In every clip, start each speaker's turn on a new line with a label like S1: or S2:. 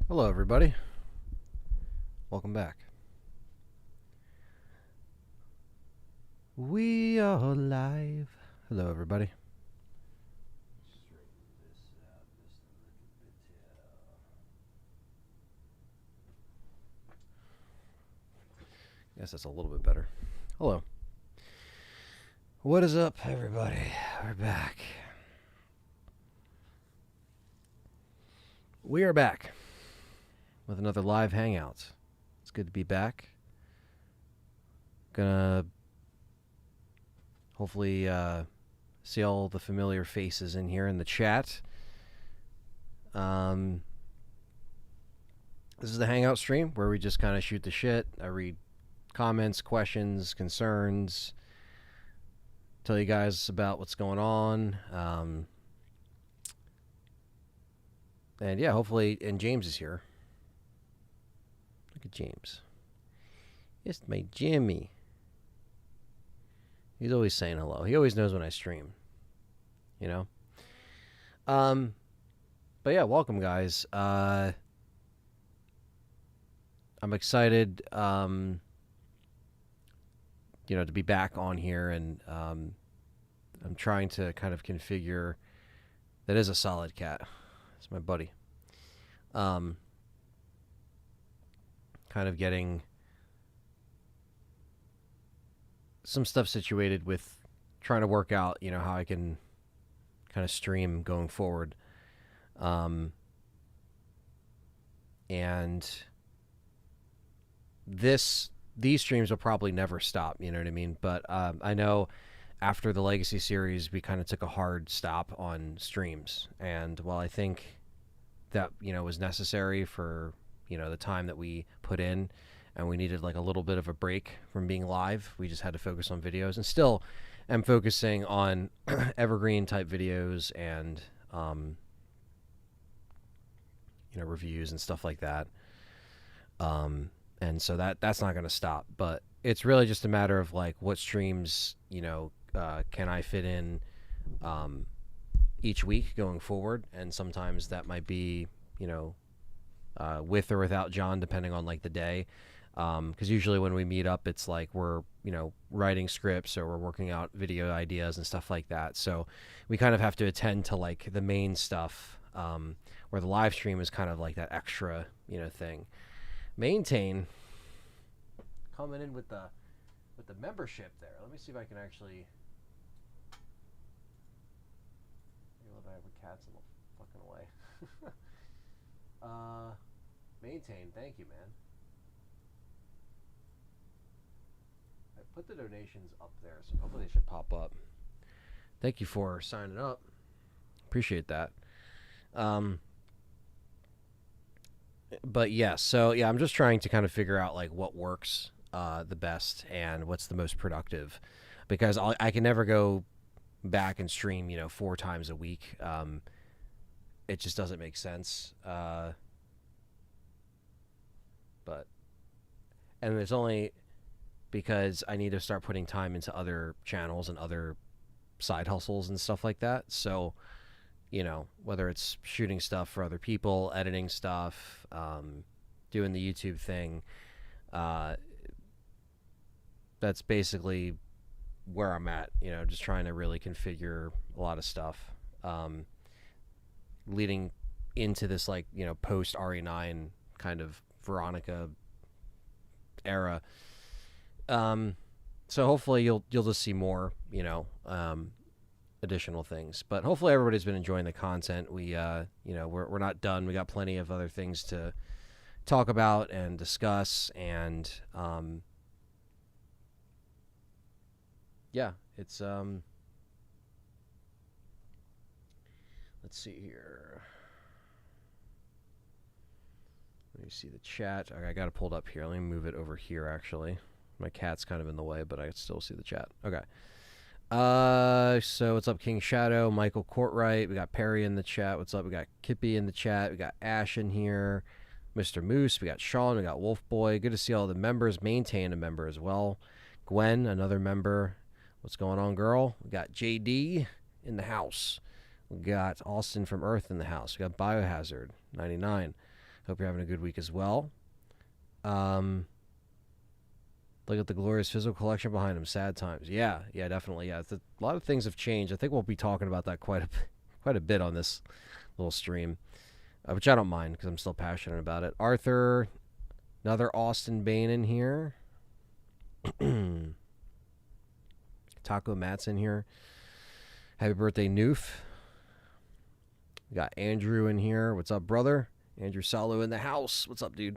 S1: Hello, everybody. Welcome back. We are live. Hello, everybody. Straighten this out just a little bit here. Guess that's a little bit better. Hello. What is up, everybody? We're back. We are back with another live hangout. It's good to be back. Gonna hopefully see all the familiar faces in here in the chat. This is the hangout stream where we just kind of shoot the shit. I read comments, questions, concerns, tell you guys about what's going on. And yeah, hopefully, and James is here. Look at James. It's my Jimmy. He's always saying hello. He always knows when I stream. You know? But yeah, welcome, guys. I'm excited, to be back on here, and I'm trying to kind of configure. That is a solid cat. It's my buddy. Kind of getting some stuff situated with trying to work out, how I can kind of stream going forward. And these streams will probably never stop, you know what I mean? But I know after the Legacy series, we kind of took a hard stop on streams. And while I think that, was necessary for, the time that we put in, and we needed like a little bit of a break from being live, we just had to focus on videos. And still am focusing on evergreen type videos and, reviews and stuff like that. And so that's not going to stop. But it's really just a matter of like what streams, can I fit in each week going forward. And sometimes that might be, with or without John, depending on like the day. Because usually when we meet up, it's like we're, writing scripts or we're working out video ideas and stuff like that. So we kind of have to attend to like the main stuff, where the live stream is kind of like that extra, thing. Maintain coming in with the membership there. Let me see if I can actually. I have cats in the fucking way. Maintain, thank you, man. I put the donations up there, so hopefully they should pop up. Thank you for signing up. Appreciate that. But yeah, so yeah, I'm just trying to kind of figure out like what works the best and what's the most productive, because I can never go back and stream 4 times a week. It just doesn't make sense. But it's only because I need to start putting time into other channels and other side hustles and stuff like that. So whether it's shooting stuff for other people, editing stuff, doing the YouTube thing, that's basically where I'm at, just trying to really configure a lot of stuff, leading into this like, post RE9 kind of Veronica era. So hopefully you'll just see more, additional things. But hopefully everybody's been enjoying the content. We, we're not done. We got plenty of other things to talk about and discuss. And, yeah, it's, let's see here. Let me see the chat. Okay, I got it pulled up here. Let me move it over here, actually. My cat's kind of in the way, but I can still see the chat. Okay. So what's up, King Shadow, Michael Courtwright? We got Perry in the chat. What's up? We got Kippy in the chat. We got Ash in here. Mr. Moose. We got Sean. We got Wolf Boy. Good to see all the members. Maintain a member as well. Gwen, another member. What's going on, girl? We got JD in the house. We got Austin from Earth in the house. We got Biohazard 99. Hope you're having a good week as well. Look at the glorious physical collection behind him. Sad times. Yeah, definitely. Yeah, a lot of things have changed. I think we'll be talking about that quite a bit on this little stream, which I don't mind because I'm still passionate about it. Arthur, another Austin Bain in here. Taco Matt's in here. Happy birthday, Noof. We got Andrew in here. What's up, brother? Andrew Salo in the house. What's up, dude?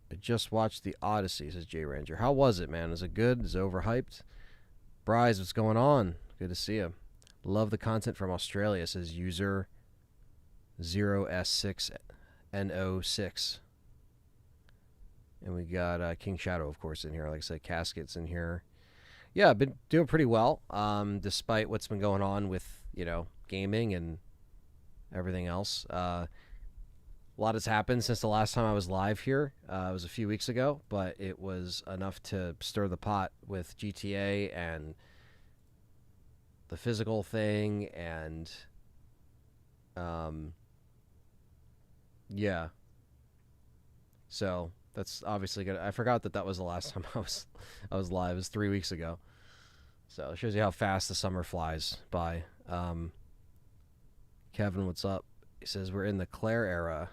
S1: I just watched The Odyssey, says J Ranger. How was it, man? Is it good? Is it overhyped? Bryce, what's going on? Good to see you. Love the content from Australia, says user 0S6NO6. And we got King Shadow, of course, in here. Like I said, Casket's in here. Yeah, I've been doing pretty well, despite what's been going on with, gaming and everything else. A lot has happened since the last time I was live here. It was a few weeks ago, but it was enough to stir the pot with GTA and the physical thing and yeah. So that's obviously good. I forgot that was the last time I was live. It was 3 weeks ago. So it shows you how fast the summer flies by. Kevin, what's up? He says we're in the Clara,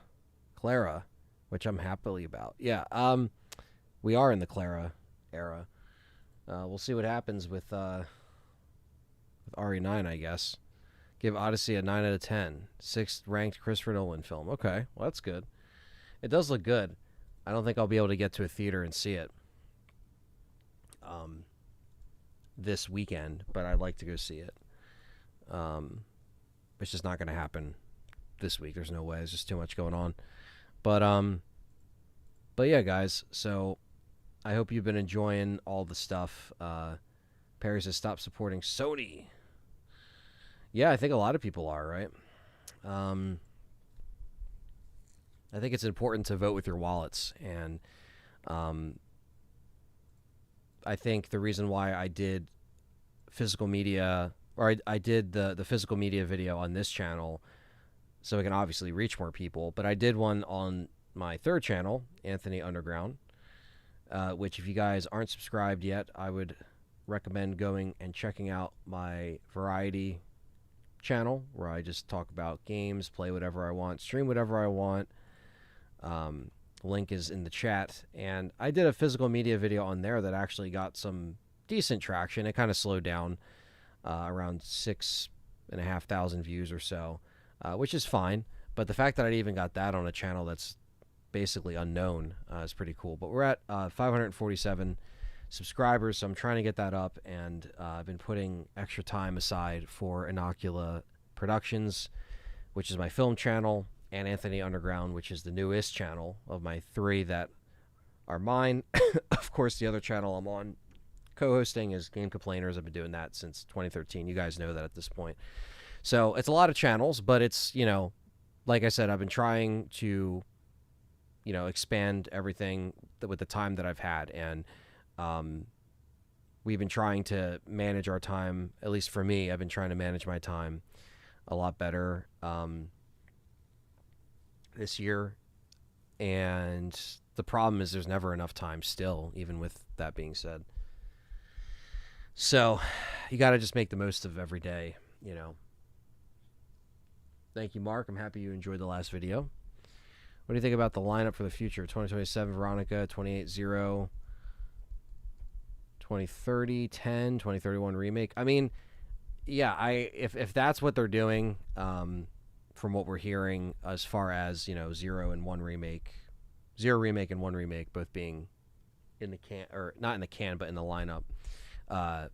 S1: which I'm happily about. Yeah, we are in the Clara era. We'll see what happens with RE9, I guess. Give Odyssey a 9 out of 10. 6th ranked Christopher Nolan film. Okay, well, that's good. It does look good. I don't think I'll be able to get to a theater and see it this weekend, but I'd like to go see it. It's just not going to happen this week. There's no way. There's just too much going on. But yeah, guys. So I hope you've been enjoying all the stuff. Perry says stop supporting Sony. Yeah, I think a lot of people are, right? I think it's important to vote with your wallets, and I think the reason why I did physical media, or I did the physical media video on this channel, so I can obviously reach more people, but I did one on my third channel, Anthony Underground, which if you guys aren't subscribed yet, I would recommend going and checking out my variety channel, where I just talk about games, play whatever I want, stream whatever I want. Link is in the chat, and I did a physical media video on there that actually got some decent traction. It kind of slowed down around 6,500 views or so, which is fine, but the fact that I even got that on a channel that's basically unknown is pretty cool. But we're at 547 subscribers, so I'm trying to get that up, and I've been putting extra time aside for Inocula Productions, which is my film channel, and Anthony Underground, which is the newest channel of my 3 that are mine. Of course, the other channel I'm on co-hosting is Game Complainers. I've been doing that since 2013. You guys know that at this point. So it's a lot of channels, but it's, like I said, I've been trying to, expand everything with the time that I've had. And we've been trying to manage our time, at least for me, I've been trying to manage my time a lot better this year, and the problem is there's never enough time still, even with that being said. So you got to just make the most of every day, Thank you, Mark. I'm happy you enjoyed the last video. What do you think about the lineup for the future? 2027 Veronica, 28-0, 2030 10, 2031 remake. I mean, yeah, if that's what they're doing, from what we're hearing, as far as 0 and 1 remake, 0 remake and 1 remake both being in the can, or not in the can, but in the lineup, and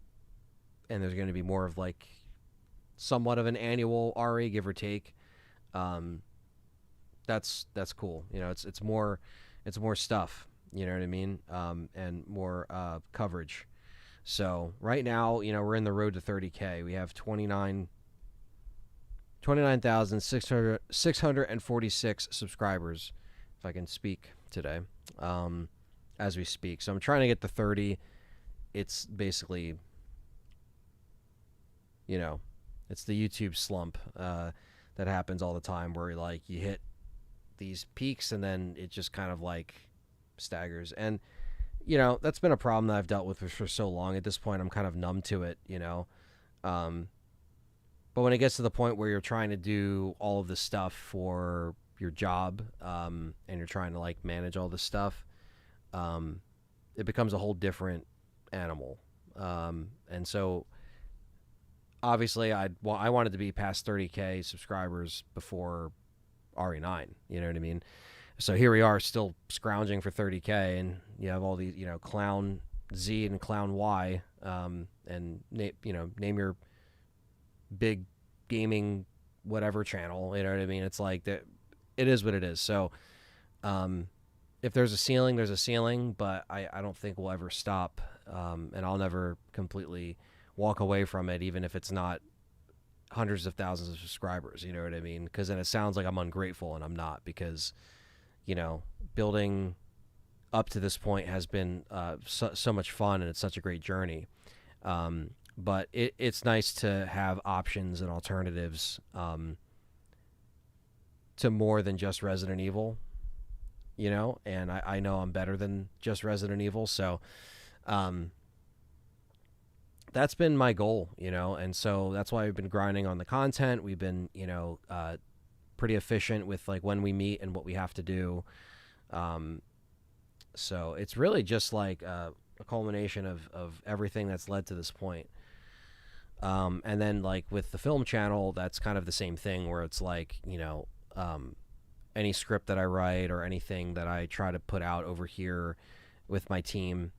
S1: there's going to be more of like somewhat of an annual RE, give or take. That's cool. It's more stuff. You know what I mean? And more coverage. So right now, we're in the road to 30K. We have 29,646 subscribers, if I can speak today, as we speak. So I'm trying to get to 30. It's basically, it's the YouTube slump that happens all the time, where you hit these peaks, and then it just kind of like staggers. And you know, that's been a problem that I've dealt with for so long. At this point, I'm kind of numb to it, you know. Um, but when it gets to the point where you're trying to do all of this stuff for your job, and you're trying to like manage all this stuff, um, it becomes a whole different animal. And so obviously I wanted to be past 30K subscribers before RE9, you know what I mean? So here we are still scrounging for 30K, and you have all these, you know, Clown Z and Clown Y, and name your big gaming whatever channel, you know what I mean? It's like that. It is what it is. So if there's a ceiling, there's a ceiling, but I don't think we'll ever stop, and I'll never completely walk away from it, even if it's not hundreds of thousands of subscribers, you know what I mean? Because then it sounds like I'm ungrateful, and I'm not, because, you know, building up to this point has been so much fun, and it's such a great journey. But it's nice to have options and alternatives to more than just Resident Evil, you know, and I know I'm better than just Resident Evil, so that's been my goal, you know, and so that's why we've been grinding on the content. We've been, you know, pretty efficient with like when we meet and what we have to do. So it's really just like a culmination of everything that's led to this point. And then like with the film channel, that's kind of the same thing, where it's like, you know, any script that I write or anything that I try to put out over here with my team,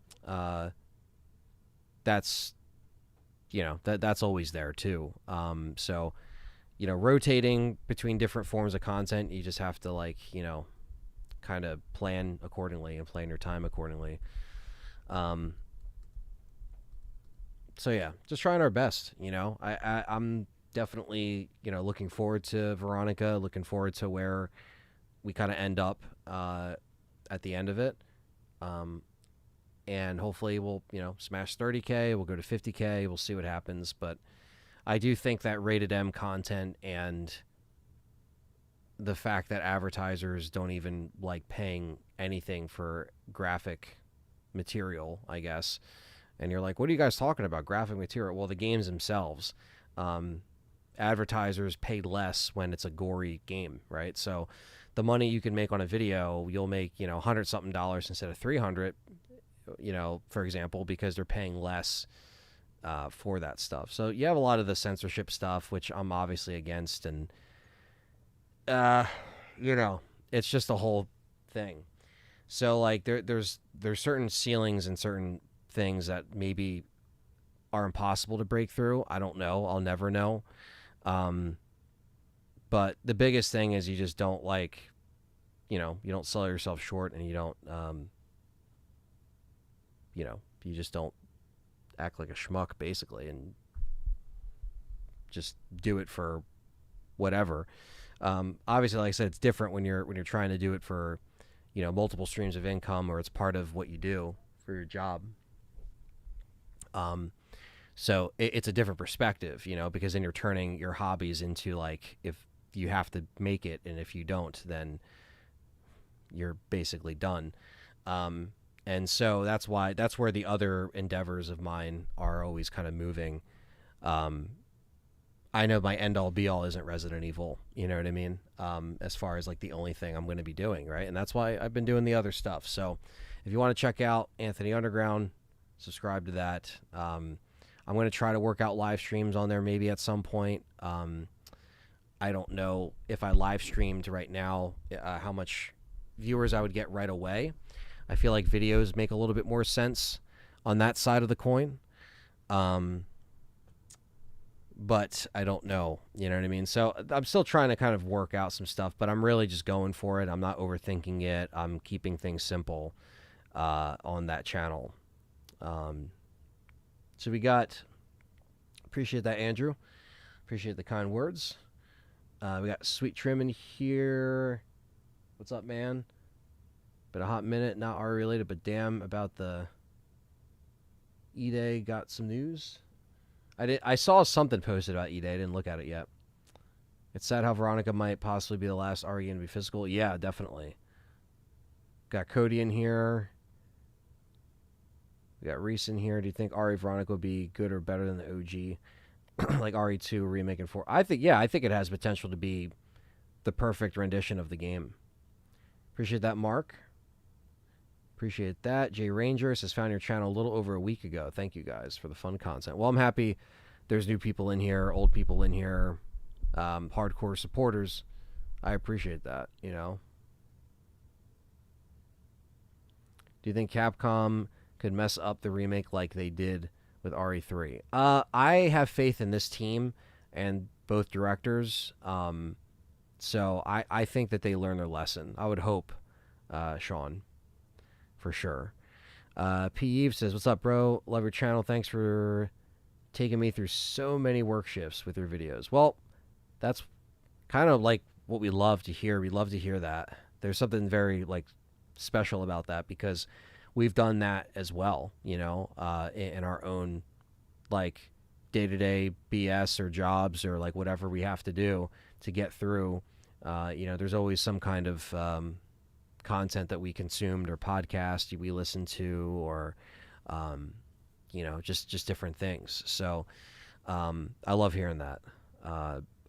S1: that's, you know, that's always there too. So, you know, rotating between different forms of content, you just have to like, you know, kind of plan accordingly and plan your time accordingly. So yeah, just trying our best, you know. I'm definitely, you know, looking forward to Veronica, looking forward to where we kind of end up at the end of it. And hopefully we'll, you know, smash 30K, we'll go to 50K, we'll see what happens. But I do think that rated M content and the fact that advertisers don't even like paying anything for graphic material, I guess. And you're like, what are you guys talking about? Graphic material? Well, the games themselves. Advertisers pay less when it's a gory game, right? So the money you can make on a video, you'll make, you know, $100 something instead of 300, you know, for example, because they're paying less for that stuff. So you have a lot of the censorship stuff, which I'm obviously against, and you know, it's just a whole thing. So like there's certain ceilings and certain things that maybe are impossible to break through. I don't know. I'll never know. But the biggest thing is you just don't like, you know, you don't sell yourself short, and you don't, you know, you just don't act like a schmuck basically, and just do it for whatever. Obviously, like I said, it's different when you're trying to do it for, you know, multiple streams of income, or it's part of what you do for your job. So it's a different perspective, you know, because then you're turning your hobbies into like, if you have to make it, and if you don't, then you're basically done. And so that's where the other endeavors of mine are always kind of moving. I know my end all be all isn't Resident Evil, you know what I mean? As far as like the only thing I'm going to be doing, right? And that's why I've been doing the other stuff. So if you want to check out Anthony Underground, subscribe to that. I'm going to try to work out live streams on there maybe at some point. I don't know if I live streamed right now how much viewers I would get right away. I feel like videos make a little bit more sense on that side of the coin. But I don't know, you know what I mean? So I'm still trying to kind of work out some stuff, but I'm really just going for it. I'm not overthinking it. I'm keeping things simple on that channel. So we got, appreciate that, Andrew. Appreciate the kind words. We got Sweet Trim in here. What's up, man? Been a hot minute, not R related, but damn about the E-Day. Got some news. I saw something posted about E-Day. I didn't look at it yet. It's sad how Veronica might possibly be the last RE to be physical. Yeah, definitely. Got Cody in here. We got Reese in here. Do you think RE Veronica would be good or better than the OG? Like RE2 remake and 4? I think it has potential to be the perfect rendition of the game. Appreciate that, Mark. Appreciate that. Jay Rangers has found your channel a little over a week ago. Thank you guys for the fun content. Well, I'm happy there's new people in here, old people in here, hardcore supporters. I appreciate that, you know. Do you think Capcom could mess up the remake like they did with RE3? I have faith in this team and both directors. So I think that they learn their lesson. I would hope, Sean, for sure. P. Eve says, "What's up, bro? Love your channel. Thanks for taking me through so many work shifts with your videos." Well, that's kind of like what we love to hear. We love to hear that. There's something very like special about that because we've done that as well, you know, in our own like day-to-day BS or jobs or like whatever we have to do to get through. You know, there's always some kind of content that we consumed or podcast we listened to or, you know, just different things. So I love hearing that.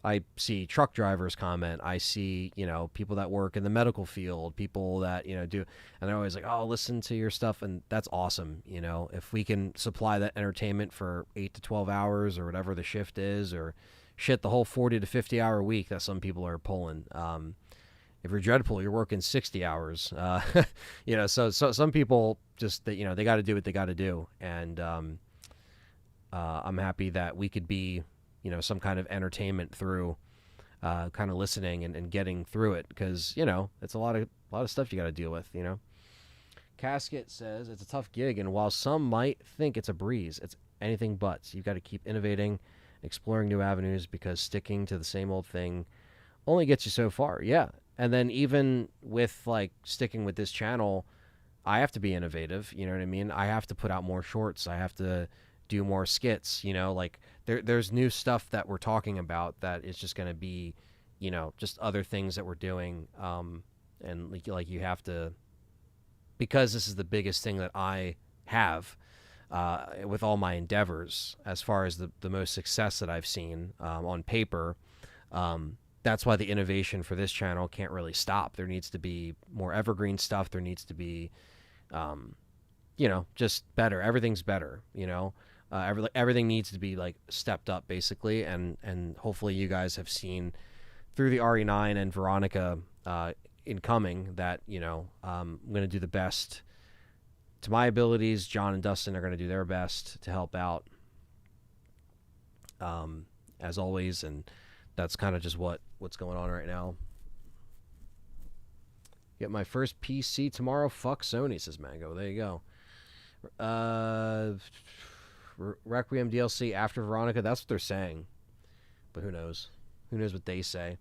S1: I see truck drivers comment. I see, you know, people that work in the medical field, people that, you know, do, and they're always like, "Oh, listen to your stuff." And that's awesome. You know, if we can supply that entertainment for 8 to 12 hours or whatever the shift is, or shit, the whole 40 to 50 hour week that some people are pulling. If you're Dreadpool, you're working 60 hours. You know, so some people just, you know, they got to do what they got to do. And I'm happy that we could be, you know, some kind of entertainment through kind of listening and getting through it, because, you know, it's a lot of stuff you got to deal with, you know. Casket says it's a tough gig, and while some might think it's a breeze, it's anything but. You've got to keep innovating, exploring new avenues, because sticking to the same old thing only gets you so far. Yeah. And then even with like sticking with this channel, I have to be innovative, you know what I mean? I have to put out more shorts. I have to do more skits, you know, like there's new stuff that we're talking about that is just going to be, you know, just other things that we're doing. And like you have to, because this is the biggest thing that I have with all my endeavors, as far as the most success that I've seen on paper. That's why the innovation for this channel can't really stop. There needs to be more evergreen stuff. There needs to be, you know, just better. Everything's better, you know. Everything needs to be like stepped up, basically, and hopefully you guys have seen through the RE9 and Veronica incoming that, you know, I'm going to do the best to my abilities. John and Dustin are going to do their best to help out, as always, and that's kind of just what's going on right now. Get my first PC tomorrow. Fuck Sony, says Mango. There you go. Requiem DLC after Veronica. That's what they're saying, but who knows? Who knows what they say?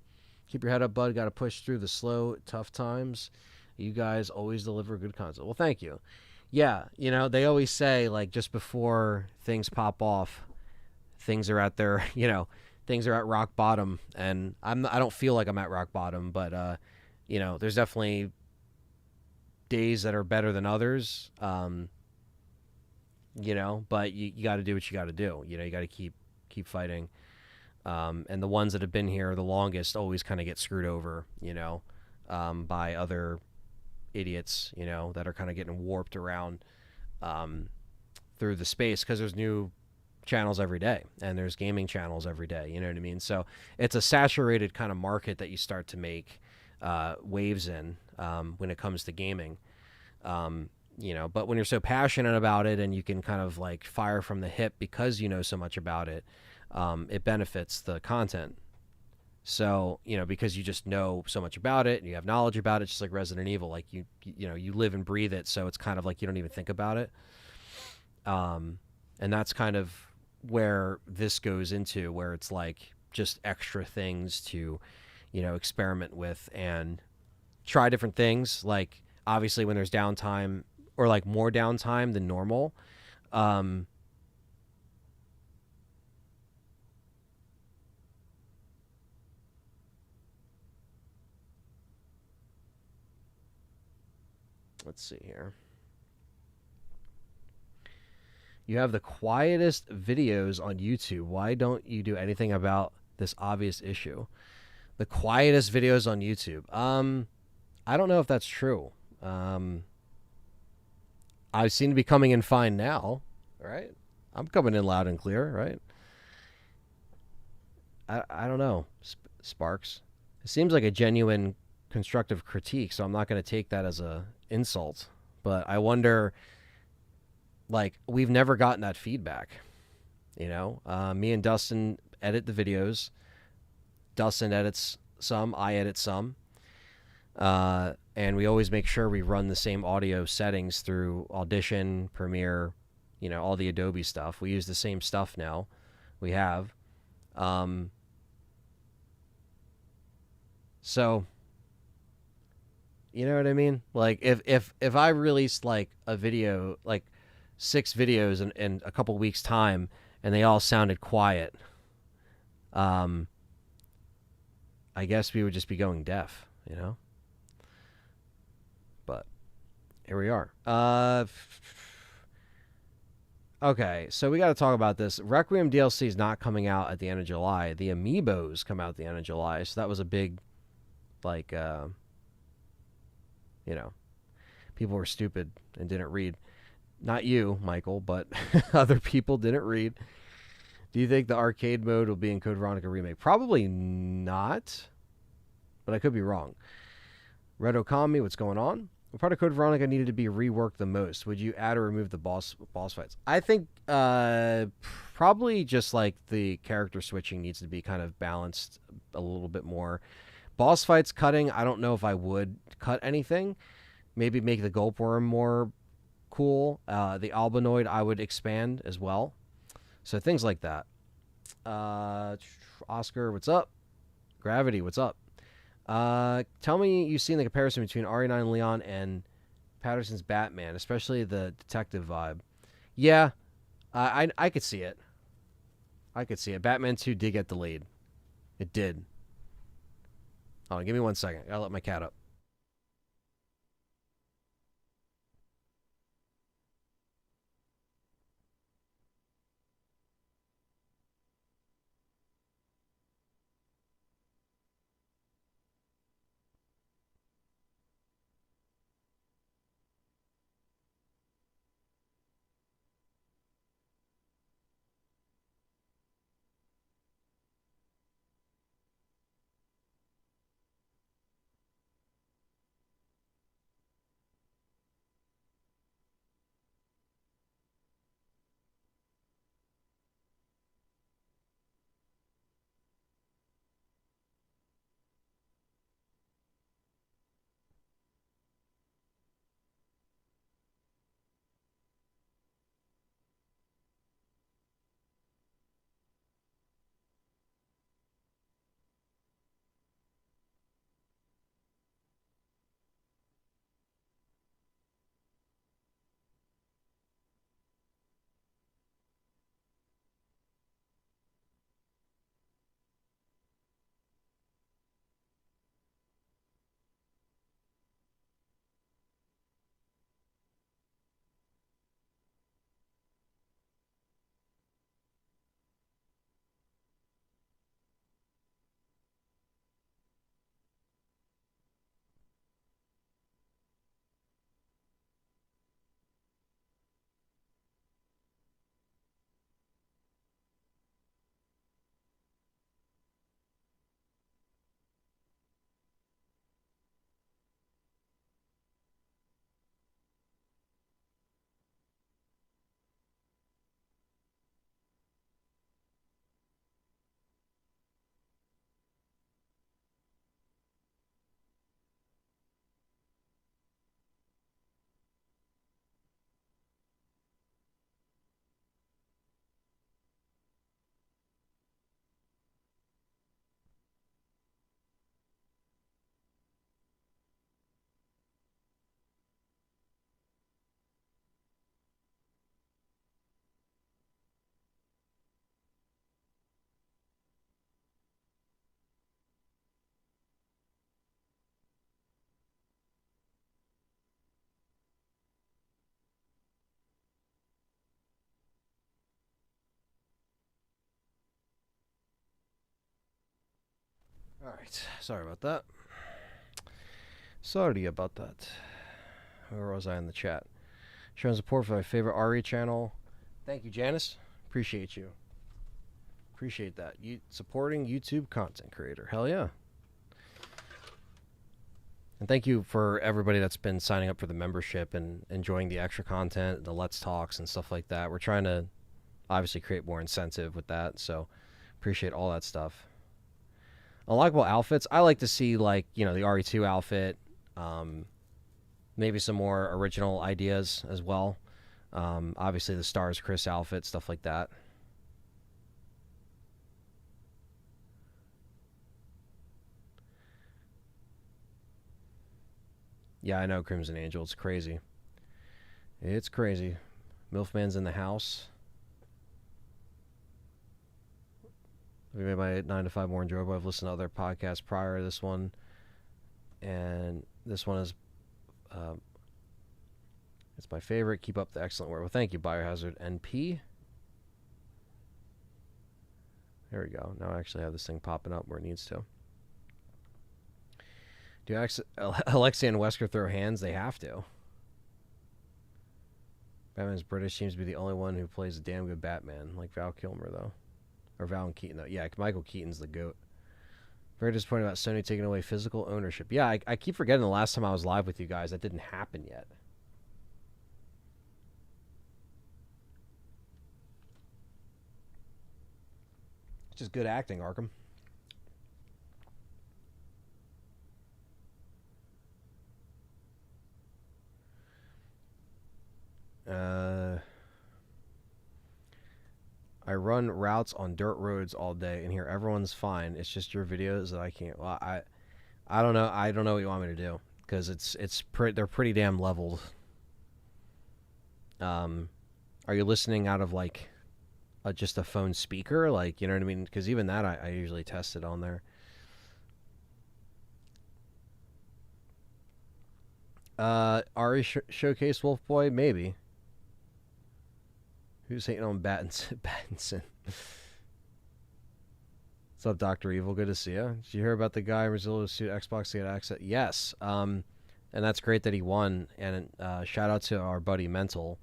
S1: Keep your head up, bud. Got to push through the slow, tough times. You guys always deliver good content. Well, thank you. Yeah, you know, they always say, like, just before things pop off, things are at their, you know, things are at rock bottom, and I don't feel like I'm at rock bottom, but you know, there's definitely days that are better than others. You know, but you got to do what you got to do. You know, you got to keep fighting. And the ones that have been here the longest always kind of get screwed over, you know, by other idiots, you know, that are kind of getting warped around through the space, because there's new channels every day and there's gaming channels every day, you know what I mean? So it's a saturated kind of market that you start to make waves in when it comes to gaming. You know, but when you're so passionate about it and you can kind of like fire from the hip because you know so much about it, it benefits the content. So, you know, because you just know so much about it and you have knowledge about it, just like Resident Evil, like you know, you live and breathe it. So it's kind of like you don't even think about it. And that's kind of where this goes into, where it's like just extra things to, you know, experiment with and try different things. Like obviously when there's downtime, or like more downtime than normal, Let's see here. You have the quietest videos on YouTube. Why don't you do anything about this obvious issue? The quietest videos on YouTube. I don't know if that's true. I seem to be coming in fine now, right? I'm coming in loud and clear, right? I don't know, Sparks. It seems like a genuine constructive critique, so I'm not going to take that as a insult. But I wonder, like, we've never gotten that feedback. You know, me and Dustin edit the videos. Dustin edits some, I edit some. And we always make sure we run the same audio settings through Audition, Premiere, you know, all the Adobe stuff. We use the same stuff now. We have. So, you know what I mean? Like, if I released like a video, like 6 videos in a couple weeks time, and they all sounded quiet, um, I guess we would just be going deaf, you know. But here we are. Okay, so we got to talk about this. Requiem DLC is not coming out at the end of July. The Amiibos come out at the end of July, so that was a big, like, you know, people were stupid and didn't read. Not you, Michael, but other people didn't read. Do you think the arcade mode will be in Code Veronica Remake? Probably not, but I could be wrong. Red Okami, what's going on? What part of Code Veronica needed to be reworked the most? Would you add or remove the boss fights? I think probably just like the character switching needs to be kind of balanced a little bit more. Boss fights cutting, I don't know if I would cut anything. Maybe make the Gulp Worm more cool. The Albinoid I would expand as well. So things like that. Oscar, what's up? Gravity, what's up? Tell me you've seen the comparison between RE9 Leon and Patterson's Batman, especially the detective vibe. Yeah, I could see it. I could see it. Batman 2 did get delayed. It did. Hold on, give me 1 second. I'll let my cat up. All right. Sorry about that. Sorry about that. Where was I in the chat? Showing support for my favorite RE channel. Thank you, Janice. Appreciate you. Appreciate that. You supporting YouTube content creator. Hell yeah. And thank you for everybody that's been signing up for the membership and enjoying the extra content, the Let's Talks and stuff like that. We're trying to obviously create more incentive with that, so appreciate all that stuff. Unlockable outfits. I like to see, like, you know, the RE2 outfit, maybe some more original ideas as well. Obviously the S.T.A.R.S Chris outfit, stuff like that. Yeah, I know, Crimson Angel. It's crazy. It's crazy. Milfman's in the house. We made my 9 to 5 more enjoyable. I've listened to other podcasts prior to this one. And this one is... it's my favorite. Keep up the excellent work. Well, thank you, Biohazard NP. There we go. Now I actually have this thing popping up where it needs to. Do Alexia and Wesker throw hands? They have to. Batman's British, seems to be the only one who plays a damn good Batman, like Val Kilmer, though. Or Val and Keaton, though. Yeah, Michael Keaton's the GOAT. Very disappointed about Sony taking away physical ownership. Yeah, I keep forgetting the last time I was live with you guys, that didn't happen yet. Just good acting, Arkham. I run routes on dirt roads all day, and here everyone's fine. It's just your videos that I can't. Well, I don't know. I don't know what you want me to do, because they're pretty damn leveled. Are you listening out of like just a phone speaker, like, you know what I mean? Because even that I usually test it on there. Ari Showcase Wolf Boy, maybe. Who's hating on Battinson? What's up, Dr. Evil? Good to see you. Did you hear about the guy in Brazil suit Xbox to get access? Yes. And that's great that he won. And shout out to our buddy Mental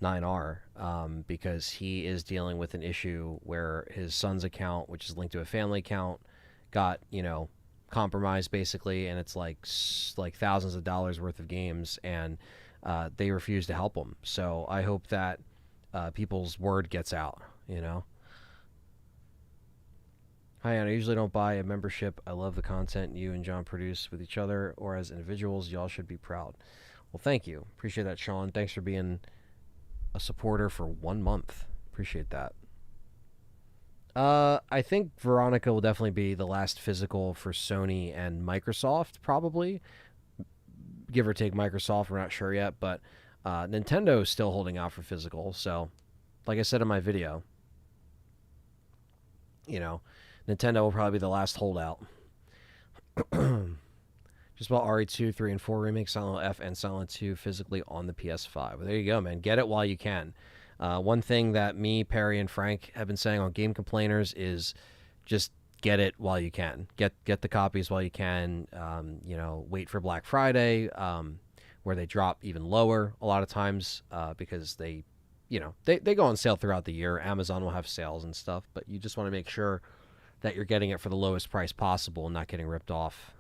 S1: 9R, because he is dealing with an issue where his son's account, which is linked to a family account, got, you know, compromised basically, and it's like thousands of dollars worth of games, and they refuse to help him. So I hope that people's word gets out, you know. Hi, Anna. I usually don't buy a membership. I love the content you and John produce with each other or as individuals. Y'all should be proud. Well, thank you. Appreciate that, Sean. Thanks for being a supporter for 1 month. Appreciate that. I think Veronica will definitely be the last physical for Sony and Microsoft, probably. Give or take Microsoft, we're not sure yet, but Nintendo is still holding out for physical. So, like I said in my video, you know, Nintendo will probably be the last holdout. Just about RE2, 3, and 4 remake, Silent Hill F, and Silent 2 physically on the PS5. Well, there you go, man. Get it while you can. One thing that me, Perry, and Frank have been saying on Game Complainers is just get it while you can. Get the copies while you can. You know, wait for Black Friday, where they drop even lower a lot of times, because they, you know, they go on sale throughout the year. Amazon will have sales and stuff, but you just want to make sure that you're getting it for the lowest price possible and not getting ripped off.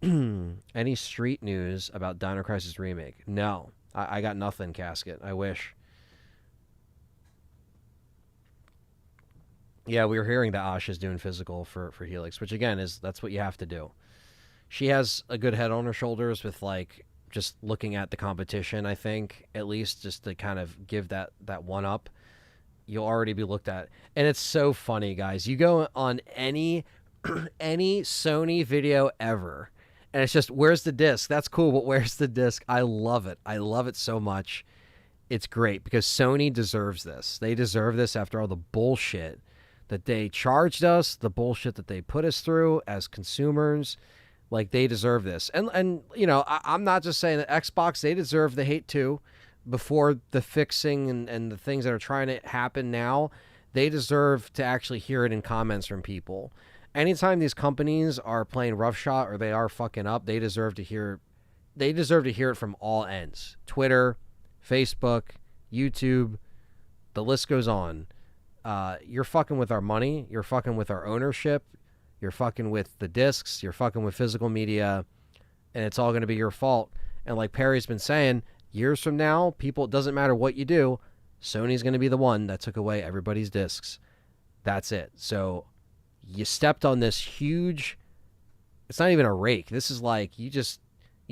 S1: Any street news about Dino Crisis Remake? No. I got nothing, Casket. I wish. Yeah, we were hearing that Asha's doing physical for Helix, which again that's what you have to do. She has a good head on her shoulders with, like, just looking at the competition, I think, at least just to kind of give that one up. You'll already be looked at. And it's so funny, guys. You go on any Sony video ever, and it's just, where's the disc? That's cool, but where's the disc? I love it. I love it so much. It's great because Sony deserves this. They deserve this after all the bullshit that they charged us, the bullshit that they put us through as consumers. Like, they deserve this. And you know, I'm not just saying that Xbox, they deserve the hate too. Before the fixing and the things that are trying to happen now, They deserve to actually hear it in comments from people. Anytime these companies are playing roughshod or they are fucking up, they deserve to hear. They deserve to hear it from all ends. Twitter, Facebook, YouTube, the list goes on. You're fucking with our money. You're fucking with our ownership. You're fucking with the discs. You're fucking with physical media, and it's all going to be your fault. And like Perry's been saying, years from now, people, it doesn't matter what you do, Sony's going to be the one that took away everybody's discs. That's it. So you stepped on this huge, it's not even a rake. This is like you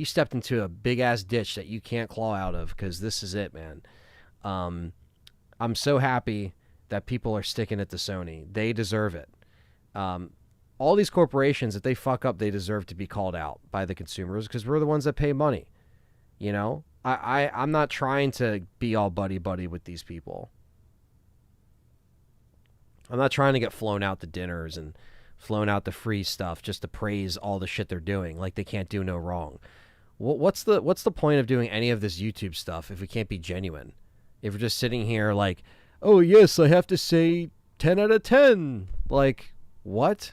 S1: stepped into a big ass ditch that you can't claw out of, because this is it, man. I'm so happy that people are sticking it to Sony. They deserve it. All these corporations, if they fuck up, they deserve to be called out by the consumers, because we're the ones that pay money. You know, I'm not trying to be all buddy-buddy with these people. I'm not trying to get flown out to dinners and flown out to free stuff just to praise all the shit they're doing, like they can't do no wrong. What's the point of doing any of this YouTube stuff if we can't be genuine? If we're just sitting here like, oh yes, I have to say 10 out of 10. Like, what?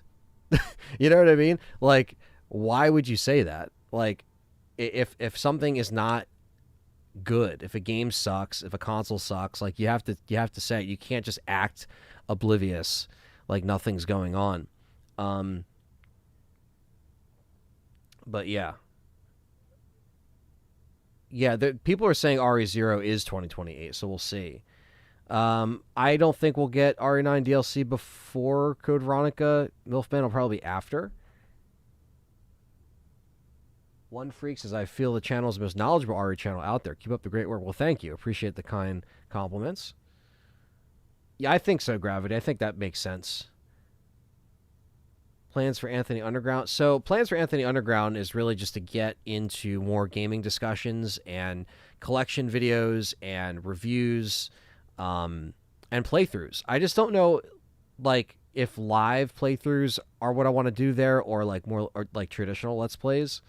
S1: You know what I mean? Like, why would you say that? Like, if something is not good, if a game sucks, if a console sucks, like you have to say it. You can't just act oblivious like nothing's going on. But yeah, people are saying RE0 is 2028, so we'll see. I don't think we'll get RE9 DLC before Code Veronica. Milfman will probably be after. One Freak says, I feel the channel is the most knowledgeable RE channel out there. Keep up the great work. Well, thank you. Appreciate the kind compliments. Yeah, I think so, Gravity. I think that makes sense. Plans for Anthony Underground. So Plans for Anthony Underground is really just to get into more gaming discussions and collection videos and reviews and playthroughs. I just don't know, like, if live playthroughs are what I want to do there, or like more or like traditional Let's Plays.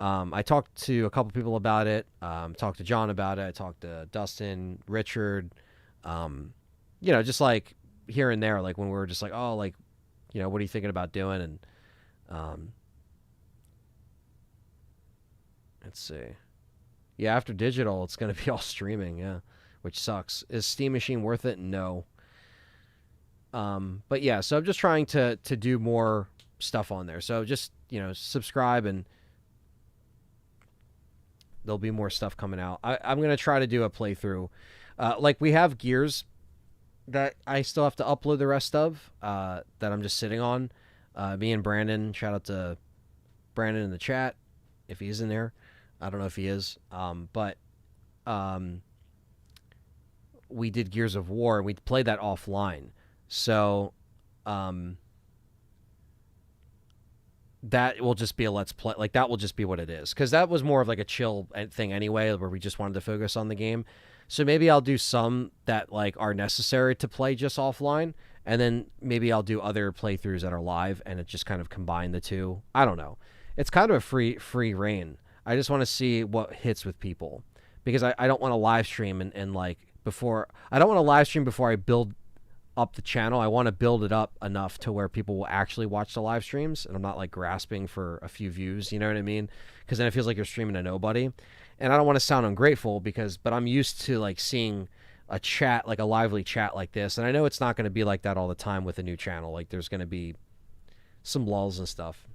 S1: I talked to a couple people about it. Talked to John about it. I talked to Dustin, Richard. You know, just like here and there, like when we were just like, oh, like, you know, what are you thinking about doing? And let's see. Yeah, after digital, it's going to be all streaming, yeah, which sucks. Is Steam Machine worth it? No. But yeah, so I'm just trying to do more stuff on there. So just, you know, subscribe and there'll be more stuff coming out. I'm going to try to do a playthrough. Like we have Gears that I still have to upload the rest of, that I'm just sitting on. Me and Brandon, shout out to Brandon in the chat if he's in there. I don't know if he is. But we did Gears of War and we played that offline. So that will just be a Let's Play. Like, that will just be what it is. Because that was more of like a chill thing anyway, where we just wanted to focus on the game. So maybe I'll do some that like are necessary to play just offline, and then maybe I'll do other playthroughs that are live, and it just kind of combine the two. I don't know. It's kind of a free reign. I just want to see what hits with people, because I don't want to live stream and like before. I don't want to live stream before I build up the channel. I want to build it up enough to where people will actually watch the live streams, and I'm not like grasping for a few views, you know what I mean? Because then it feels like you're streaming to nobody. And I don't want to sound ungrateful, but I'm used to like seeing a chat, like a lively chat like this, and I know it's not going to be like that all the time with a new channel. Like, there's going to be some lulls and stuff.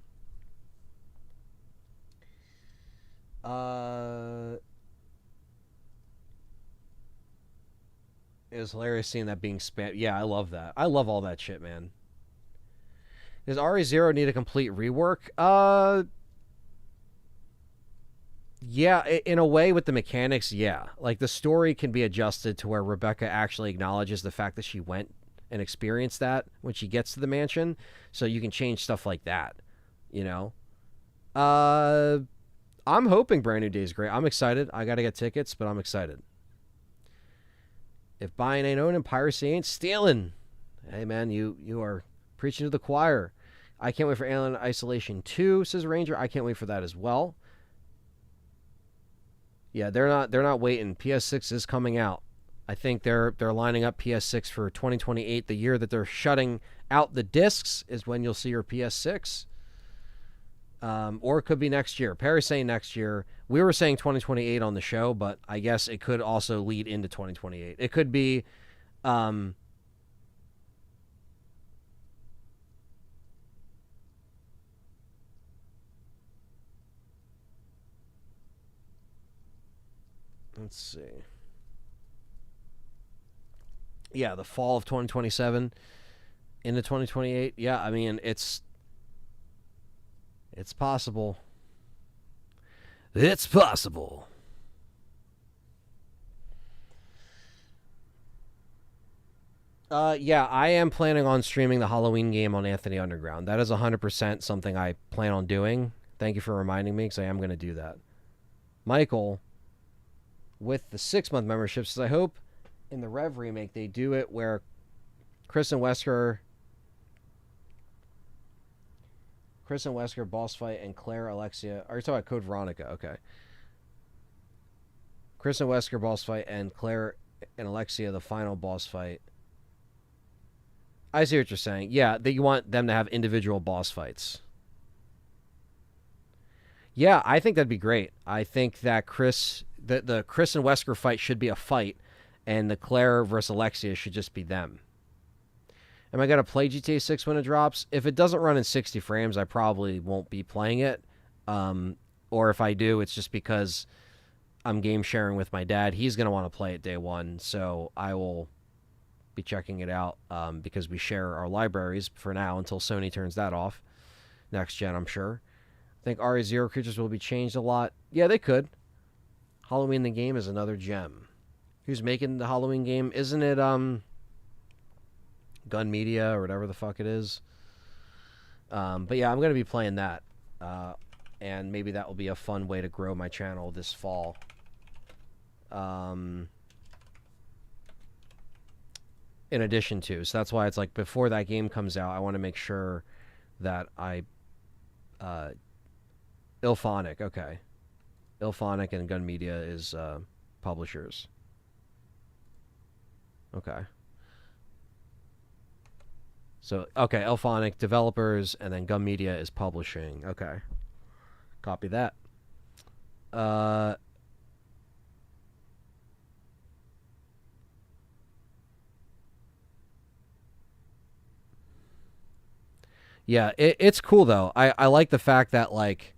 S1: It was hilarious seeing that being spammed. Yeah, I love that. I love all that shit, man. Does RE0 need a complete rework? Yeah, in a way with the mechanics, yeah. Like, the story can be adjusted to where Rebecca actually acknowledges the fact that she went and experienced that when she gets to the mansion. So you can change stuff like that, you know? I'm hoping Brand New Day is great. I'm excited. I got to get tickets, but I'm excited. If buying ain't owning, piracy ain't stealing. Hey, man, you are preaching to the choir. I can't wait for Alien Isolation 2, says Ranger. I can't wait for that as well. Yeah, they're not waiting. PS6 is coming out. I think they're lining up PS6 for 2028. The year that they're shutting out the discs is when you'll see your PS6. Or it could be next year. Perry's saying next year. We were saying 2028 on the show, but I guess it could also lead into 2028. It could be let's see. Yeah, the fall of 2027 into 2028. Yeah, I mean, it's possible. It's possible. Yeah, I am planning on streaming the Halloween game on Anthony Underground. That is 100% something I plan on doing. Thank you for reminding me, because I am going to do that. Michael, with the 6-month membership, says, I hope in the Rev remake they do it where Chris and Wesker boss fight and Claire Alexia. Are you talking about Code Veronica? Okay. Chris and Wesker boss fight and Claire and Alexia the final boss fight. I see what you're saying. Yeah, that you want them to have individual boss fights. Yeah, I think that'd be great. I think that the Chris and Wesker fight should be a fight, and the Claire versus Alexia should just be them. Am I going to play GTA 6 when it drops? If it doesn't run in 60 frames, I probably won't be playing it. Or if I do, it's just because I'm game sharing with my dad. He's going to want to play it day one, so I will be checking it out because we share our libraries for now until Sony turns that off. Next gen, I'm sure. I think RE0 creatures will be changed a lot. Yeah, they could. Halloween the game is another gem. Who's making the Halloween game? Isn't it Gun Media or whatever the fuck it is? But yeah, I'm going to be playing that. And maybe that will be a fun way to grow my channel this fall. In addition to. So that's why it's like before that game comes out, I want to make sure that I... Ilphonic, okay. Ilphonic and Gun Media is publishers. Okay. So, okay, Ilphonic developers, and then Gun Media is publishing. Okay. Copy that. Yeah, it's cool, though. I like the fact that, like,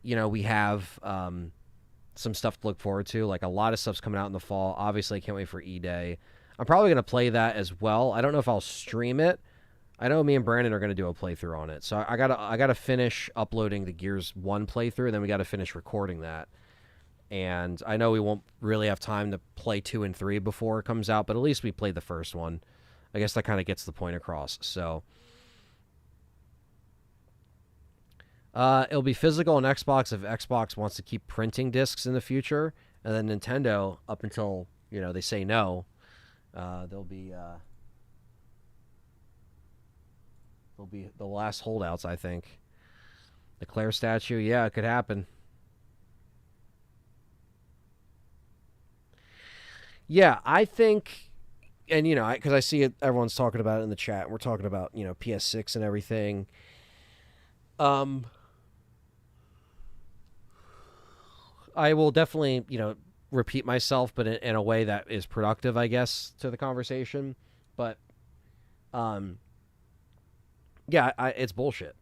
S1: you know, we have some stuff to look forward to. Like, a lot of stuff's coming out in the fall. Obviously, I can't wait for E-Day. I'm probably going to play that as well. I don't know if I'll stream it. I know me and Brandon are going to do a playthrough on it. So I gotta finish uploading the Gears 1 playthrough, and then we got to finish recording that. And I know we won't really have time to play 2 and 3 before it comes out, but at least we played the first one. I guess that kind of gets the point across. So it'll be physical on Xbox if Xbox wants to keep printing discs in the future, and then Nintendo, up until, you know, they say no, they'll be the last holdouts, I think. The Claire statue, yeah, it could happen. Yeah, I think, and, you know, because I see it, everyone's talking about it in the chat, and we're talking about, you know, PS6 and everything. I will definitely, you know, repeat myself, but in a way that is productive, I guess, to the conversation. But, yeah, it's bullshit.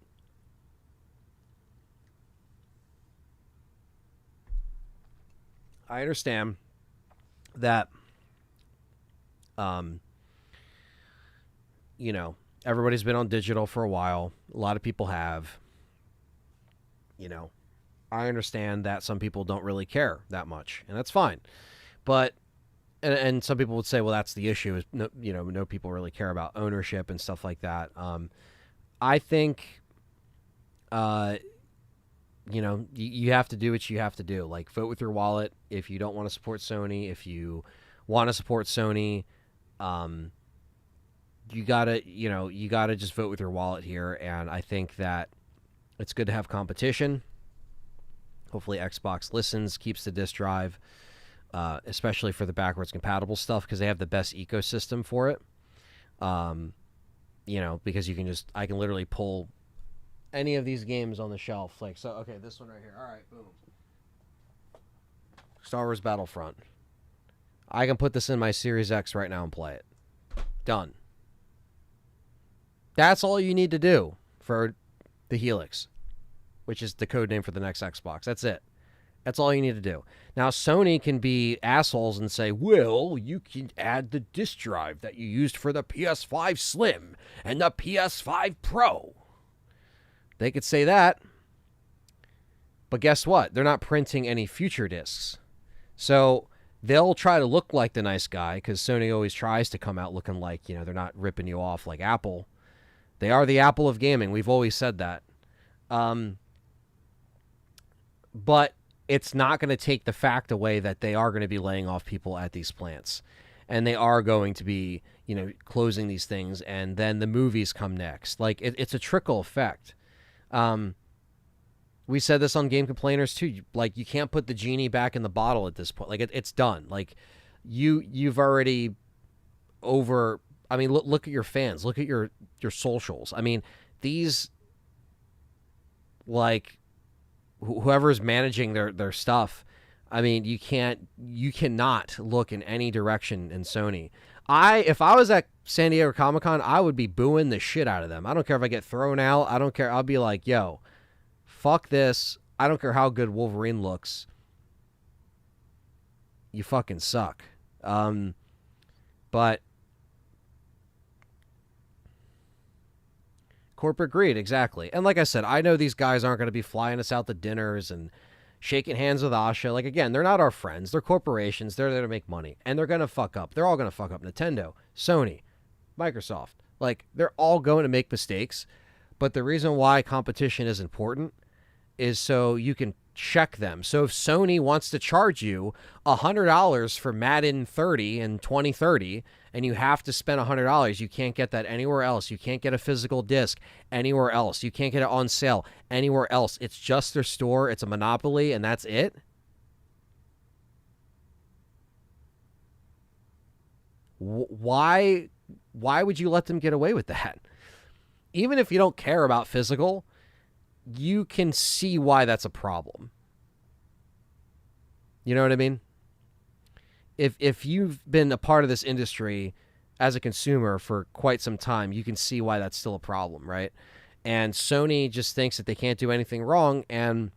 S1: I understand that, you know, everybody's been on digital for a while. A lot of people have, you know. I understand that some people don't really care that much, and that's fine. But, and some people would say, well, that's the issue, is no, you know, no people really care about ownership and stuff like that. I think, you know, you have to do what you have to do. Like, vote with your wallet. If you don't want to support Sony, if you want to support Sony, you gotta just vote with your wallet here. And I think that it's good to have competition. Hopefully Xbox listens, keeps the disk drive. especially for the backwards compatible stuff, because they have the best ecosystem for it. You know, because I can literally pull any of these games on the shelf. Like, so, okay, this one right here. All right, boom. Star Wars Battlefront. I can put this in my Series X right now and play it. Done. That's all you need to do for the Helix, which is the code name for the next Xbox. That's it. That's all you need to do. Now, Sony can be assholes and say, well, you can add the disk drive that you used for the PS5 Slim and the PS5 Pro. They could say that. But guess what? They're not printing any future discs. So they'll try to look like the nice guy, because Sony always tries to come out looking like, you know, they're not ripping you off like Apple. They are the Apple of gaming. We've always said that. But it's not going to take the fact away that they are going to be laying off people at these plants. And they are going to be, you know, closing these things, and then the movies come next. Like, it's a trickle effect. We said this on Game Complainers too. Like, you can't put the genie back in the bottle at this point. Like, it's done. Like, you've already over. I mean, look at your fans. Look at your socials. I mean, these, like, whoever's managing their stuff. I mean, you cannot look in any direction in Sony. If I was at San Diego Comic-Con, I would be booing the shit out of them. I don't care if I get thrown out. I don't care. I'll be like, yo, fuck this. I don't care how good Wolverine looks. You fucking suck. But corporate greed, exactly. And like I said, I know these guys aren't going to be flying us out to dinners and shaking hands with Asha. Like, again, they're not our friends. They're corporations. They're there to make money. And they're going to fuck up. They're all going to fuck up. Nintendo, Sony, Microsoft. Like, they're all going to make mistakes. But the reason why competition is important is so you can check them. So if Sony wants to charge you $100 for Madden 30 in 2030, and you have to spend $100, you can't get that anywhere else. You can't get a physical disc anywhere else. You can't get it on sale anywhere else. It's just their store. It's a monopoly, and that's it. Why would you let them get away with that? Even if you don't care about physical, you can see why that's a problem. You know what I mean? If you've been a part of this industry as a consumer for quite some time, you can see why that's still a problem, right? And Sony just thinks that they can't do anything wrong, and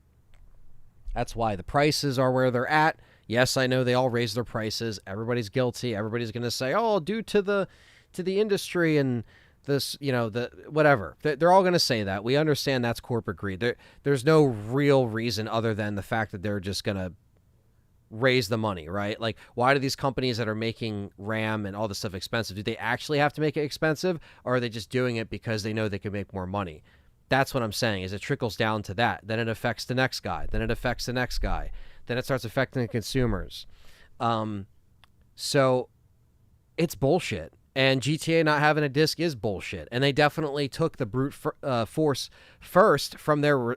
S1: that's why the prices are where they're at. Yes, I know they all raise their prices. Everybody's guilty. Everybody's going to say, oh, due to the industry and this, you know, the whatever. They're all going to say that. We understand that's corporate greed. There's no real reason other than the fact that they're just going to raise the money, right? Like, why do these companies that are making RAM and all this stuff expensive, do they actually have to make it expensive, or are they just doing it because they know they can make more money? That's what I'm saying, is it trickles down to that. Then it affects the next guy. Then it affects the next guy. Then it starts affecting the consumers. So it's bullshit. And GTA not having a disc is bullshit. And they definitely took the brute force first from their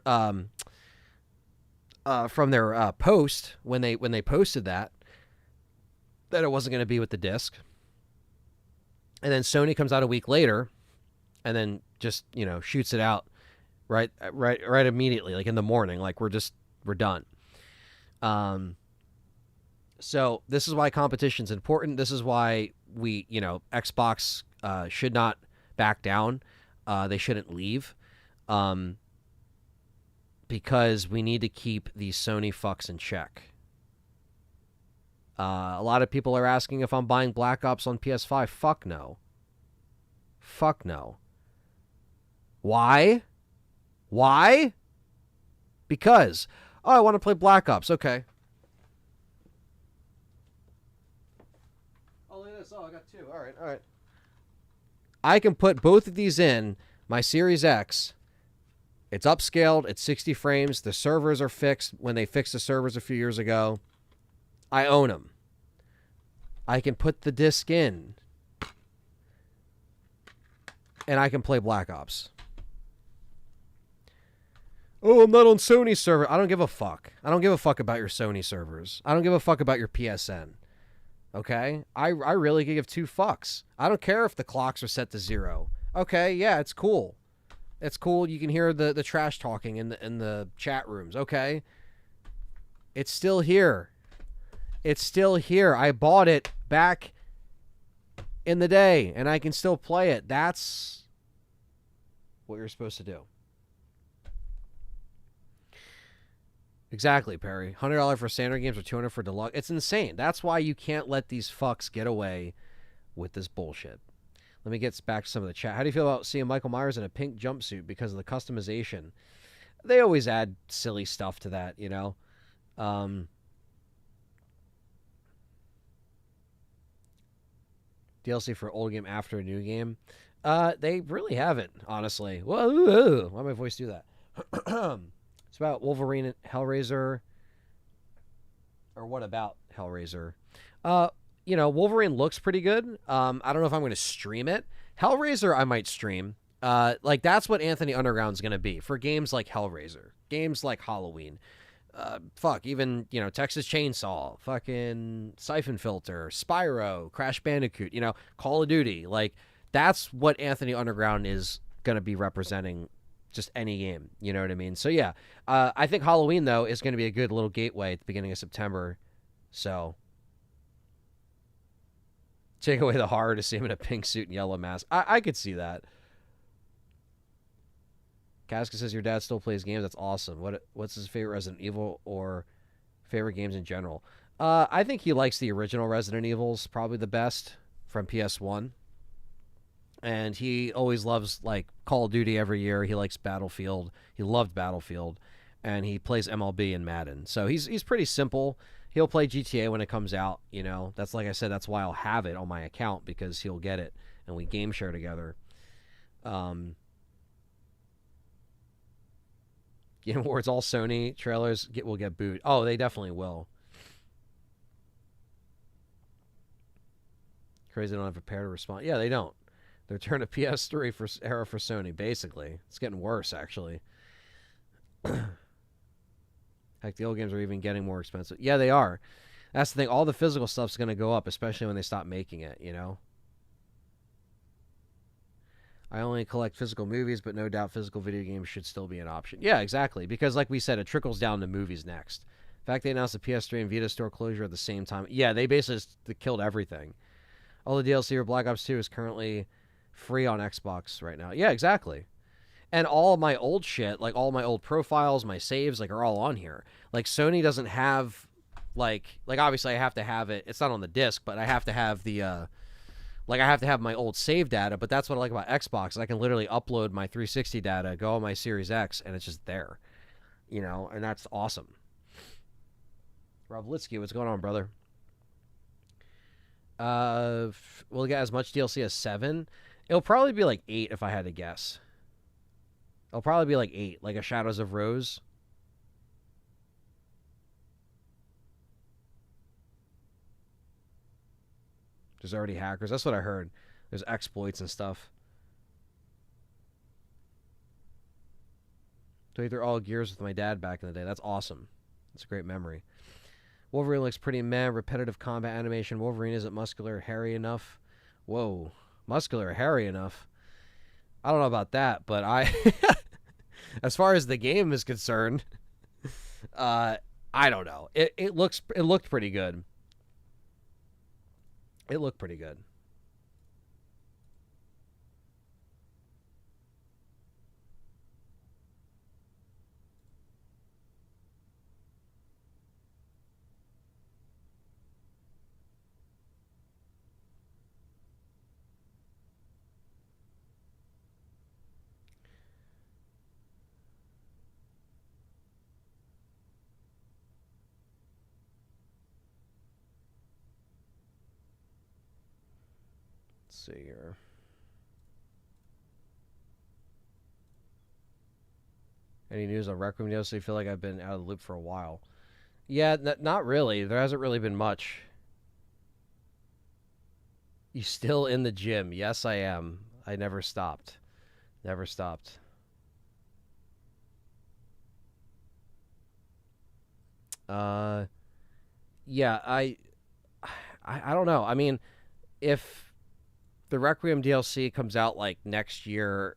S1: post when they posted that it wasn't going to be with the disc. And then Sony comes out a week later and then just, you know, shoots it out right immediately, like in the morning, like we're done. So this is why competition's important. This is why Xbox should not back down. They shouldn't leave. Because we need to keep these Sony fucks in check. A lot of people are asking if I'm buying Black Ops on PS5. Fuck no. Fuck no. Why? Why? Because, oh, I want to play Black Ops. Okay. Oh, look at this. Oh, I got two. All right. I can put both of these in my Series X. It's upscaled. It's 60 frames. The servers are fixed when they fixed the servers a few years ago. I own them. I can put the disc in. And I can play Black Ops. Oh, I'm not on Sony server. I don't give a fuck. I don't give a fuck about your Sony servers. I don't give a fuck about your PSN. Okay? I really give two fucks. I don't care if the clocks are set to 0. Okay, yeah, it's cool. It's cool. You can hear the trash talking in the chat rooms. Okay? It's still here. It's still here. I bought it back in the day, and I can still play it. That's what you're supposed to do. Exactly, Perry. $100 for standard games or $200 for deluxe. It's insane. That's why you can't let these fucks get away with this bullshit. Let me get back to some of the chat. How do you feel about seeing Michael Myers in a pink jumpsuit because of the customization? They always add silly stuff to that, you know? DLC for old game after a new game? They really haven't, honestly. Whoa, why did my voice do that? It's about Wolverine and Hellraiser. Or what about Hellraiser? You know, Wolverine looks pretty good. I don't know if I'm going to stream it. Hellraiser, I might stream. Like, that's what Anthony Underground's going to be for games like Hellraiser, games like Halloween. Even, you know, Texas Chainsaw, fucking Siphon Filter, Spyro, Crash Bandicoot, you know, Call of Duty. Like, that's what Anthony Underground is going to be representing, just any game. You know what I mean? So, yeah. I think Halloween, though, is going to be a good little gateway at the beginning of September. So, take away the horror to see him in a pink suit and yellow mask. I could see that. Casca says your dad still plays games. That's awesome. What's his favorite Resident Evil or favorite games in general? I think he likes the original Resident Evils, probably the best from PS1. And he always loves, like, Call of Duty every year. He likes Battlefield. He loved Battlefield. And he plays MLB and Madden. So he's pretty simple. He'll play GTA when it comes out, you know. That's, like I said, that's why I'll have it on my account, because he'll get it and we game share together. Game Awards, all Sony trailers will get booed. Oh, they definitely will. Crazy they don't have prepared to respond. Yeah, they don't. They're turning to PS3 era for Sony, basically. It's getting worse, actually. Heck, the old games are even getting more expensive. Yeah, they are. That's the thing. All the physical stuff's going to go up, especially when they stop making it, you know? I only collect physical movies, but no doubt physical video games should still be an option. Yeah, exactly. Because, like we said, it trickles down to movies next. In fact, they announced the PS3 and Vita store closure at the same time. Yeah, they basically killed everything. All the DLC for Black Ops 2 is currently free on Xbox right now. Yeah, exactly. And all of my old shit, like all my old profiles, my saves, like, are all on here. Like, Sony doesn't have, like obviously I have to have it. It's not on the disc, but I have to have the, I have to have my old save data. But that's what I like about Xbox. I can literally upload my 360 data, go on my Series X, and it's just there. You know, and that's awesome. Rob Litsky, what's going on, brother? Will it get as much DLC as 7? It'll probably be like 8 if I had to guess. It'll probably be like 8, like a Shadows of Rose. There's already hackers. That's what I heard. There's exploits and stuff. Played through all Gears with my dad back in the day. That's awesome. That's a great memory. Wolverine looks pretty meh. Repetitive combat animation. Wolverine isn't muscular, hairy enough. Whoa. Muscular, hairy enough. I don't know about that, but as far as the game is concerned, I don't know. It looked pretty good. It looked pretty good. Let's see here. Any news on Requiem? You feel like I've been out of the loop for a while. Yeah, not really. There hasn't really been much. You still in the gym? Yes, I am. I never stopped. Never stopped. Uh, yeah, I don't know. I mean, if the Requiem DLC comes out like next year,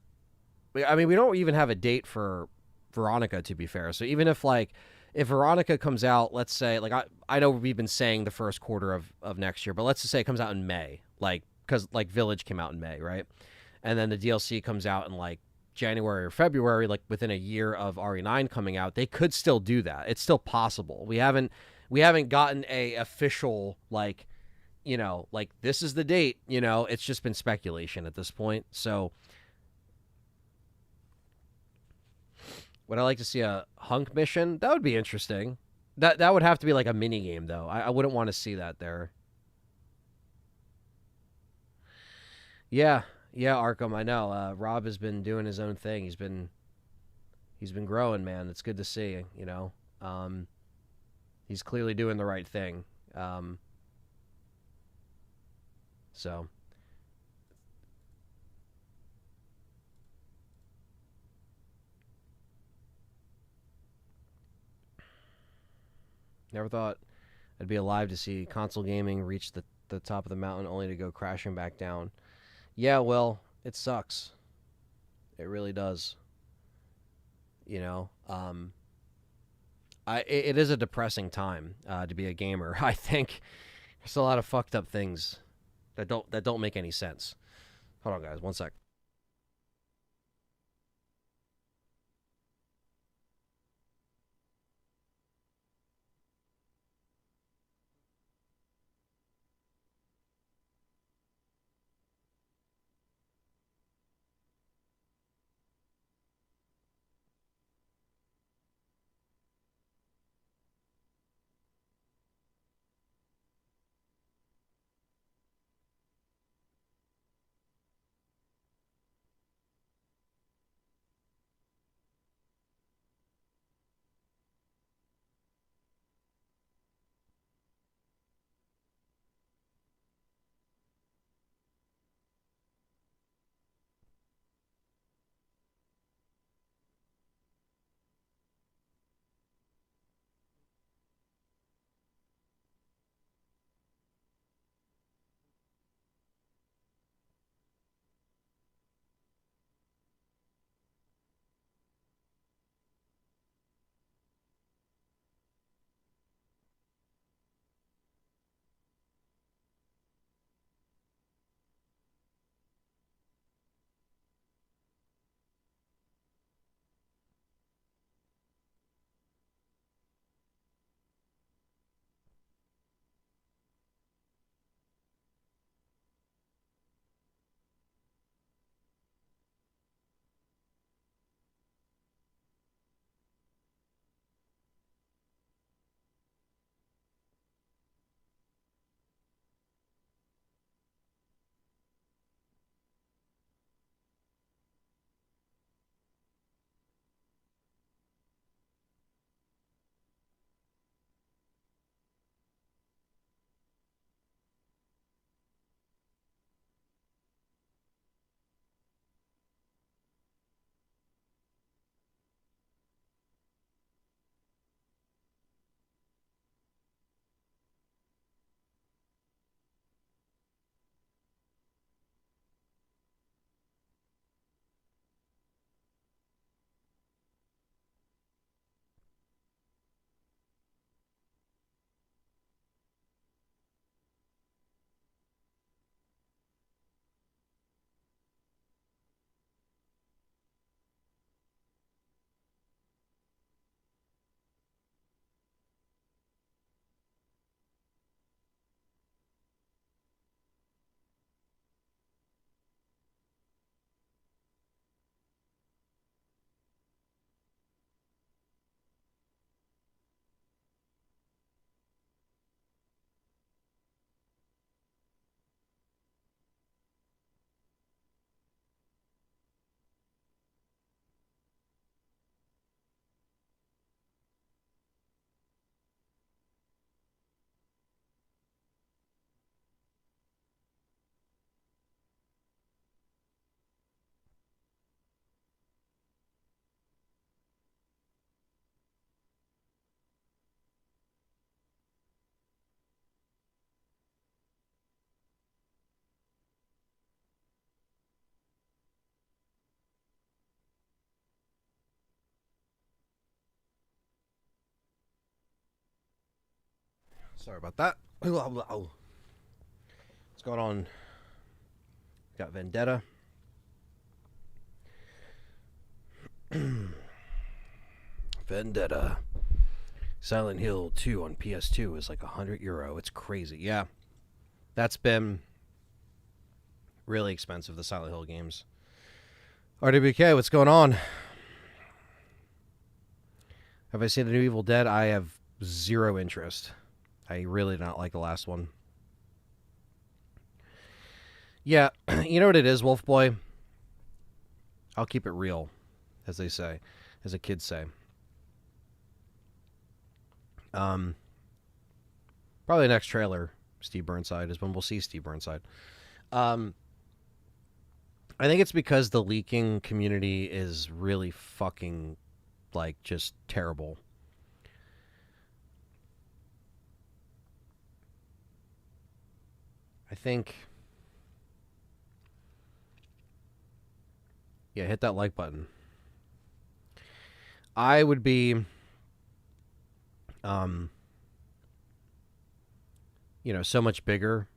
S1: I mean, we don't even have a date for Veronica, to be fair. So even if like if Veronica comes out, let's say like I know we've been saying the first quarter of next year, but let's just say it comes out in May, like because like Village came out in May, right? And then the DLC comes out in like January or February, like within a year of RE9 coming out, they could still do that. It's still possible. We haven't gotten a official like like this is the date. It's just been speculation at this point. So would I like to see a hunk mission? That would be interesting. That would have to be like a mini game though. I wouldn't want to see that there. Yeah, yeah, Arkham. I know. Rob has been doing his own thing. He's been growing, man. It's good to see. Um, he's clearly doing the right thing. Um, so never thought I'd be alive to see console gaming reach the top of the mountain only to go crashing back down. Yeah, well, it sucks. It really does. You know. It is a depressing time to be a gamer. I think there's a lot of fucked up things that don't make any sense. Hold on, guys, one sec. Sorry about that. What's going on? Got Vendetta. Vendetta. Silent Hill 2 on PS2 is like €100. It's crazy. Yeah. That's been really expensive, the Silent Hill games. RWK, what's going on? Have I seen the new Evil Dead? I have zero interest. I really did not like the last one. Yeah, you know what it is, Wolf Boy? I'll keep it real, as they say, as the kids say. Probably the next trailer, Steve Burnside, is when we'll see Steve Burnside. I think it's because the leaking community is really fucking, like, just terrible. I think... Yeah, hit that like button. I would be... you know, so much bigger.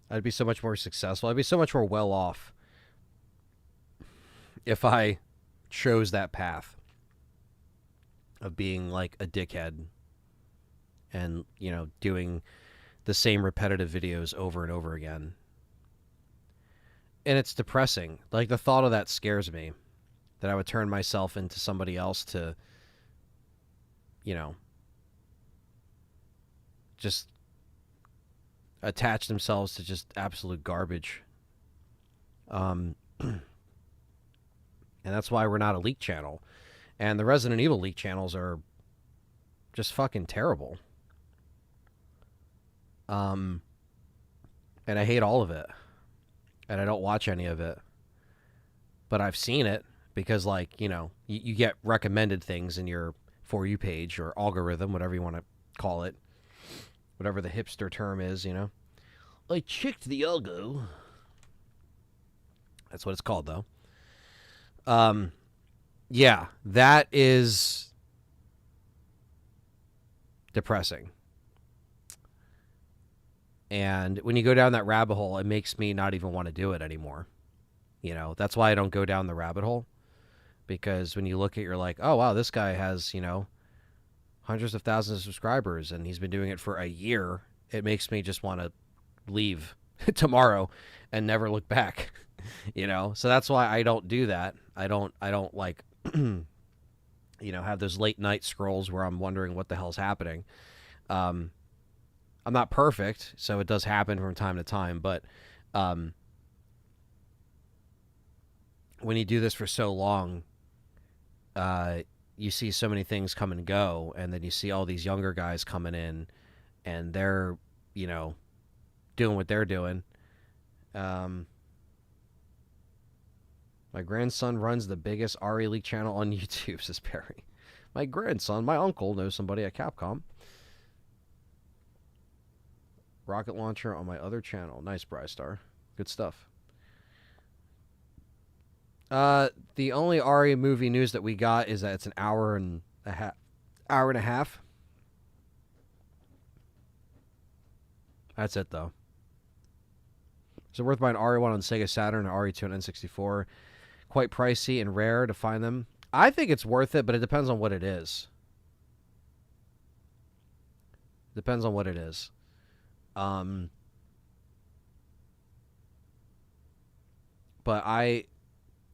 S1: I'd be so much more successful. I'd be so much more well off if I chose that path of being like a dickhead and, you know, doing the same repetitive videos over and over again. And it's depressing. Like, the thought of that scares me, that I would turn myself into somebody else to, you know, just attach themselves to just absolute garbage. And that's why we're not a leak channel. And the Resident Evil leak channels are just fucking terrible. And I hate all of it. And I don't watch any of it. But I've seen it because, like, you know, you get recommended things in your For You page or algorithm, whatever you want to call it. Whatever the hipster term is, you know. I checked the algo. That's what it's called, though. Yeah, that is depressing. And when you go down that rabbit hole, it makes me not even want to do it anymore. You know, that's why I don't go down the rabbit hole. Because when you look at it, you're like, oh, wow, this guy has, you know, hundreds of thousands of subscribers, and he's been doing it for a year. It makes me just want to leave tomorrow and never look back. You know, so that's why I don't do that. I don't like, you know, have those late night scrolls where I'm wondering what the hell's happening. I'm not perfect, so it does happen from time to time, but when you do this for so long, you see so many things come and go, and then you see all these younger guys coming in, and they're, you know, doing what they're doing. My grandson runs the biggest RE League channel on YouTube, says Perry. My grandson, my uncle, knows somebody at Capcom. Rocket launcher on my other channel. Nice, Brystar. Good stuff. The only RE movie news that we got is that it's an hour and a half. That's it, though. Is it worth buying RE1 on Sega Saturn and RE2 on N64? Quite pricey and rare to find them. I think it's worth it, but it depends on what it is. Depends on what it is. But I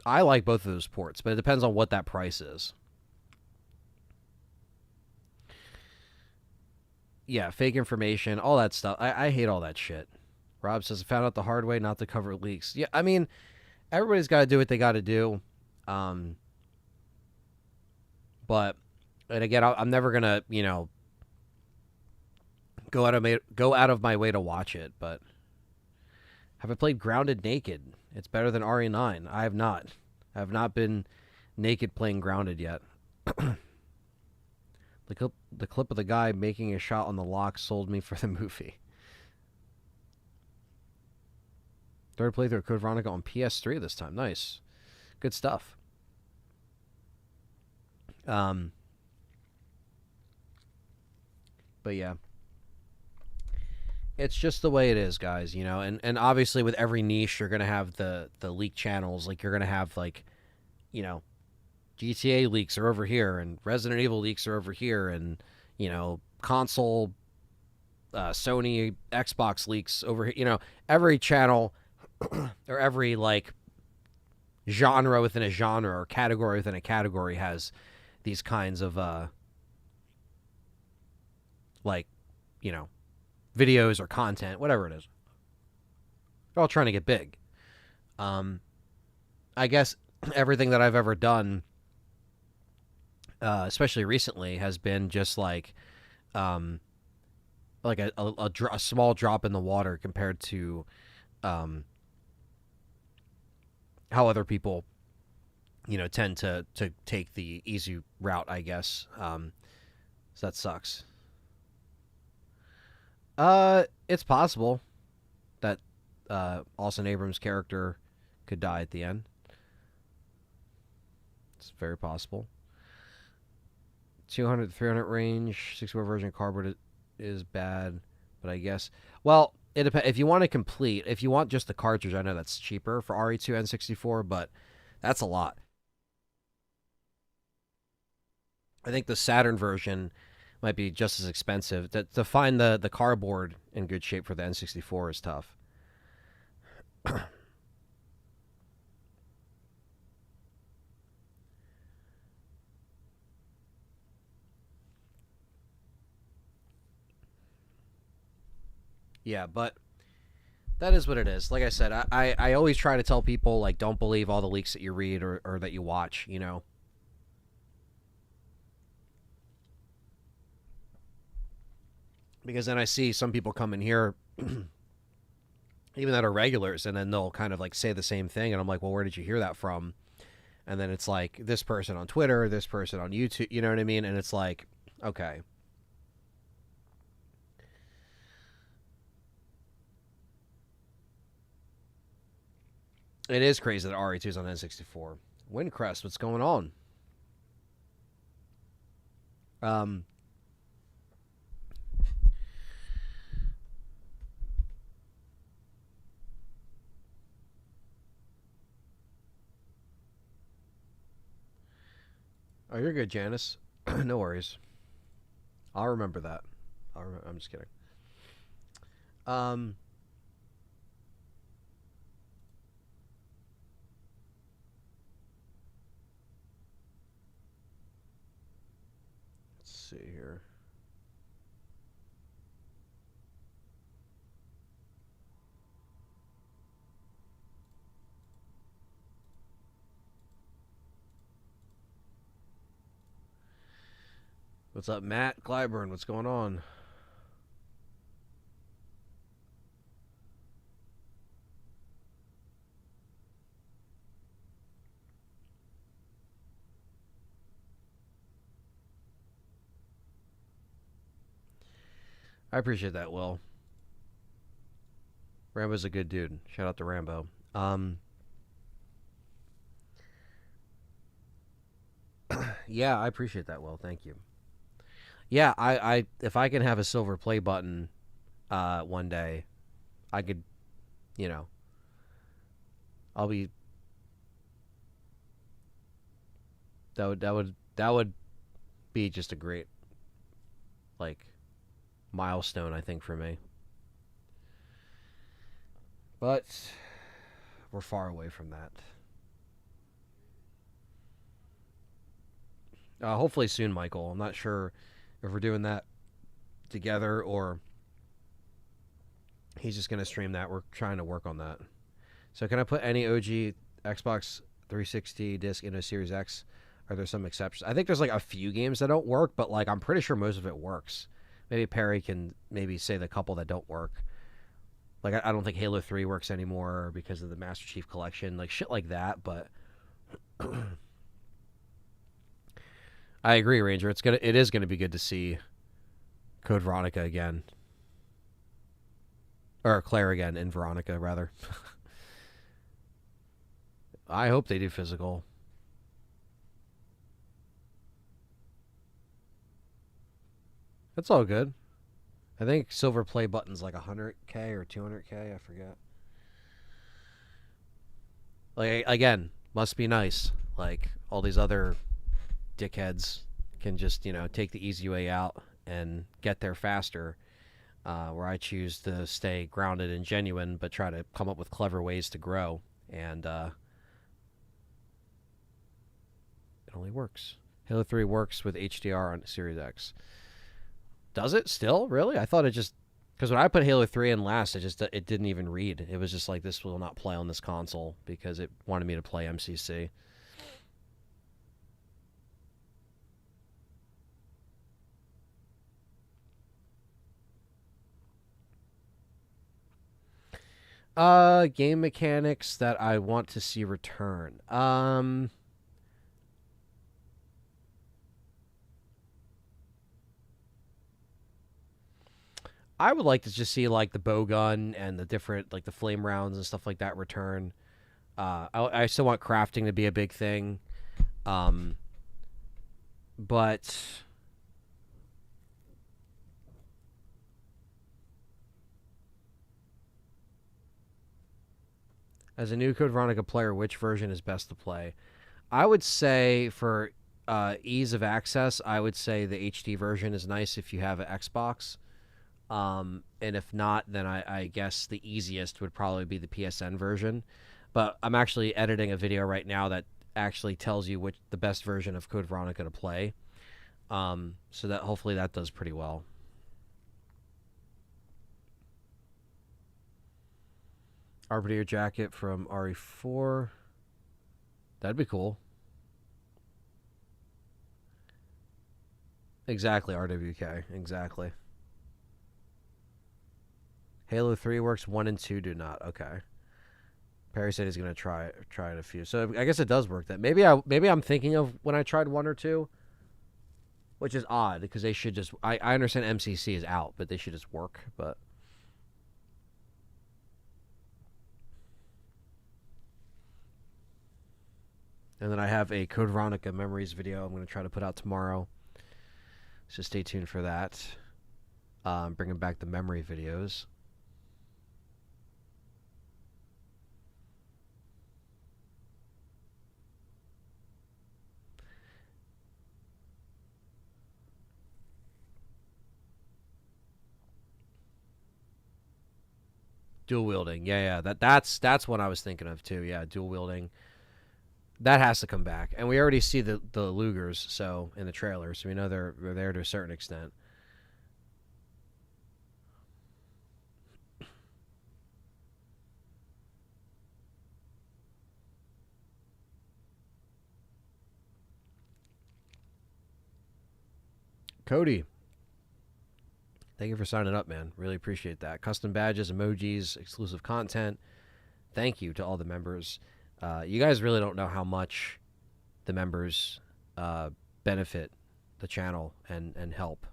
S1: like both of those ports, but it depends on what that price is. Yeah, fake information, all that stuff. I hate all that shit. Rob says, I found out the hard way not to cover leaks. Yeah, I mean, everybody's got to do what they got to do. But, and again, I'm never going to, you know, go out of my way to watch it. But have I played Grounded naked? It's better than RE9. I have not. I have not been naked playing Grounded yet. The clip of the guy making a shot on the lock sold me for the movie. Third playthrough of Code Veronica on PS3 this time. Nice. Good stuff. But yeah, it's just the way it is, guys. And obviously with every niche, you're gonna have the leak channels. Like you're gonna have like, you know, GTA leaks are over here, and Resident Evil leaks are over here, and console, Sony, Xbox leaks over here. Every channel or every like genre within a genre or category within a category has these kinds of like you know videos or content, whatever it is. They're all trying to get big. Um, I guess everything that I've ever done, especially recently, has been just um, like a small drop in the water compared to um, how other people tend to take the easy route, I guess. So that sucks. It's possible that Austin Abrams' character could die at the end. It's very possible. 200 to 300 range, 64 version cardboard is bad, but I guess. Well, it depends. If you want to complete, if you want just the cartridge, I know that's cheaper for RE2 N64, but that's a lot. I think the Saturn version might be just as expensive. To find the cardboard in good shape for the N64 is tough. Yeah, but that is what it is. Like I said, I always try to tell people, like, don't believe all the leaks that you read or that you watch, Because then I see some people come in here, even that are regulars, and then they'll kind of like say the same thing. And I'm like, well, where did you hear that from? And then it's like this person on Twitter, this person on YouTube, you know what I mean? And it's like, okay. It is crazy that RE2 is on N64. Windcrest, what's going on? Um, oh, you're good, Janice. No worries. I'll remember that. I'm just kidding. Um, let's see here. What's up, Matt Glyburn? What's going on? I appreciate that, Will. Rambo's a good dude. Shout out to Rambo. Yeah, I appreciate that, Will. Thank you. Yeah, I if I can have a silver play button, one day, I could, you know, I'll be that would be just a great like milestone, I think, for me. But we're far away from that. Hopefully soon, Michael. I'm not sure if we're doing that together or he's just gonna stream that. We're trying to work on that. So can I put any OG Xbox 360 disc into Series X? Are there some exceptions? I think there's like a few games that don't work, but like I'm pretty sure most of it works. Maybe Perry can maybe say the couple that don't work. Like I don't think Halo 3 works anymore because of the Master Chief Collection, like shit like that. But I agree, Ranger. It is gonna be good to see Code Veronica again, or Claire again in Veronica rather. I hope they do physical. That's all good. I think silver play button's like 100K or 200K. I forget. Like again, must be nice. Like all these other dickheads can just take the easy way out and get there faster. Where I choose to stay grounded and genuine, but try to come up with clever ways to grow, and it only works. Halo 3 works with HDR on Series X. Does it still? Really? I thought it just because when I put Halo 3 in last, it didn't even read. It was just like this will not play on this console because it wanted me to play MCC. Game mechanics that I want to see return. I would like to just see like the bow gun and the different like the flame rounds and stuff like that return. I still want crafting to be a big thing, but as a new Code Veronica player, which version is best to play? I would say for ease of access, I would say the HD version is nice if you have an Xbox. And if not, then I guess the easiest would probably be the PSN version. But I'm actually editing a video right now that actually tells you which the best version of Code Veronica to play. So that hopefully that does pretty well. Arbiter jacket from RE4. That'd be cool. Exactly, RWK. Exactly. Halo 3 works, 1 and 2 do not. Okay. Perry said he's gonna try it a few. So I guess it does work. That maybe I'm thinking of when I tried 1 or 2, which is odd because they should just. I understand MCC is out, but they should just work. But and then I have a Code Veronica Memories video I'm gonna try to put out tomorrow. So stay tuned for that. Bringing back the memory videos. Dual wielding, yeah. That's what I was thinking of too. Yeah, dual wielding. That has to come back, and we already see the Lugers so in the trailers, so we know they're there to a certain extent. Cody, thank you for signing up, man. Really appreciate that. Custom badges, emojis, exclusive content. Thank you to all the members. You guys really don't know how much the members benefit the channel and help.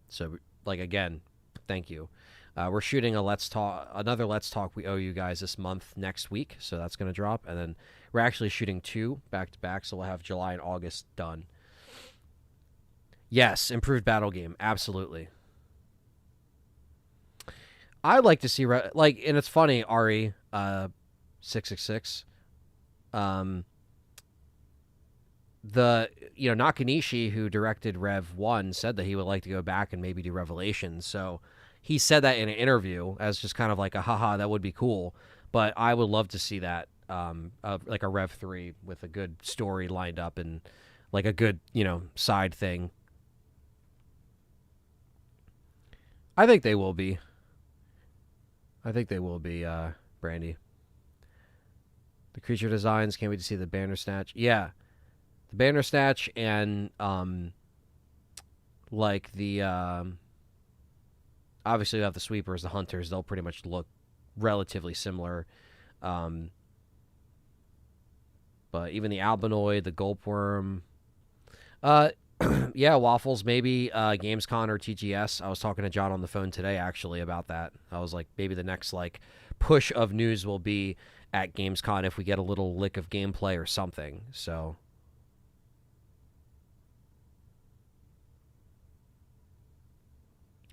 S1: So, like again, thank you. We're shooting another Let's Talk we owe you guys this month next week, so that's going to drop, and then we're actually shooting 2 back to back, so we'll have July and August done. Yes, improved battle game, absolutely. I'd like to see and it's funny, Ari 666. The Nakanishi, who directed Rev 1, said that he would like to go back and maybe do Revelations. So he said that in an interview as just kind of like a haha, that would be cool. But I would love to see that like a Rev 3 with a good story lined up and like a good side thing. I think they will be. Brandy. The creature designs, can't wait to see the Bandersnatch. Yeah. The Bandersnatch and like the obviously you have the sweepers, the hunters, they'll pretty much look relatively similar. But even the albinoid, the gulpworm, yeah, Waffles, maybe Gamescom or TGS. I was talking to John on the phone today actually about that. I was like, maybe the next like push of news will be at Gamescom if we get a little lick of gameplay or something. So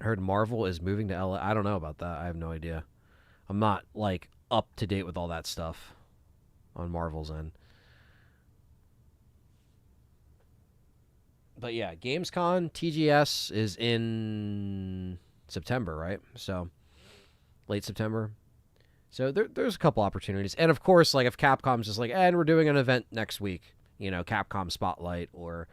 S1: I heard Marvel is moving to LA. I don't know about that. I have no idea. I'm not like up to date with all that stuff on Marvel's end. But yeah, Gamescom TGS is in September, right? So late September. So there's a couple opportunities, and of course, like if Capcom's just like, and we're doing an event next week, Capcom Spotlight or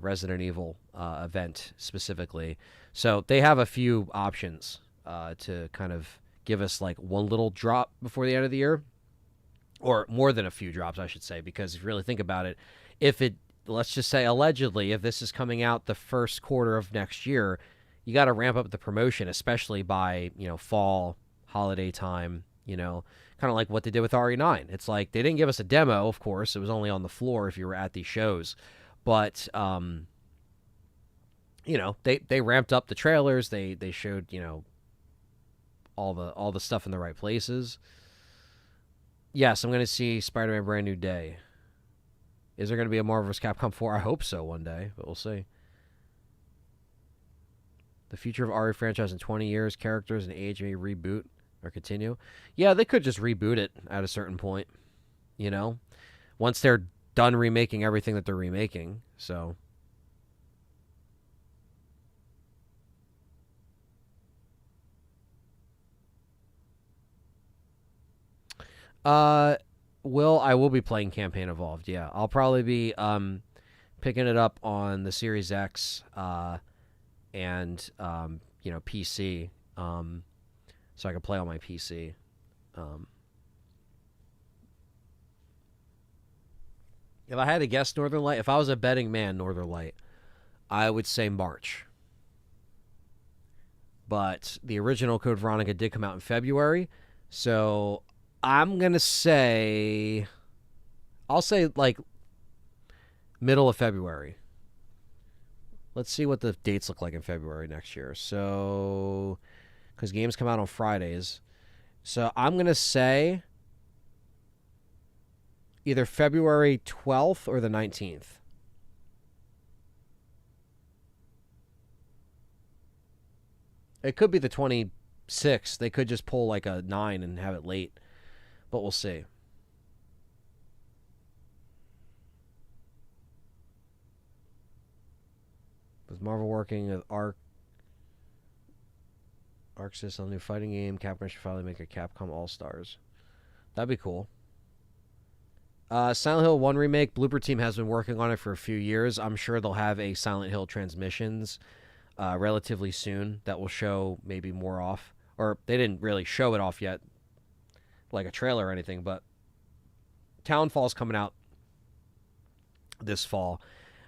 S1: Resident Evil event specifically. So they have a few options to kind of give us like one little drop before the end of the year, or more than a few drops, I should say, because if you really think about it, if it, let's just say allegedly, if this is coming out the first quarter of next year, you got to ramp up the promotion, especially by, fall, holiday time, kind of like what they did with RE9. It's like they didn't give us a demo, of course. It was only on the floor if you were at these shows. But, they ramped up the trailers. They showed, all the stuff in the right places. Yes, I'm going to see Spider-Man Brand New Day. Is there going to be a Marvel vs. Capcom 4? I hope so one day, but we'll see. The future of RE franchise in 20 years, characters and age may reboot or continue. Yeah, they could just reboot it at a certain point, once they're done remaking everything that they're remaking. So, I will be playing Campaign Evolved. Yeah, I'll probably be picking it up on the Series X and PC, so I can play on my PC. If I had to guess Northern Light, if I was a betting man, Northern Light, I would say March. But the original Code Veronica did come out in February, so I'm going to say, I'll say like middle of February. Let's see what the dates look like in February next year. So, because games come out on Fridays. So I'm going to say either February 12th or the 19th. It could be the 26th. They could just pull like a 9 and have it late. But we'll see. With Marvel working with ArcSys on a new fighting game, Capcom should finally make a Capcom All-Stars. That'd be cool. Silent Hill 1 remake, Blooper Team has been working on it for a few years. I'm sure they'll have a Silent Hill Transmissions relatively soon that will show maybe more off. Or they didn't really show it off yet, like a trailer or anything, but Townfall's coming out this fall.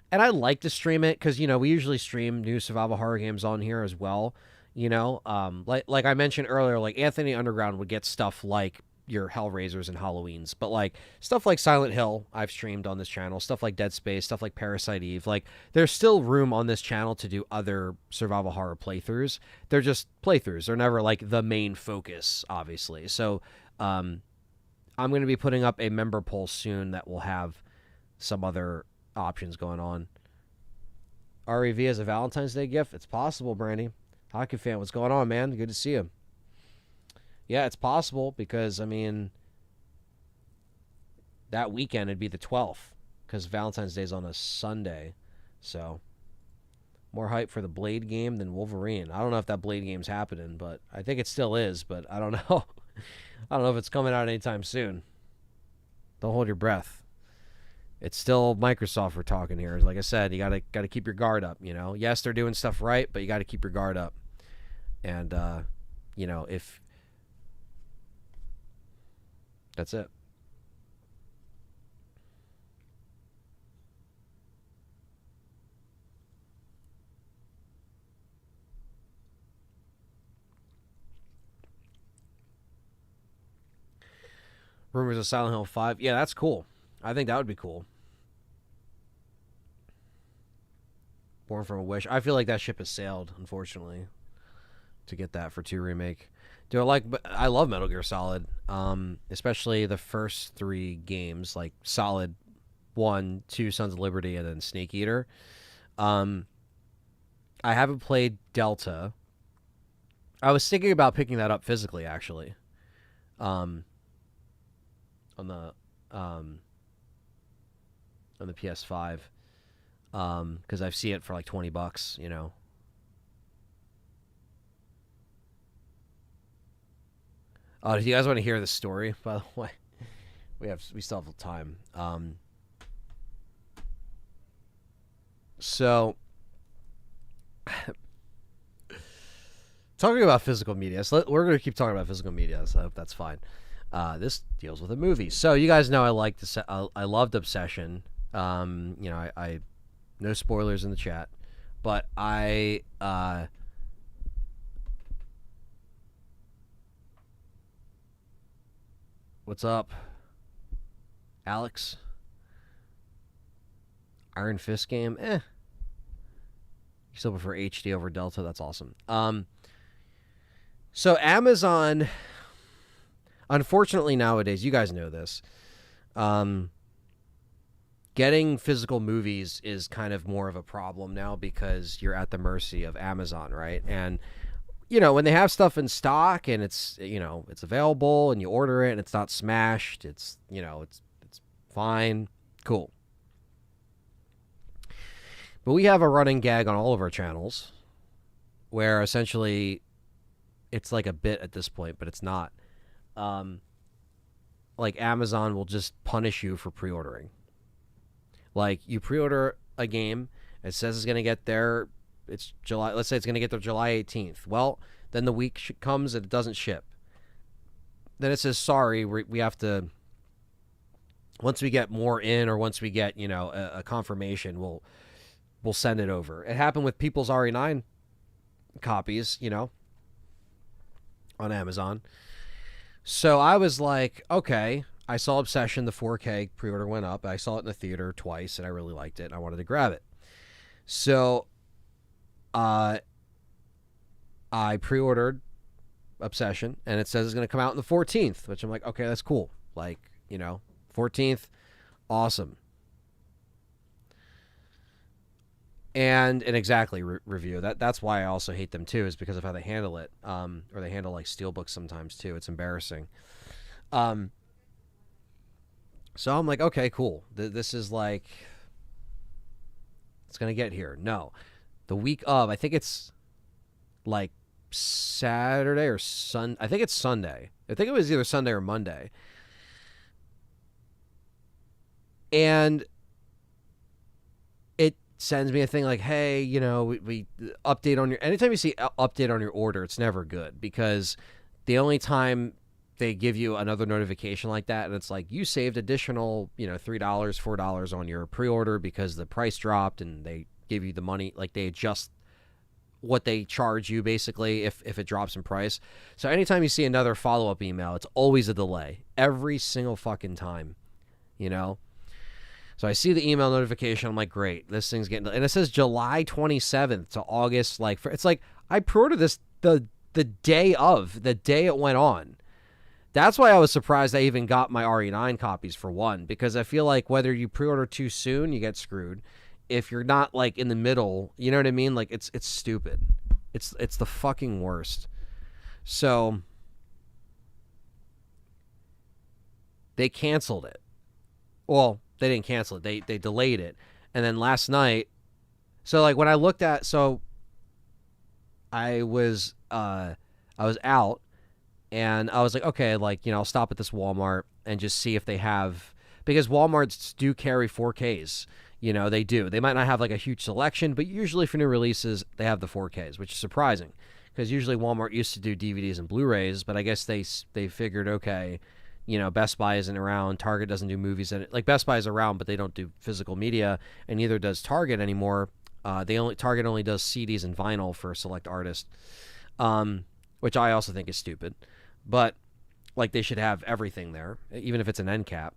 S1: And I like to stream it because, we usually stream new survival horror games on here as well. Like I mentioned earlier, like Anthony Underground would get stuff like your Hellraisers and Halloweens, but like stuff like Silent Hill I've streamed on this channel, stuff like Dead Space, stuff like Parasite Eve. Like there's still room on this channel to do other survival horror playthroughs. They're just playthroughs. They're never like the main focus, obviously. So I'm going to be putting up a member poll soon that will have some other options going on. REV as a Valentine's Day gift? It's possible, Brandy. Hockey fan, what's going on, man? Good to see you. Yeah, it's possible because, that weekend it'd be the 12th because Valentine's Day is on a Sunday. So, more hype for the Blade game than Wolverine. I don't know if that Blade game's happening, but I think it still is, but I don't know. I don't know if it's coming out anytime soon. Don't hold your breath. It's still Microsoft we're talking here. Like I said, you gotta keep your guard up, Yes, they're doing stuff right, but you gotta keep your guard up. And if that's it. Rumors of Silent Hill 5. Yeah, that's cool. I think that would be cool. Born from a Wish. I feel like that ship has sailed, unfortunately, to get that for 2 remake. I love Metal Gear Solid, especially the first 3 games, like Solid 1, 2, Sons of Liberty, and then Snake Eater. I haven't played Delta, I was thinking about picking that up physically, actually. Um, on the um, on the PS5, because I've seen it for like $20. You know. Do you guys want to hear the story? By the way, we still have time. So talking about physical media, so we're going to keep talking about physical media, so I hope that's fine. This deals with a movie. So you guys know I loved Obsession. You know, I no spoilers in the chat, but what's up, Alex? Iron Fist game? You still prefer HD over Delta? That's awesome. So Amazon, unfortunately nowadays, you guys know this, getting physical movies is kind of more of a problem now because you're at the mercy of Amazon, right? And you know, when they have stuff in stock and it's, you know, it's available and you order it and it's not smashed, it's, you know, it's fine, cool. But we have a running gag on all of our channels where essentially it's like a bit at this point, but it's not. Like Amazon will just punish you for pre-ordering. Like you pre-order a game, it says it's going to get there, it's July, let's say it's going to get there July 18th. Well, then the week comes and it doesn't ship. Then it says, sorry, we have to, once we get more in or once we get, you know, a confirmation, we'll send it over. It happened with People's RE9 copies, you know, on Amazon. So I was like, okay, I saw Obsession, the 4K pre-order went up. I saw it in the theater twice, and I really liked it, and I wanted to grab it. So I pre-ordered Obsession, and it says it's going to come out on the 14th, which I'm like, okay, that's cool. Like, you know, 14th, awesome. And an Exactly review. That's why I also hate them too, is because of how they handle it, or they handle like steelbooks sometimes too. It's embarrassing. So I'm like, okay, cool. This is like, it's gonna get here. No, the week of, I think it's like Saturday or I think it's Sunday. I think it was either Sunday or Monday. And it sends me a thing like, hey, you know, we update on your, anytime you see update on your order, it's never good, because the only time they give you another notification like that and it's like, you saved additional, you know, $3, $4 on your pre-order because the price dropped, and they give you the money, like they adjust what they charge you basically if it drops in price. So anytime you see another follow-up email, it's always a delay every single fucking time, you know. So I see the email notification. I'm like, great, this thing's getting, and it says July 27th to August. Like, it's like I pre-ordered this the day it went on. That's why I was surprised I even got my RE9 copies, for one, because I feel like whether you pre-order too soon, you get screwed. If you're not like in the middle, you know what I mean? Like it's stupid. It's the fucking worst. So they canceled it. Well, they didn't cancel it. They delayed it. And then last night, so like when I looked at, so I was out, and I was like, okay, like, you know, I'll stop at this Walmart and just see if they have, because Walmarts do carry 4Ks. You know, they do. They might not have like a huge selection, but usually for new releases, they have the 4Ks, which is surprising, because usually Walmart used to do DVDs and Blu-rays, but I guess they figured, okay, you know, Best Buy isn't around, Target doesn't do movies, and like Best Buy is around, but they don't do physical media, and neither does Target anymore. Target only does CDs and vinyl for select artists, which I also think is stupid. But like they should have everything there, even if it's an end cap.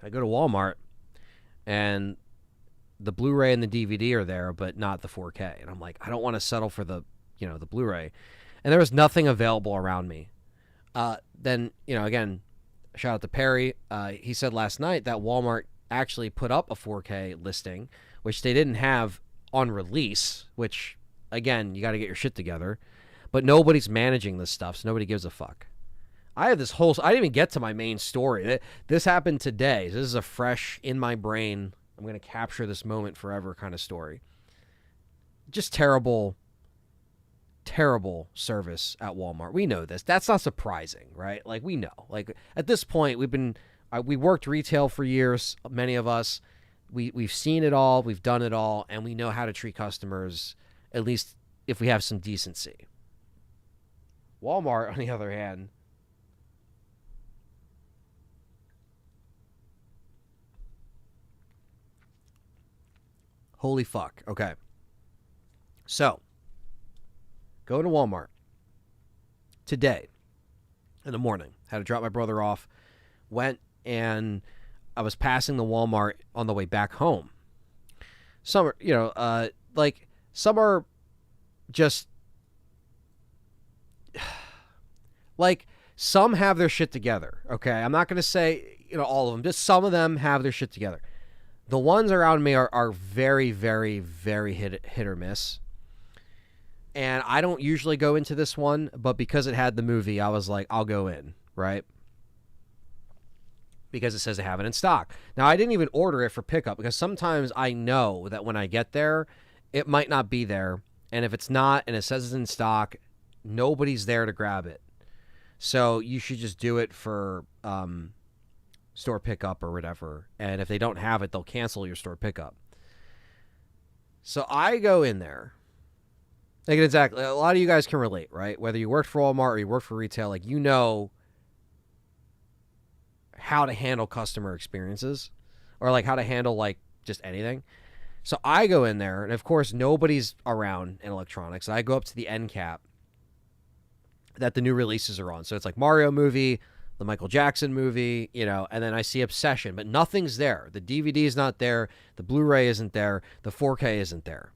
S1: I go to Walmart, and the Blu-ray and the DVD are there, but not the 4K. And I'm like, I don't want to settle for the Blu-ray. And there was nothing available around me. Then, you know, again, shout out to Perry. He said last night that Walmart actually put up a 4K listing, which they didn't have on release, which, again, you got to get your shit together. But nobody's managing this stuff, so nobody gives a fuck. I have this whole... I didn't even get to my main story. This happened today. This is a fresh, in my brain, I'm going to capture this moment forever kind of story. Just terrible, terrible service at Walmart. We know this. That's not surprising, right? Like, we know. Like, at this point, we worked retail for years, many of us. We've seen it all, we've done it all, and we know how to treat customers, at least if we have some decency. Walmart, on the other hand... Holy fuck. Okay. So, go to Walmart today in the morning. Had to drop my brother off. Went, and I was passing the Walmart on the way back home. Some are, some are just, like, some have their shit together, okay? I'm not going to say, all of them. Just some of them have their shit together. The ones around me are very, very, very hit or miss. And I don't usually go into this one, but because it had the movie, I was like, I'll go in, right? Because it says they have it in stock. Now, I didn't even order it for pickup because sometimes I know that when I get there, it might not be there. And if it's not and it says it's in stock, nobody's there to grab it. So you should just do it for... store pickup or whatever, and if they don't have it, they'll cancel your store pickup. So I go in there, like, exactly, a lot of you guys can relate, right? Whether you worked for Walmart or you work for retail, like, you know how to handle customer experiences, or like how to handle like just anything. So I go in there, and of course nobody's around in electronics. I go up to the end cap that the new releases are on. So it's like Mario movie, the Michael Jackson movie, and then I see Obsession, but nothing's there. The DVD is not there. The Blu-ray isn't there. The 4K isn't there.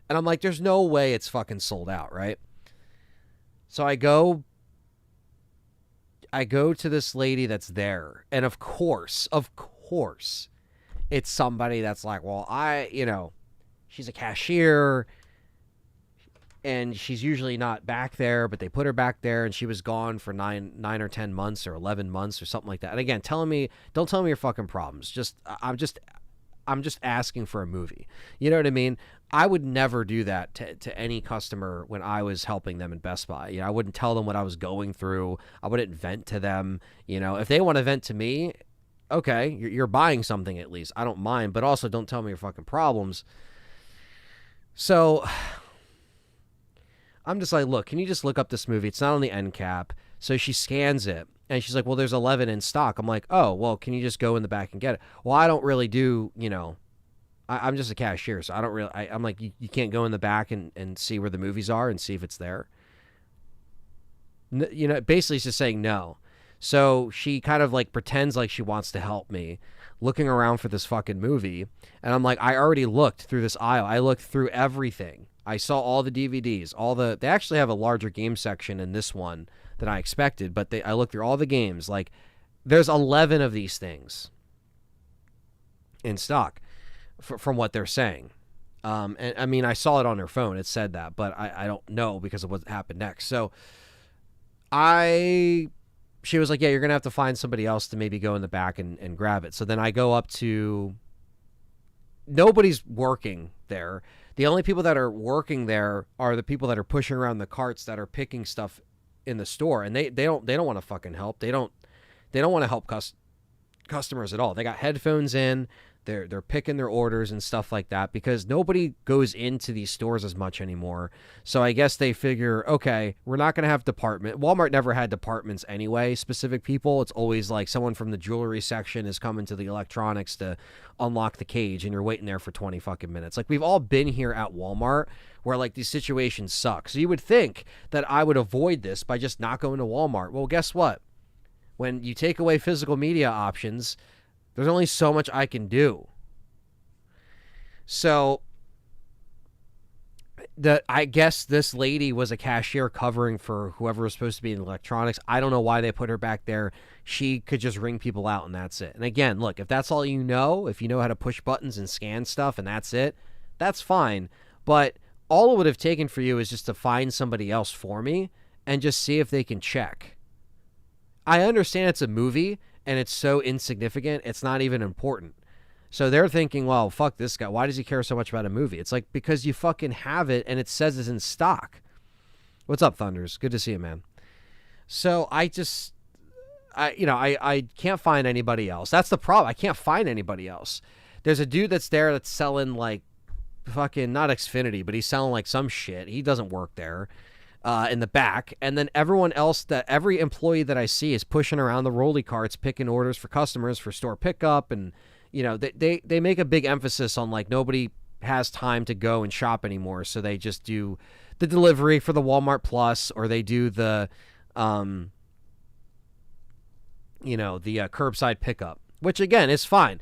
S1: And I'm like, there's no way it's fucking sold out, right? So I go to this lady that's there. And of course, it's somebody that's like, well, she's a cashier, and she's usually not back there, but they put her back there, and she was gone for 9 or 10 months or 11 months or something like that. And again, don't tell me your fucking problems. I'm just asking for a movie. You know what I mean? I would never do that to any customer when I was helping them in Best Buy. I wouldn't tell them what I was going through. I wouldn't vent to them. If they want to vent to me, okay, you're buying something at least. I don't mind, but also don't tell me your fucking problems. So... I'm just like, look, can you just look up this movie? It's not on the end cap. So she scans it, and she's like, well, there's 11 in stock. I'm like, oh, well, can you just go in the back and get it? Well, I don't really do, I'm just a cashier, so I don't really, I'm like, you can't go in the back and see where the movies are and see if it's there. Basically it's just saying no. So she kind of like pretends like she wants to help me, looking around for this fucking movie. And I'm like, I already looked through this aisle. I looked through everything. I saw all the DVDs, they actually have a larger game section in this one than I expected, but I looked through all the games. Like, there's 11 of these things in stock from what they're saying. And I mean, I saw it on her phone. It said that, but I don't know because of what happened next. So she was like, yeah, you're going to have to find somebody else to maybe go in the back and grab it. So then I go up to, nobody's working there. The only people that are working there are the people that are pushing around the carts that are picking stuff in the store, and they don't want to fucking help. They don't want to help customers at all. They got headphones in. They're picking their orders and stuff like that because nobody goes into these stores as much anymore. So I guess they figure, okay, we're not going to have department. Walmart never had departments anyway, specific people. It's always like someone from the jewelry section is coming to the electronics to unlock the cage, and you're waiting there for 20 fucking minutes. Like, we've all been here at Walmart where like these situations suck. So you would think that I would avoid this by just not going to Walmart. Well, guess what? When you take away physical media options, there's only so much I can do. So I guess this lady was a cashier covering for whoever was supposed to be in electronics. I don't know why they put her back there. She could just ring people out and that's it. And again, look, if that's all you know, if you know how to push buttons and scan stuff and that's it, that's fine. But all it would have taken for you is just to find somebody else for me and just see if they can check. I understand it's a movie and it's so insignificant, it's not even important. So they're thinking, well, fuck this guy. Why does he care so much about a movie? It's like, because you fucking have it and it says it's in stock. What's up, Thunders? Good to see you, man. So I can't find anybody else. That's the problem. I can't find anybody else. There's a dude that's there that's selling like fucking, not Xfinity, but he's selling like some shit. He doesn't work there in the back. And then everyone else, every employee that I see is pushing around the rolly carts, picking orders for customers for store pickup. And, you know, they make a big emphasis on like nobody has time to go and shop anymore. So they just do the delivery for the Walmart Plus, or they do the, the curbside pickup, which again is fine.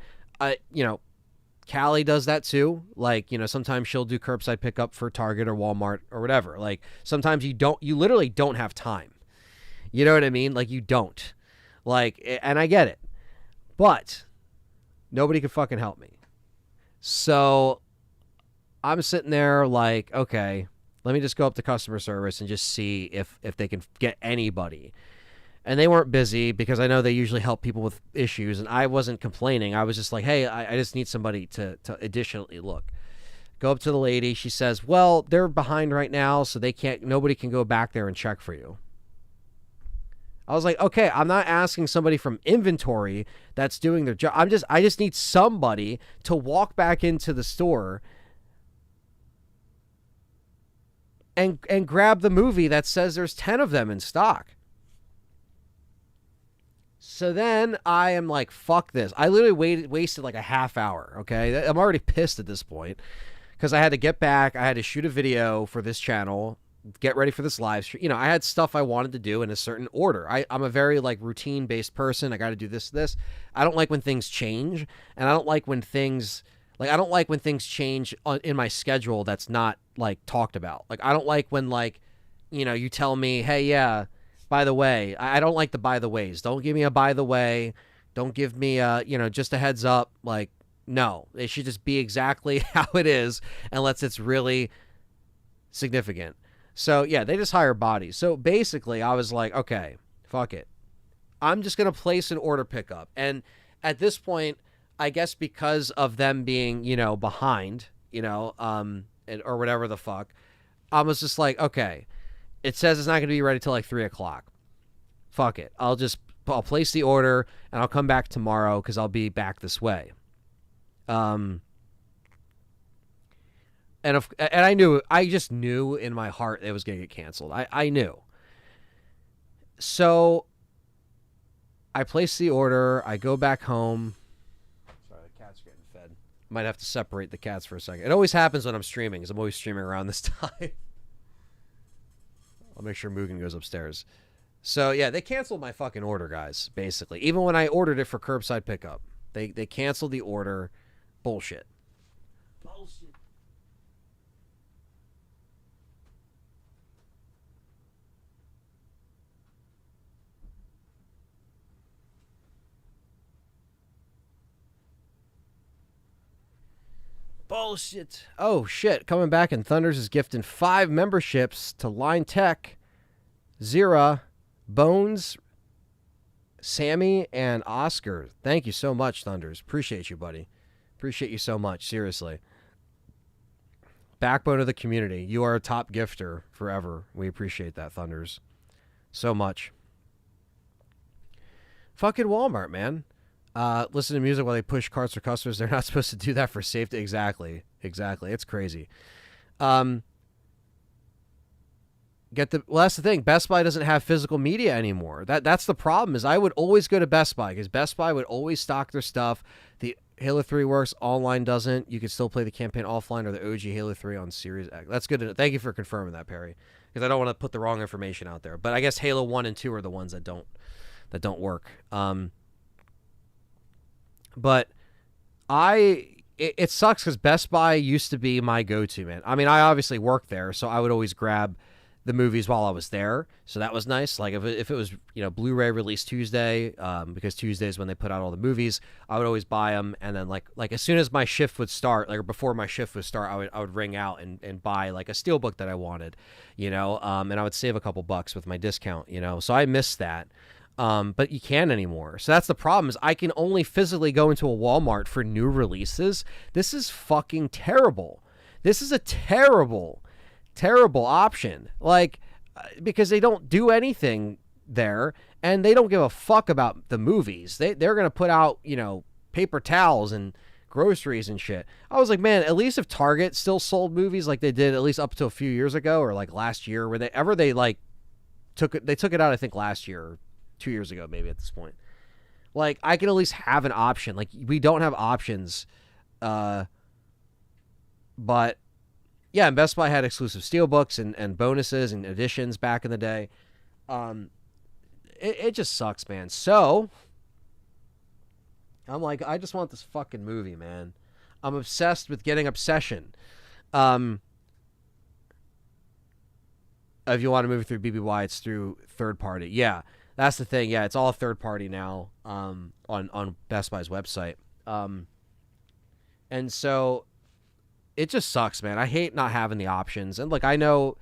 S1: Callie does that too. Like, sometimes she'll do curbside pickup for Target or Walmart or whatever. Like, sometimes you literally don't have time. You know what I mean? Like, you don't. Like, and I get it. But nobody can fucking help me. So I'm sitting there like, okay, let me just go up to customer service and just see if they can get anybody. And they weren't busy because I know they usually help people with issues. And I wasn't complaining. I was just like, hey, I just need somebody to additionally look. Go up to the lady. She says, well, they're behind right now, so nobody can go back there and check for you. I was like, okay, I'm not asking somebody from inventory that's doing their job. I just need somebody to walk back into the store and grab the movie that says there's 10 of them in stock. So then I am like, fuck this. I literally wasted like a half hour, okay? I'm already pissed at this point because I had to get back. I had to shoot a video for this channel, get ready for this live stream. I had stuff I wanted to do in a certain order. I'm a very like routine-based person. I got to do this. I don't like when things change, and I don't like when things change in my schedule that's not like talked about. Like, I don't like when like, you tell me, hey, yeah, by the way, I don't like the by the ways. Don't give me a by the way. Don't give me just a heads up. Like, no, it should just be exactly how it is unless it's really significant. So yeah, they just hire bodies. So basically I was like, okay, fuck it. I'm just going to place an order pickup. And at this point, I guess because of them being, behind, or whatever the fuck, I was just like, okay, it says it's not going to be ready till like 3:00. Fuck it. I'll place the order and I'll come back tomorrow because I'll be back this way. And I just knew in my heart it was going to get canceled. I knew. So I place the order. I go back home. Sorry, the cat's getting fed. Might have to separate the cats for a second. It always happens when I'm streaming because I'm always streaming around this time. I'll make sure Mugen goes upstairs. So yeah, they canceled my fucking order, guys, basically. Even when I ordered it for curbside pickup. They canceled the order. Bullshit. Bullshit. Bullshit. Oh, shit. Coming back, and Thunders is gifting 5 memberships to Line Tech, Zira, Bones, Sammy, and Oscar. Thank you so much, Thunders. Appreciate you, buddy. Appreciate you so much. Seriously. Backbone of the community. You are a top gifter forever. We appreciate that, Thunders. So much. Fucking Walmart, man. Listen to music while they push carts for customers. They're not supposed to do that for safety. Exactly. It's crazy. Well, that's the thing. Best Buy doesn't have physical media anymore. That's the problem. Is I would always go to Best Buy because Best Buy would always stock their stuff. The Halo 3 works. Online doesn't. You can still play the campaign offline or the OG Halo 3 on Series X. That's good to know. Thank you for confirming that, Perry, because I don't want to put the wrong information out there. But I guess Halo 1 and 2 are the ones that don't work. But it sucks because Best Buy used to be my go-to, man. I mean, I obviously worked there, so I would always grab the movies while I was there, so that was nice. Like if it was Blu-ray release Tuesday, because Tuesday is when they put out all the movies, I would always buy them, and then like as soon as my shift would start, like or before my shift would start, I would ring out and buy like a steelbook that I wanted, and I would save a couple bucks with my discount, so I missed that. But you can't anymore. So that's the problem, is I can only physically go into a Walmart for new releases. This is fucking terrible. This is a terrible option. Like, because they don't do anything there, and they don't give a fuck about the movies. They're going to put out, paper towels and groceries and shit. I was like, man, at least if Target still sold movies like they did at least up to a few years ago, or like last year, where they like took it out, I think last year or 2 years ago, maybe at this point. Like, I can at least have an option. Like, we don't have options. But yeah, and Best Buy had exclusive steelbooks and bonuses and editions back in the day. It just sucks, man. So I'm like, I just want this fucking movie, man. I'm obsessed with getting Obsession. If you want a movie through BBY, it's through third party. Yeah, that's the thing. Yeah, it's all third party now on Best Buy's website. And so it just sucks, man. I hate not having the options. And look, I know,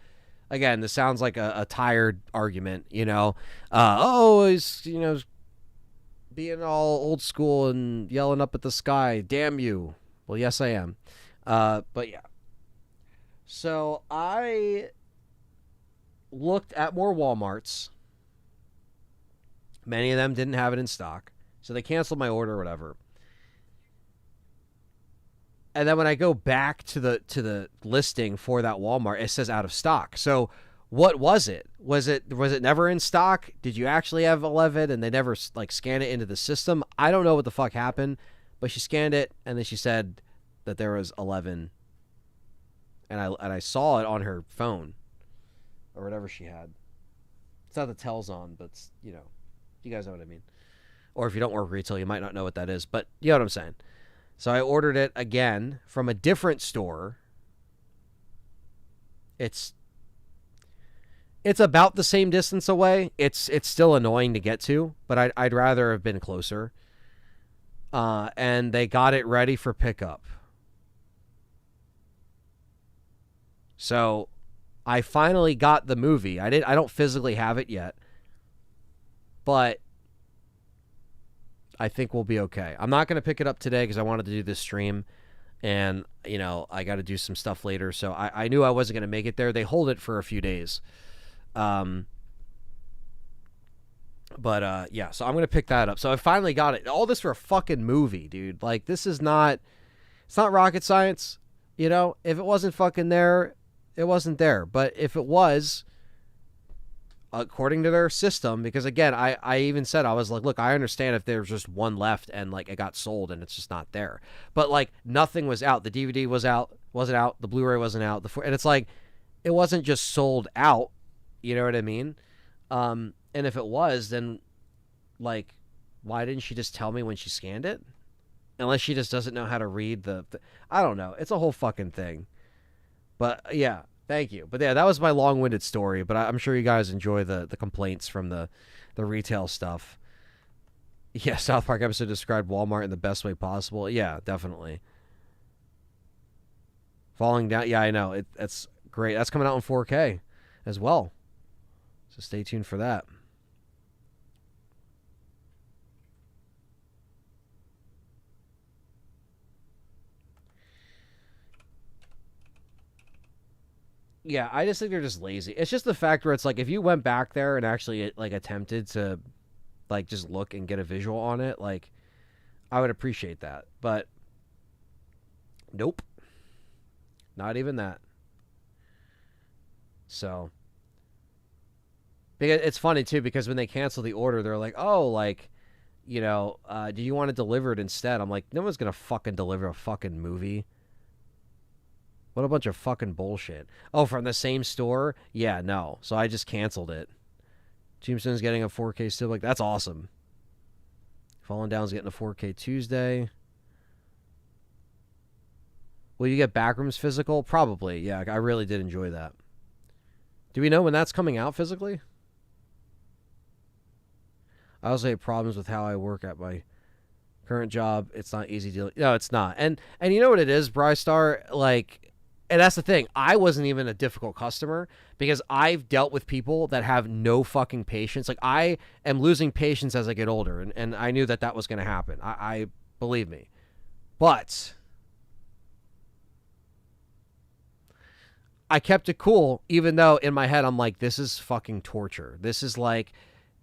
S1: again, this sounds like a tired argument, he's, being all old school and yelling up at the sky. Damn you. Well, yes, I am. But yeah. So I looked at more Walmarts. Many of them didn't have it in stock, so they canceled my order or whatever. And then when I go back to the listing for that Walmart, it says out of stock. So what was it? Was it never in stock? Did you actually have 11 and they never like scan it into the system? I don't know what the fuck happened, but she scanned it and then she said that there was 11, and I saw it on her phone or whatever she had. It's not the tells on, but it's, you guys know what I mean. Or if you don't work retail, you might not know what that is, but you know what I'm saying. So I ordered it again from a different store. It's about the same distance away. It's still annoying to get to, but I'd rather have been closer. And they got it ready for pickup. So I finally got the movie. I don't physically have it yet, but I think we'll be okay. I'm not going to pick it up today because I wanted to do this stream, and, I got to do some stuff later, so I knew I wasn't going to make it there. They hold it for a few days. Yeah, so I'm going to pick that up. So I finally got it. All this for a fucking movie, dude. Like, this is not, it's not rocket science, If it wasn't fucking there, it wasn't there. But if it was, according to their system, because again, I even said, I was like, look, I understand if there's just one left and like it got sold and it's just not there, but like nothing was out. The DVD wasn't out, the Blu-ray wasn't out, and it's like, it wasn't just sold out, you know what I mean? And if it was, then like, why didn't she just tell me when she scanned it? Unless she just doesn't know how to read the I don't know. It's a whole fucking thing. But yeah, thank you. But yeah, that was my long-winded story, but I'm sure you guys enjoy the complaints from the retail stuff. Yeah, South Park episode described Walmart in the best way possible. Yeah, definitely. Falling Down. Yeah, I know. That's great. That's coming out in 4K as well. So stay tuned for that. Yeah, I just think they're just lazy. It's just the fact where it's like, if you went back there and actually like attempted to like just look and get a visual on it, like I would appreciate that. But nope. Not even that. So it's funny too, because when they cancel the order, they're like, oh, like, do you want it delivered instead? I'm like, no one's gonna fucking deliver a fucking movie. What a bunch of fucking bullshit. Oh, from the same store? Yeah, no. So I just canceled it. Tombstone's getting a 4K steelbook. That's awesome. Fallen Down's getting a 4K Tuesday. Will you get Backrooms physical? Probably. Yeah, I really did enjoy that. Do we know when that's coming out physically? I also have problems with how I work at my current job. It's not easy dealing. No, it's not. And you know what it is, Brystar? Like, and that's the thing. I wasn't even a difficult customer because I've dealt with people that have no fucking patience. Like, I am losing patience as I get older, and I knew that that was going to happen. I believe me. But I kept it cool, even though in my head I'm like, this is fucking torture. This is like,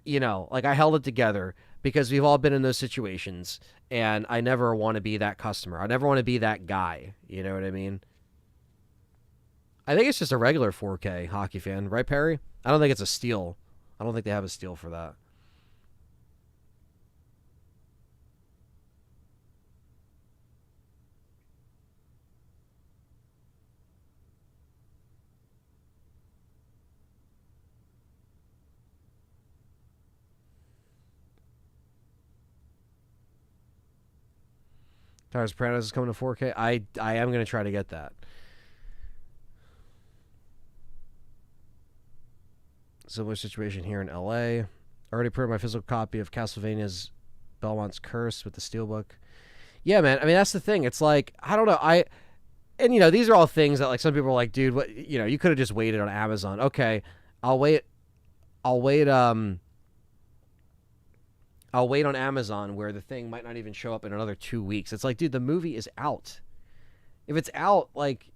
S1: you know, like I held it together because we've all been in those situations, and I never want to be that customer. I never want to be that guy. You know what I mean? I think it's just a regular 4K hockey fan, right, Perry? I don't think it's a steal. I don't think they have a steal for that. Tires Prados is coming to 4K. I am going to try to get that. Similar situation here in LA. Already printed my physical copy of Castlevania's Belmont's Curse with the Steelbook. Yeah, man. I mean, that's the thing. It's like, I don't know. And you know, these are all things that like some people are like, dude, what, you know, you could have just waited on Amazon. Okay, I'll wait. I'll wait. I'll wait on Amazon where the thing might not even show up in another 2 weeks. It's like, dude, the movie is out. If it's out, like,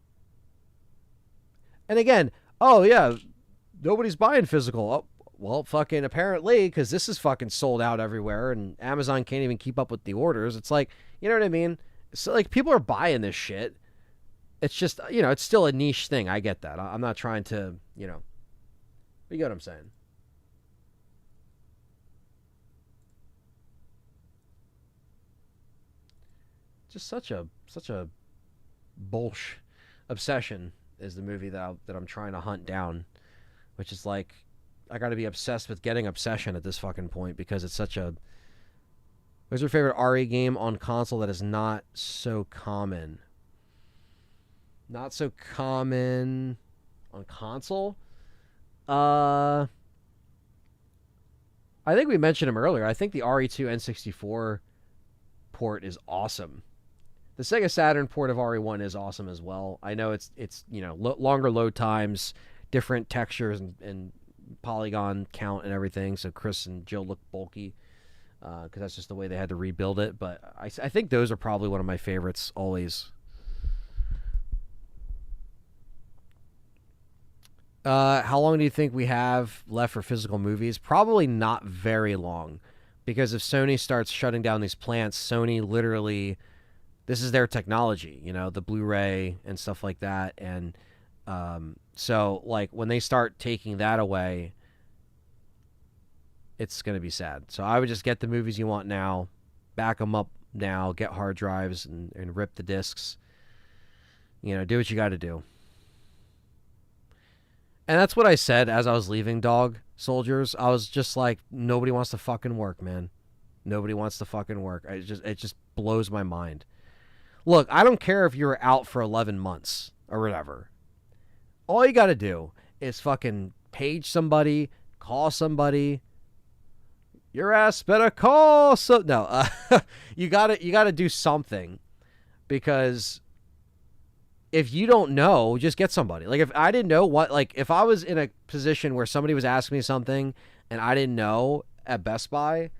S1: and again, oh yeah, nobody's buying physical. Oh, well, fucking apparently, because this is fucking sold out everywhere, and Amazon can't even keep up with the orders. It's like, you know what I mean? So like, people are buying this shit. It's just, you know, it's still a niche thing. I get that. I'm not trying to, you know, you get what I'm saying. Just such a bullsh obsession is the movie that I'm trying to hunt down, which is like, I got to be obsessed with getting Obsession at this fucking point because it's such a. What's your favorite RE game on console that is not so common? Not so common on console. I think we mentioned him earlier. I think the RE2 N64 port is awesome. The Sega Saturn port of RE1 is awesome as well. I know it's you know, longer load times, different textures and polygon count and everything. So Chris and Jill look bulky because that's just the way they had to rebuild it. But I think those are probably one of my favorites always. How long do you think we have left for physical movies? Probably not very long, because if Sony starts shutting down these plants, Sony literally, this is their technology, you know, the Blu-ray and stuff like that. And so, like, when they start taking that away, it's going to be sad. So I would just get the movies you want now, back them up now, get hard drives and rip the discs. You know, do what you got to do. And that's what I said as I was leaving, Dog Soldiers. I was just like, nobody wants to fucking work, man. Nobody wants to fucking work. It just blows my mind. Look, I don't care if you're out for 11 months or whatever. All you got to do is fucking page somebody, call somebody. Your ass better call. So no, you gotta do something, because if you don't know, just get somebody. Like, if I didn't know what, like, if I was in a position where somebody was asking me something and I didn't know at Best Buy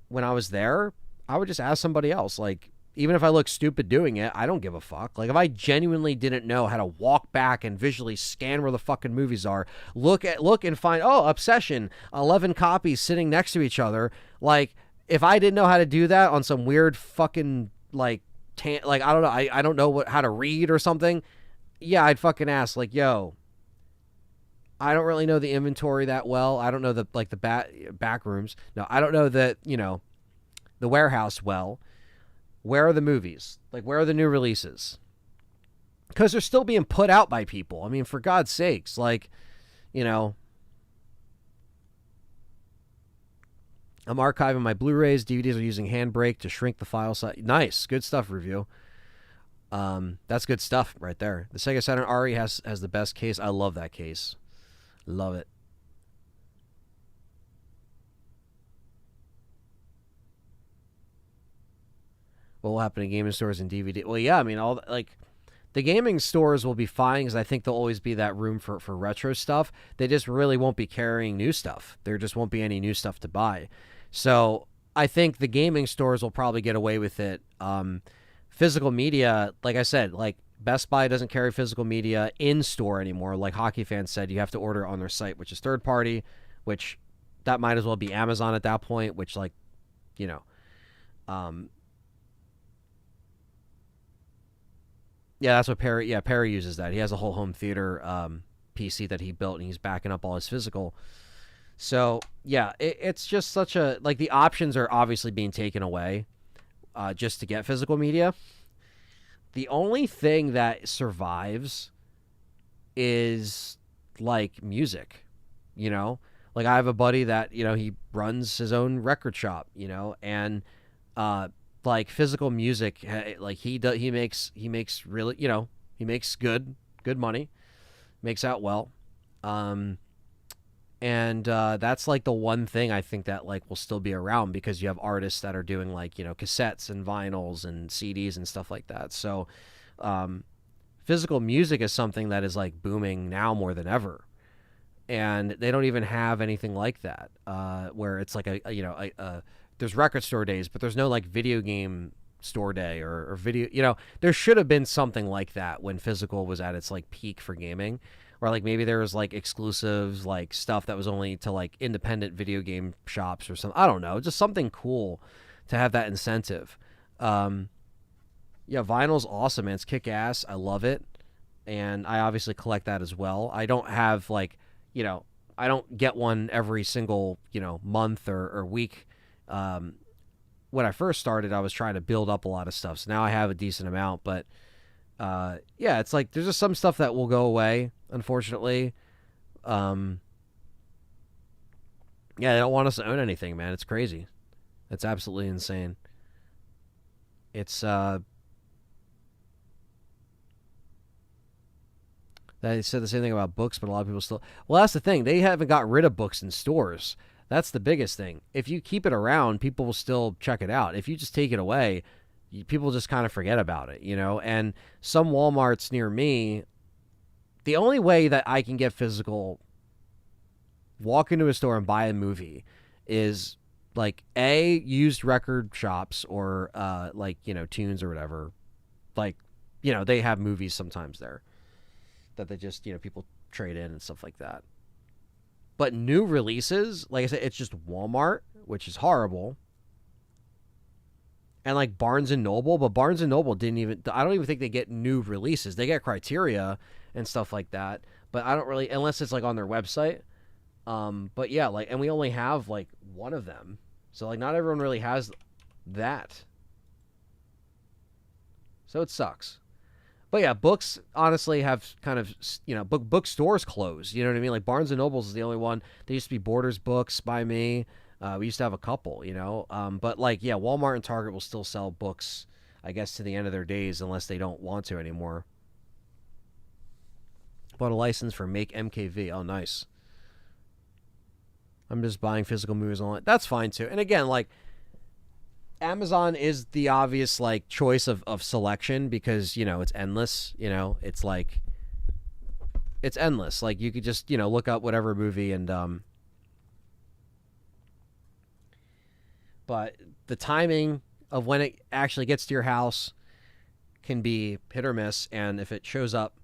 S1: when I was there, I would just ask somebody else. Like, even if I look stupid doing it, I don't give a fuck. Like, if I genuinely didn't know how to walk back and visually scan where the fucking movies are, look and find, oh, Obsession, 11 copies sitting next to each other. Like, if I didn't know how to do that on some weird fucking, like I don't know, I don't know how to read or something, yeah, I'd fucking ask, like, yo, I don't really know the inventory that well. I don't know the back rooms. No, I don't know the warehouse well. Where are the movies? Like, where are the new releases? Because they're still being put out by people. I mean, for God's sakes, like, you know, I'm archiving my Blu-rays. DVDs are using Handbrake to shrink the file size. Nice. Good stuff, review. That's good stuff right there. The Sega Saturn RE has the best case. I love that case. Love it. What will happen to gaming stores and DVD? Well, yeah, I mean, all like the gaming stores will be fine because I think there'll always be that room for retro stuff. They just really won't be carrying new stuff. There just won't be any new stuff to buy. So I think the gaming stores will probably get away with it. Physical media, like I said, like Best Buy doesn't carry physical media in store anymore. Like Hockey Fans said, you have to order it on their site, which is third party, which that might as well be Amazon at that point, which like, you know, um, yeah, that's what Perry. Yeah, Perry uses that. He has a whole home theater PC that he built, and he's backing up all his physical. So yeah, it's just such a like the options are obviously being taken away just to get physical media. The only thing that survives is like music, you know. Like I have a buddy that he runs his own record shop, and like physical music, like he makes really he makes good money, makes out well, and that's like the one thing I think that like will still be around because you have artists that are doing like cassettes and vinyls and CDs and stuff like that. So physical music is something that is like booming now more than ever, and they don't even have anything like that where it's like there's record store days, but there's no like video game store day or video. There should have been something like that when physical was at its like peak for gaming, or like maybe there was like exclusives, like stuff that was only to like independent video game shops or something. I don't know, just something cool to have that incentive. Yeah, vinyl's awesome, man. It's kick ass. I love it, and I obviously collect that as well. I don't have like I don't get one every single month or week. When I first started, I was trying to build up a lot of stuff, so now I have a decent amount. But yeah, it's like there's just some stuff that will go away, unfortunately. Yeah, they don't want us to own anything, man. It's crazy. It's absolutely insane. It's they said the same thing about books, but a lot of people still. Well, that's the thing. They haven't got rid of books in stores. That's the biggest thing. If you keep it around, people will still check it out. If you just take it away, people just kind of forget about it, And some Walmarts near me, the only way that I can get physical, walk into a store and buy a movie, is like used record shops or like Tunes or whatever. Like they have movies sometimes there that they just people trade in and stuff like that. But new releases, like I said, it's just Walmart, which is horrible. And like Barnes and Noble, but Barnes and Noble I don't even think they get new releases. They get Criteria and stuff like that, but I don't really, unless it's like on their website. But yeah, like, and we only have like one of them. So like not everyone really has that. So it sucks. But yeah, books honestly have kind of bookstores closed. You know what I mean? Like Barnes and Nobles is the only one. There used to be Borders Books by me. We used to have a couple, But like yeah, Walmart and Target will still sell books, I guess, to the end of their days unless they don't want to anymore. Bought a license for Make MKV. Oh, nice. I'm just buying physical movies online. That's fine too. And again, like Amazon is the obvious like choice of selection because it's endless. It's like it's endless. Like you could just look up whatever movie and but the timing of when it actually gets to your house can be hit or miss, and if it shows up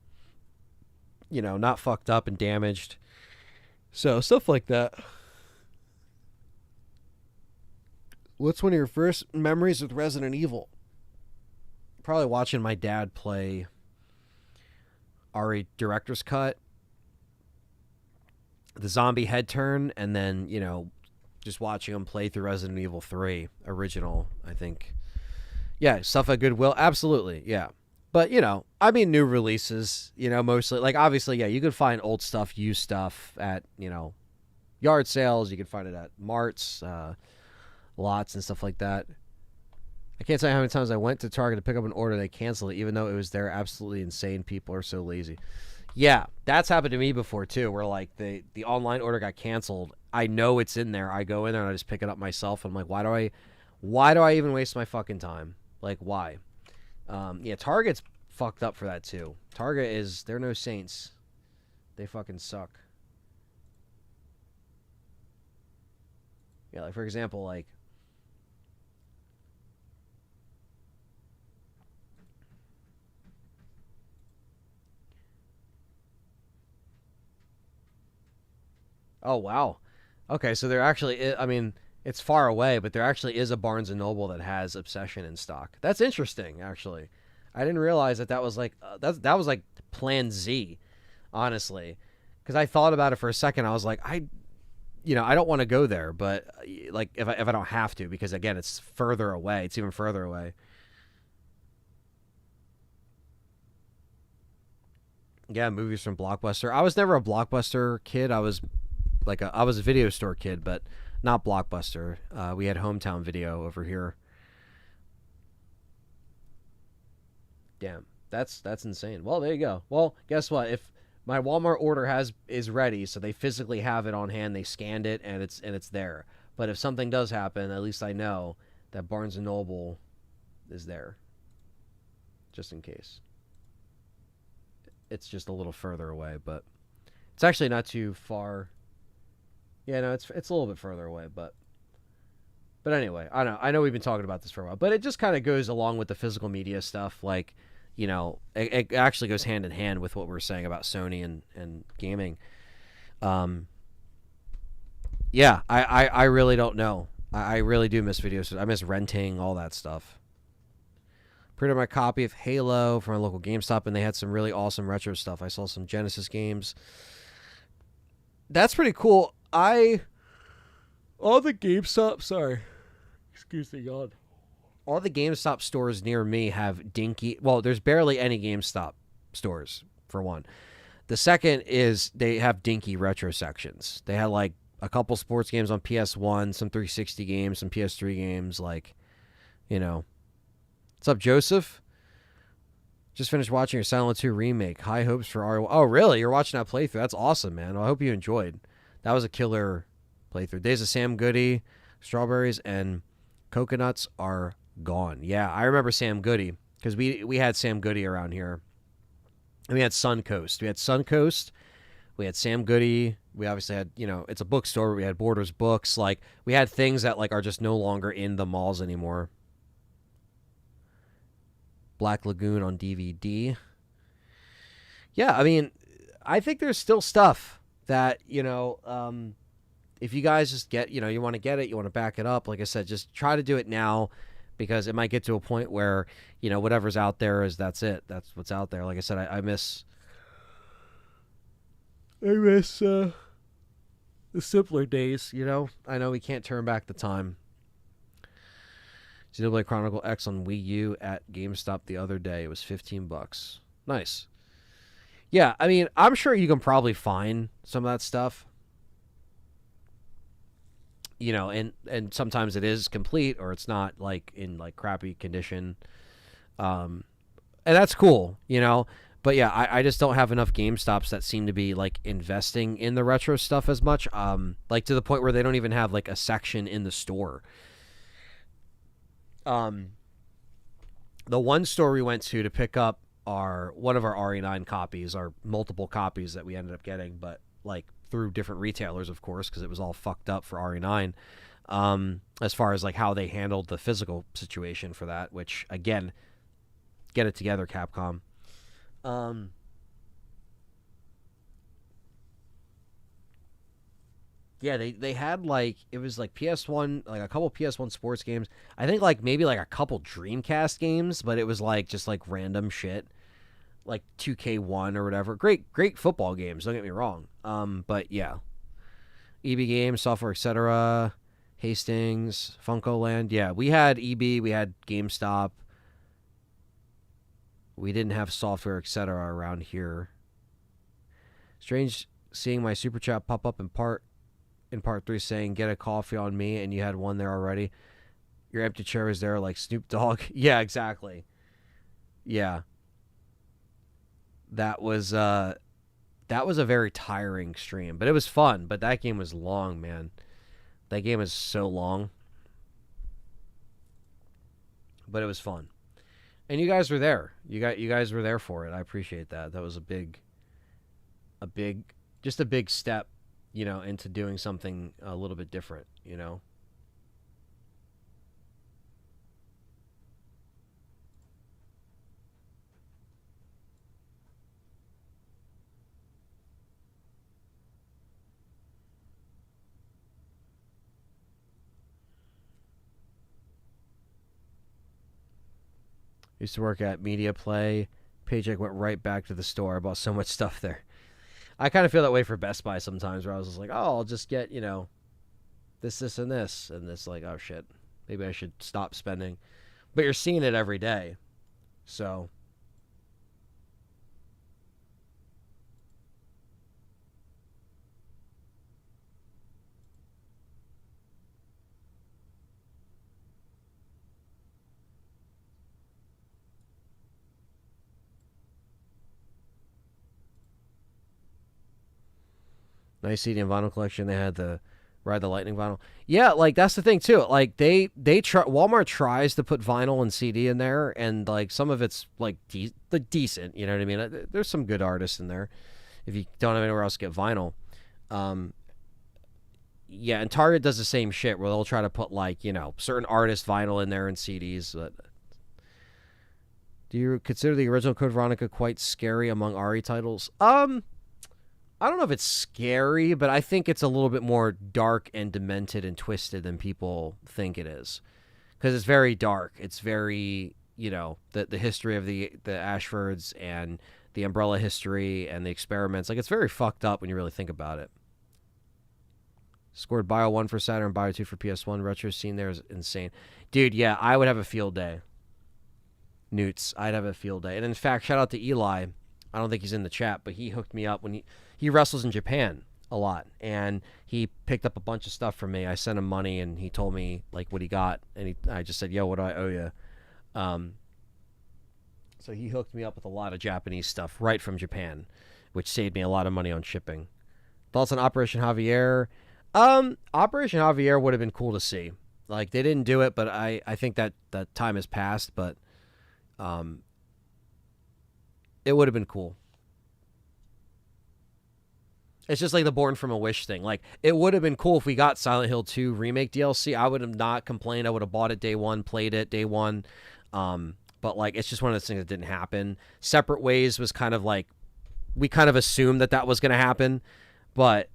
S1: not fucked up and damaged, so stuff like that. What's one of your first memories with Resident Evil? Probably watching my dad play RE Director's Cut, the zombie head turn, and then, just watching him play through Resident Evil 3 original, I think. Yeah, stuff at Goodwill. Absolutely, yeah. But, I mean new releases, mostly. Like, obviously, yeah, you could find old stuff, used stuff at, yard sales. You could find it at marts, lots and stuff like that. I can't tell you how many times I went to Target to pick up an order. They canceled it, even though it was there. Absolutely insane. People are so lazy. Yeah, that's happened to me before too, where like the online order got canceled. I know it's in there. I go in there and I just pick it up myself. I'm like, why do I even waste my fucking time? Like, why? Yeah, Target's fucked up for that too. Target they're no saints. They fucking suck. Yeah, like for example, like oh wow. Okay, so there actually I mean, it's far away, but there actually is a Barnes and Noble that has Obsession in stock. That's interesting, actually. I didn't realize that was like that was like Plan Z, honestly, because I thought about it for a second. I was like, I don't want to go there, but like if I don't have to, because again, it's further away. It's even further away. Yeah, movies from Blockbuster. I was never a Blockbuster kid. I was a video store kid, but not Blockbuster. We had Hometown Video over here. Damn, that's insane. Well, there you go. Well, guess what? If my Walmart order is ready, so they physically have it on hand, they scanned it, and it's there. But if something does happen, at least I know that Barnes and Noble is there, just in case. It's just a little further away, but it's actually not too far. Yeah, no, it's a little bit further away, but anyway, I know we've been talking about this for a while, but it just kind of goes along with the physical media stuff. Like, it actually goes hand in hand with what we're saying about Sony and gaming. Um, yeah, I really don't know. I really do miss videos. I miss renting, all that stuff. Pre-ordered my copy of Halo from a local GameStop, and they had some really awesome retro stuff. I saw some Genesis games. That's pretty cool. All the GameStop, sorry, excuse me, God. All the GameStop stores near me have dinky. Well, there's barely any GameStop stores, for one. The second is they have dinky retro sections. They had like a couple sports games on PS1, some 360 games, some PS3 games. Like, what's up, Joseph? Just finished watching your Silent Hill 2 remake. High hopes for R. Oh, really? You're watching that playthrough? That's awesome, man. Well, I hope you enjoyed. That was a killer playthrough. Days of Sam Goody, strawberries, and coconuts are gone. Yeah, I remember Sam Goody because we had Sam Goody around here. And we had Suncoast. We had Suncoast. We had Sam Goody. We obviously had, it's a bookstore. We had Borders books. Like, we had things that like are just no longer in the malls anymore. Black Lagoon on DVD. Yeah, I mean, I think there's still stuff that, if you guys just get, you want to get it, you want to back it up, like I said, just try to do it now, because it might get to a point where, whatever's out there that's it. That's what's out there. Like I said, I miss the simpler days, I know we can't turn back the time. Xenoblade Chronicle X on Wii U at GameStop the other day. It was $15. Nice. Yeah, I mean, I'm sure you can probably find some of that stuff. And sometimes it is complete or it's not like in like crappy condition. And that's cool, But yeah, I just don't have enough GameStops that seem to be like investing in the retro stuff as much. Like to the point where they don't even have like a section in the store. The one store we went to pick up one of our RE9 copies, our multiple copies that we ended up getting, but like through different retailers, of course, because it was all fucked up for RE9. As far as like how they handled the physical situation for that, which again, get it together, Capcom. Yeah, they had like, it was like PS1, like a couple PS1 sports games. I think like maybe like a couple Dreamcast games, but it was like just like random shit, like 2K1 or whatever. Great football games. Don't get me wrong. But yeah, EB Games, Software, etc. Hastings, Funko Land. Yeah, we had EB, we had GameStop. We didn't have Software, etc. around here. Strange seeing my super chat pop up in part 3 saying get a coffee on me, and you had one there already. Your empty chair is there like Snoop Dogg. Yeah, exactly. Yeah. That was That was a very tiring stream, but it was fun. But that game was long, man. That game is so long. But it was fun. And you guys were there. You guys were there for it. I appreciate that. That was a big just a big step, into doing something a little bit different. Used to work at Media Play. Paycheck went right back to the store. I bought so much stuff there. I kind of feel that way for Best Buy sometimes, where I was just like, oh, I'll just get, this, and this. And it's like, oh, shit. Maybe I should stop spending. But you're seeing it every day. So. Nice CD and vinyl collection. They had the Ride the Lightning vinyl. Yeah, like that's the thing too. Like they try. Walmart tries to put vinyl and CD in there, and like some of it's like decent. You know what I mean? There's some good artists in there. If you don't have anywhere else to get vinyl, um, yeah. And Target does the same shit where they'll try to put like certain artist vinyl in there and CDs. But do you consider the original Code Veronica quite scary among RE titles? I don't know if it's scary, but I think it's a little bit more dark and demented and twisted than people think it is. Because it's very dark. It's very, the history of the Ashfords and the Umbrella history and the experiments. Like, it's very fucked up when you really think about it. Scored Bio 1 for Saturn, Bio 2 for PS1. Retro scene there is insane. Dude, yeah, I would have a field day. Newts, I'd have a field day. And in fact, shout out to Eli. I don't think he's in the chat, but he hooked me up when he wrestles in Japan a lot, and he picked up a bunch of stuff from me. I sent him money, and he told me like what he got, and I just said, "Yo, what do I owe you?" So he hooked me up with a lot of Japanese stuff right from Japan, which saved me a lot of money on shipping. Thoughts on Operation Javier? Operation Javier would have been cool to see. Like they didn't do it, but I think that time has passed. But it would have been cool. It's just like the Born from a Wish thing. Like, it would have been cool if we got Silent Hill 2 Remake DLC. I would have not complained. I would have bought it day one, played it day one. But, like, it's just one of those things that didn't happen. Separate Ways was kind of like, we kind of assumed that was going to happen. But,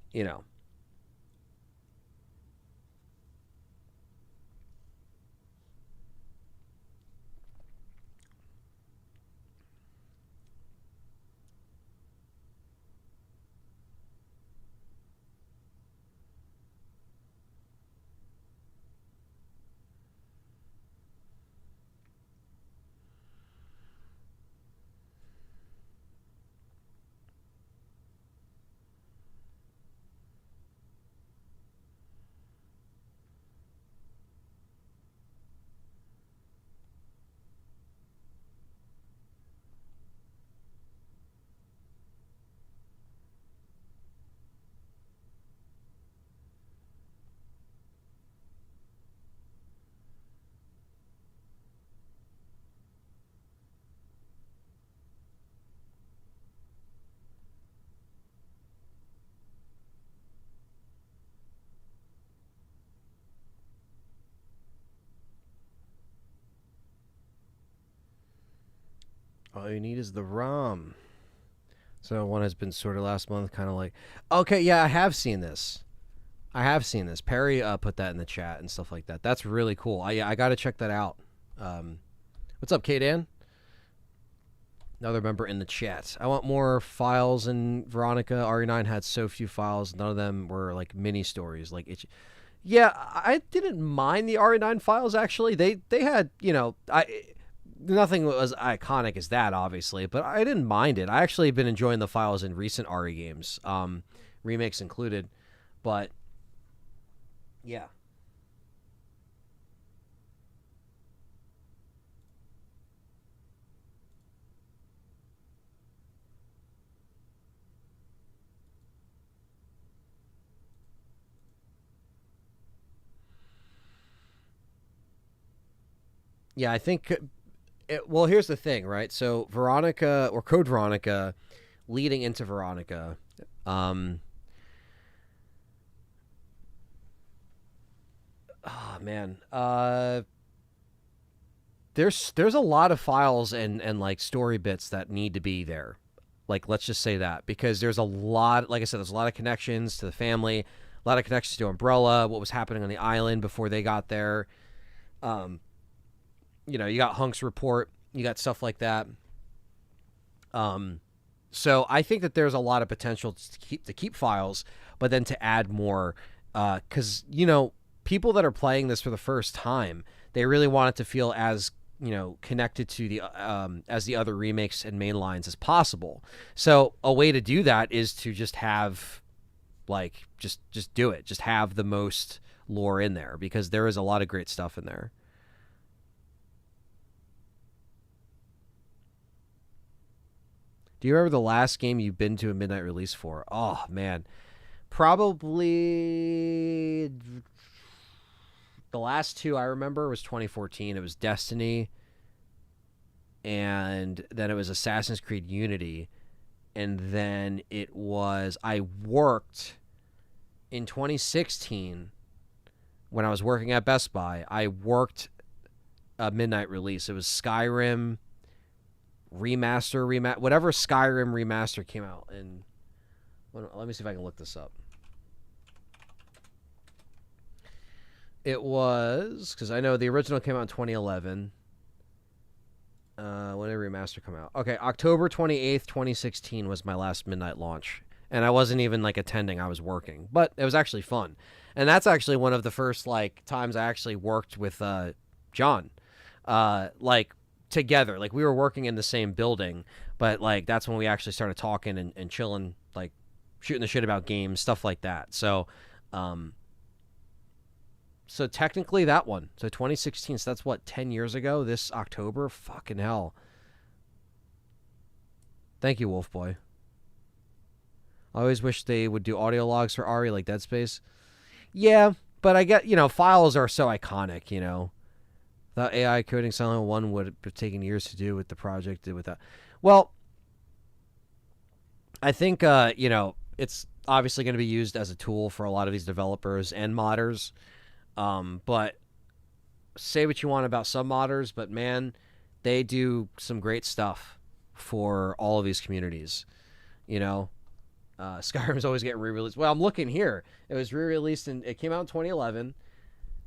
S1: all you need is the ROM. So one has been sorted last month, kind of like, okay, yeah, I have seen this. Perry put that in the chat and stuff like that. That's really cool. I got to check that out. What's up, K-Dan? Another member in the chat. I want more files in Veronica. RE9 had so few files. None of them were like mini stories. Like yeah, I didn't mind the RE9 files actually. They had, nothing was iconic as that, obviously, but I didn't mind it. I actually have been enjoying the files in recent RE games, remakes included. But yeah. Yeah, I think. Well, here's the thing, right? So Veronica or Code Veronica, leading into Veronica, um, oh man, there's a lot of files and like story bits that need to be there. Like, let's just say that, because there's a lot, like I said, there's a lot of connections to the family, a lot of connections to Umbrella, what was happening on the island before they got there. Um, you got Hunk's report, you got stuff like that. Um, so I think that there's a lot of potential to keep files, but then to add more, because people that are playing this for the first time, they really want it to feel as connected to the as the other remakes and main lines as possible. So a way to do that is to just have like just do it, just have the most lore in there, because there is a lot of great stuff in there. Do you remember the last game you've been to a midnight release for? Oh man, probably the last two I remember was 2014. It was Destiny, and then it was Assassin's Creed Unity, and then it was I worked in 2016 when I was working at Best Buy. I worked a midnight release. It was Skyrim whatever Skyrim remaster came out. And let me see if I can look this up. It was, because I know the original came out in 2011. When did remaster come out? Okay, October 28th, 2016 was my last midnight launch. And I wasn't even like attending, I was working. But it was actually fun. And that's actually one of the first like times I actually worked with John. Like together. Like we were working in the same building, but like that's when we actually started talking and chilling, like shooting the shit about games, stuff like that. So technically that one. So 2016, so that's what, 10 years ago this October? Fucking hell. Thank you, Wolf Boy. I always wish they would do audio logs for Ari like Dead Space. Yeah, but I get, files are so iconic, The AI coding Silent Hill 1 would have taken years to do with the project, did with that. Well, I think, it's obviously going to be used as a tool for a lot of these developers and modders. But say what you want about some modders, but man, they do some great stuff for all of these communities. Skyrim's always getting re-released. Well, I'm looking here. It was re-released it came out in 2011.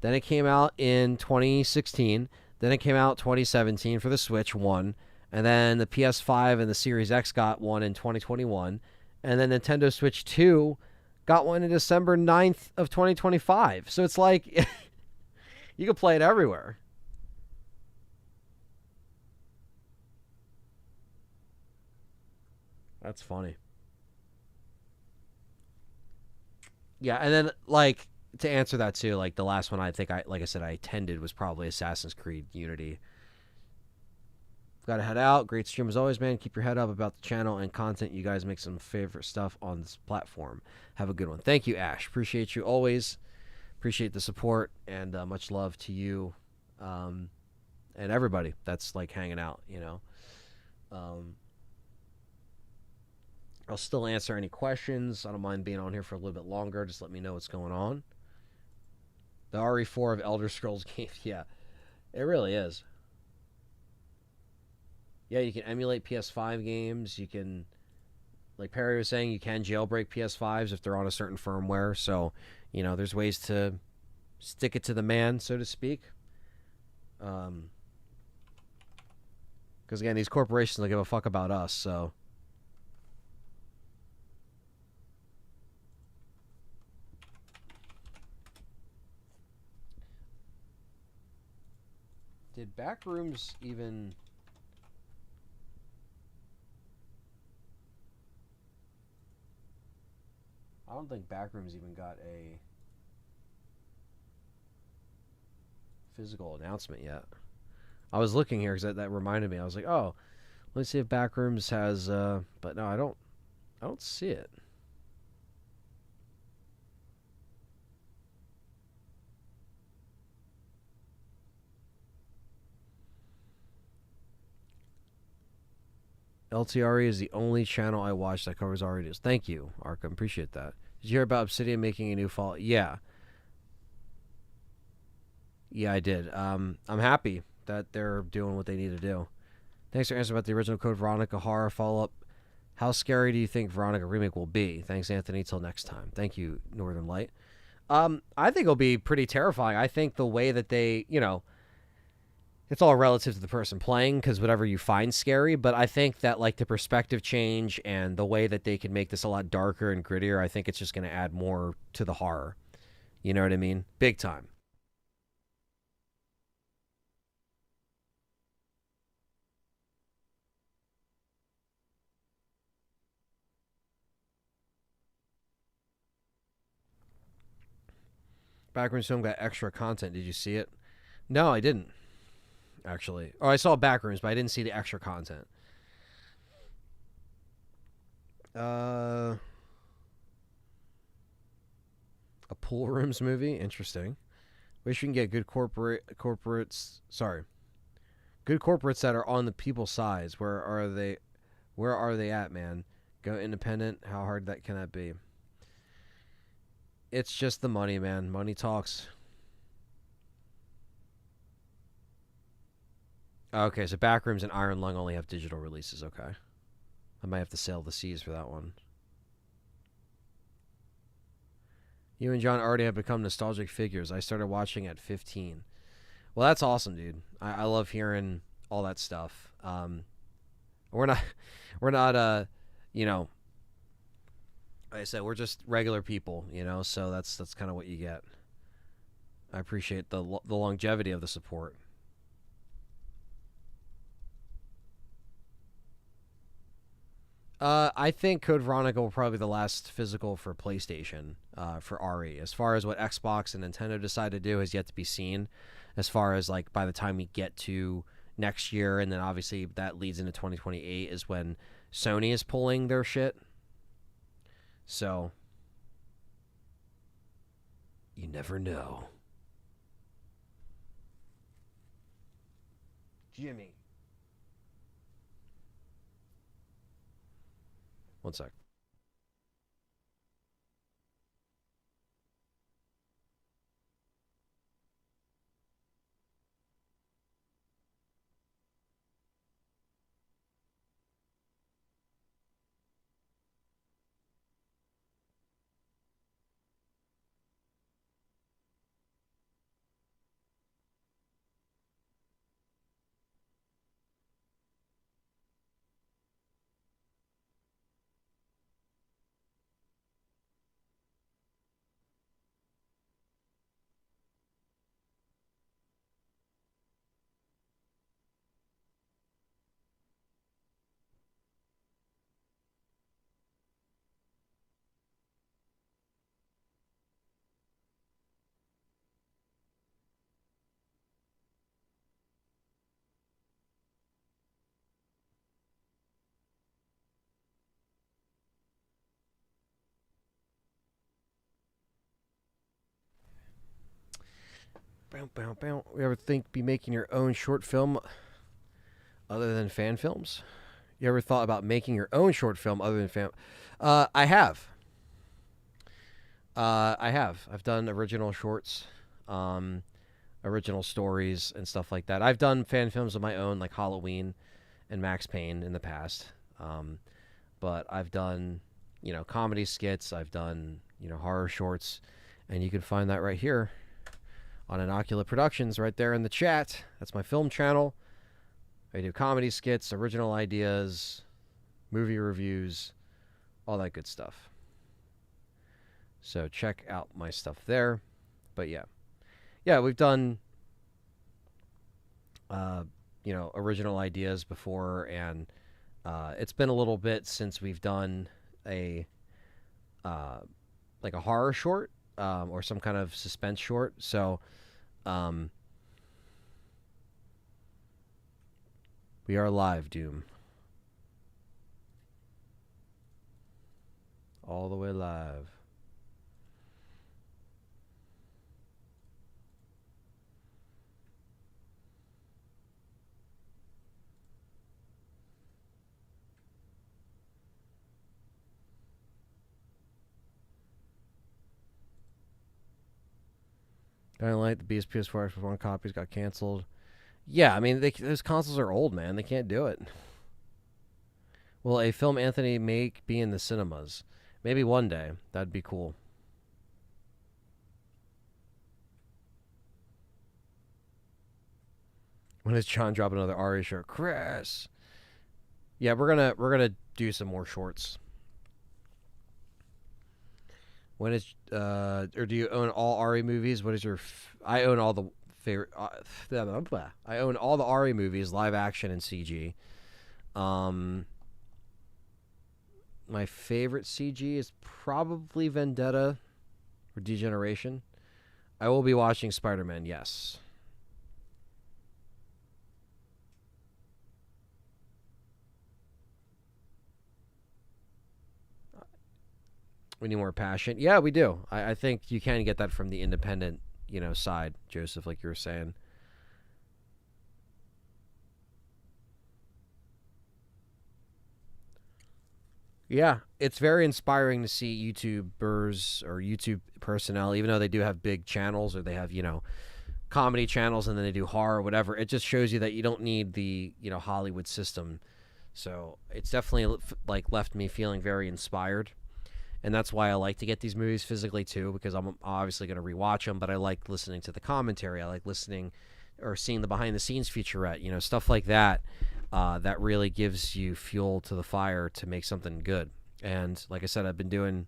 S1: Then it came out in 2016. Then it came out 2017 for the Switch 1. And then the PS5 and the Series X got one in 2021. And then Nintendo Switch 2 got one in December 9th of 2025. So it's like you can play it everywhere. That's funny. Yeah, and then like to answer that too, like the last one I think like I said I attended was probably Assassin's Creed Unity. Got to head out. Great stream as always, man. Keep your head up about the channel and content. You guys make some favorite stuff on this platform. Have a good one. Thank you, Ash. Appreciate you always. Appreciate the support, and much love to you and everybody that's like hanging out. I'll still answer any questions. I don't mind being on here for a little bit longer. Just let me know what's going on. The RE4 of Elder Scrolls games. Yeah, it really is. Yeah, you can emulate PS5 games. You can, like Perry was saying, you can jailbreak PS5s if they're on a certain firmware. So, there's ways to stick it to the man, so to speak. Because, again, these corporations don't give a fuck about us, so... Did Backrooms even... I don't think Backrooms even got a physical announcement yet. I was looking here because that reminded me. I was like, oh, let's see if Backrooms has... but no, I don't see it. LTRE is the only channel I watch that covers RE news. Thank you, Arkham. Appreciate that. Did you hear about Obsidian making a new fall? Yeah. Yeah, I did. I'm happy that they're doing what they need to do. Thanks for answering about the original Code Veronica horror follow-up. How scary do you think Veronica remake will be? Thanks, Anthony. Till next time. Thank you, Northern Light. I think it'll be pretty terrifying. I think the way that they, it's all relative to the person playing because whatever you find scary. But I think that like the perspective change and the way that they can make this a lot darker and grittier, I think it's just going to add more to the horror. You know what I mean? Big time. Backrooms Film got extra content. Did you see it? No, I didn't actually. Oh, I saw Backrooms, but I didn't see the extra content. Uh, a pool rooms movie. Interesting. Wish we can get good corporates. Sorry, good corporates that are on the people's sides. Where are they? Where are they at, man? Go independent. How hard that can that be? It's just the money, man. Money talks. Okay, so Backrooms and Iron Lung only have digital releases. Okay, I might have to sail the seas for that one. You and John already have become nostalgic figures. I started watching at 15. Well, that's awesome, dude. I love hearing all that stuff. We're not, we're not, you know, like I said, we're just regular people, So that's kind of what you get. I appreciate the longevity of the support. I think Code Veronica will probably be the last physical for PlayStation for RE. As far as what Xbox and Nintendo decide to do has yet to be seen. As far as like by the time we get to next year, and then obviously that leads into 2028 is when Sony is pulling their shit. So you never know. Jimmy. One sec. Bow, bow, bow. You ever think be making your own short film other than fan films? You ever thought about making your own short film other than fan? I have. I have. I've done original shorts, um, original stories, and stuff like that. I've done fan films of my own, like Halloween and Max Payne in the past. Um, but I've done, comedy skits. I've done, horror shorts, and you can find that right here on Inocula Productions, right there in the chat. That's my film channel. I do comedy skits, original ideas, movie reviews, all that good stuff. So check out my stuff there. But yeah, we've done, original ideas before, and it's been a little bit since we've done a like a horror short or some kind of suspense short. So we are live, Doom. All the way live. Dying Light, the Beast PS4 Xbox One copies got canceled. Yeah, I mean, those consoles are old, man. They can't do it. Will a film Anthony make be in the cinemas? Maybe one day. That'd be cool. When does John drop another Ari shirt? Chris. Yeah, we're gonna do some more shorts. When is or do you own all Ari movies? What is your? I own all the favorite. I own all the Ari movies, live action and CG. My favorite CG is probably Vendetta or Degeneration. I will be watching Spider-Man. Yes. We need more passion. Yeah, we do. I think you can get that from the independent, side, Joseph, like you were saying. Yeah, it's very inspiring to see YouTubers or YouTube personnel, even though they do have big channels or they have, comedy channels and then they do horror or whatever. It just shows you that you don't need the, Hollywood system. So it's definitely like left me feeling very inspired. And that's why I like to get these movies physically too, because I'm obviously going to rewatch them, but I like listening to the commentary. I like listening or seeing the behind the scenes featurette, stuff like that. That really gives you fuel to the fire to make something good. And like I said, I've been doing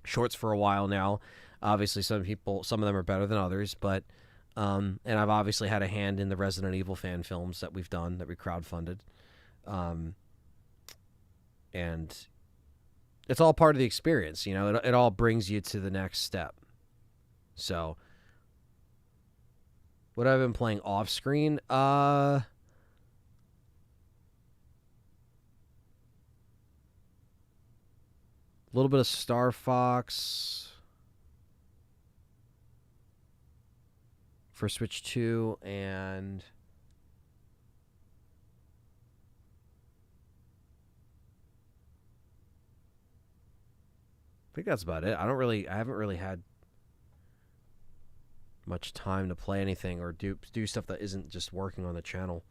S1: shorts for a while now. Obviously, some of them are better than others, but and I've obviously had a hand in the Resident Evil fan films that we've done, that we crowdfunded, and it's all part of the experience. It all brings you to the next step. So, what I've been playing off screen, a little bit of Star Fox for Switch 2, and I think that's about it. I haven't really had much time to play anything or do stuff that isn't just working on the channel.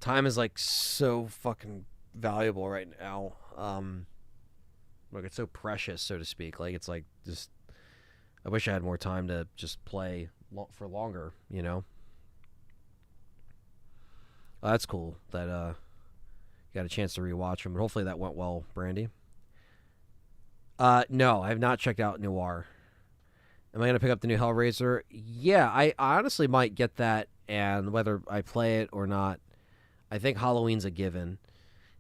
S1: Time is like so fucking valuable right now. Like it's so precious, so to speak. Like it's like just I wish I had more time to just play for longer. Well, that's cool that you got a chance to rewatch them, but hopefully that went well, Brandy. No, I have not checked out Noir. Am I going to pick up the new Hellraiser? Yeah, I honestly might get that, and whether I play it or not, I think Halloween's a given.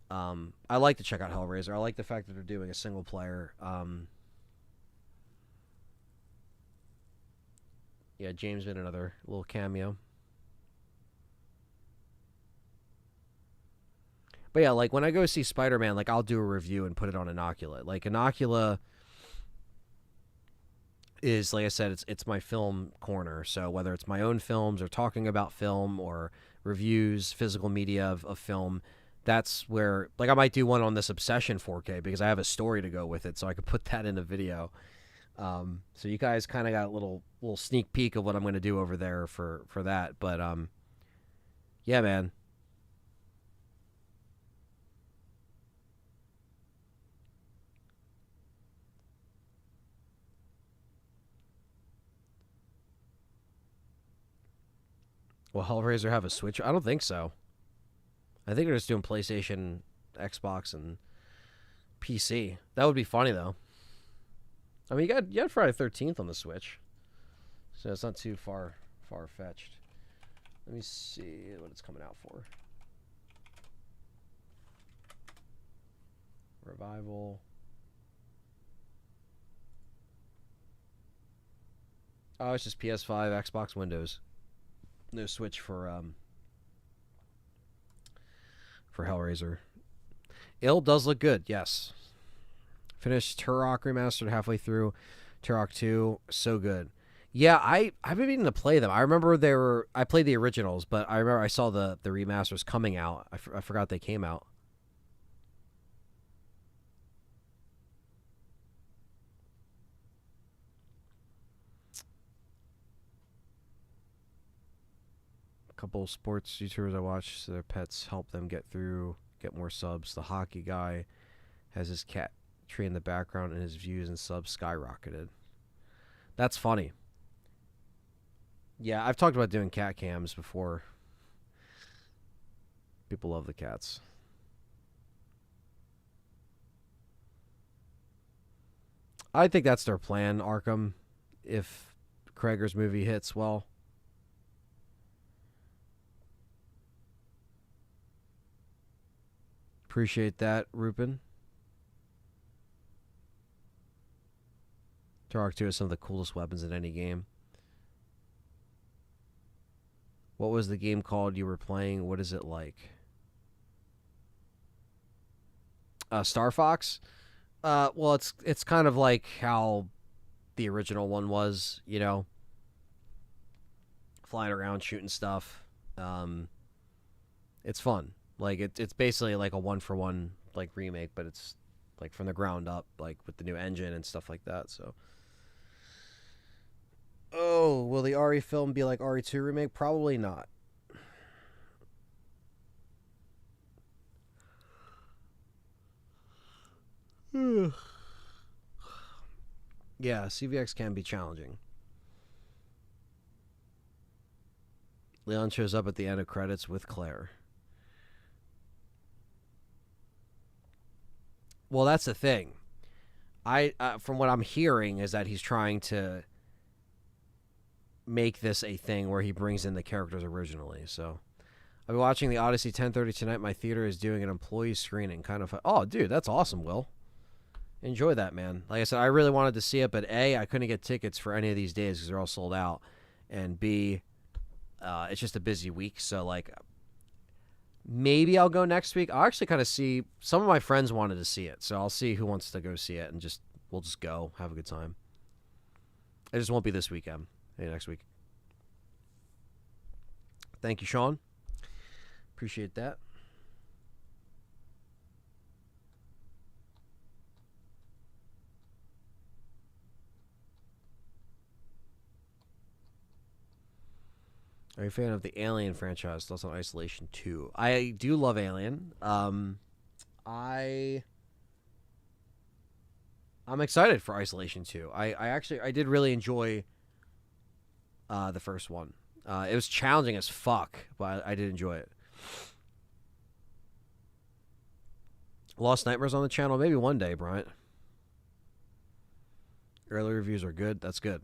S1: I like to check out Hellraiser. I like the fact that they're doing a single player. Yeah, James made another little cameo. But yeah, like when I go see Spider-Man, like I'll do a review and put it on Inocula. Like Inocula is, like I said, it's my film corner. So whether it's my own films or talking about film or reviews, physical media of film, that's where, like, I might do one on this Obsession 4K because I have a story to go with it, so I could put that in a video. So you guys kind of got a little sneak peek of what I'm going to do over there for that. But yeah, man. Will Hellraiser have a Switch? I don't think so. I think they're just doing PlayStation, Xbox, and PC. That would be funny though. I mean, you got Friday 13th on the Switch, so it's not too far fetched. Let me see what it's coming out for. Revival. Oh, it's just PS5, Xbox, Windows. No Switch for Hellraiser. It does look good, yes. Finished Turok Remastered halfway through. Turok 2, so good. Yeah, I've been meaning to play them. I remember I played the originals, but I remember I saw the remasters coming out. I forgot they came out. couple sports YouTubers I watch, so their pets help them get more subs. The hockey guy has his cat tree in the background, and his views and subs skyrocketed. That's funny. Yeah, I've talked about doing cat cams before. People love the cats. I think that's their plan, Arkham, if Krager's movie hits well. Appreciate that, Rupin. Turok 2 is some of the coolest weapons in any game. What was the game called you were playing? What is it like? Star Fox? Well, it's kind of like how the original one was, you know, flying around shooting stuff. It's fun. Like it's basically like a one-for-one like remake, but it's like from the ground up, like with the new engine and stuff like that. So, oh, will the RE film be like RE2 remake? Probably not. Yeah, CVX can be challenging. Leon shows up at the end of credits with Claire. Well, that's the thing. From what I'm hearing, is that he's trying to make this a thing where he brings in the characters originally. So, I'll be watching the Odyssey 10:30 tonight. My theater is doing an employee screening. Kind of. Oh, dude, that's awesome, Will. Enjoy that, man. Like I said, I really wanted to see it, but A, I couldn't get tickets for any of these days because they're all sold out, and B, it's just a busy week. So like, maybe I'll go next week. I'll actually kind of see. Some of my friends wanted to see it, so I'll see who wants to go see it, and we'll just go have a good time. It just won't be this weekend. Maybe next week. Thank you, Sean. Appreciate that. Are you a fan of the Alien franchise? Thoughts on Isolation 2? I do love Alien. I'm excited for Isolation 2. I did really enjoy the first one. It was challenging as fuck, but I did enjoy it. Lost Nightmares on the channel? Maybe one day, Bryant. Early reviews are good. That's good.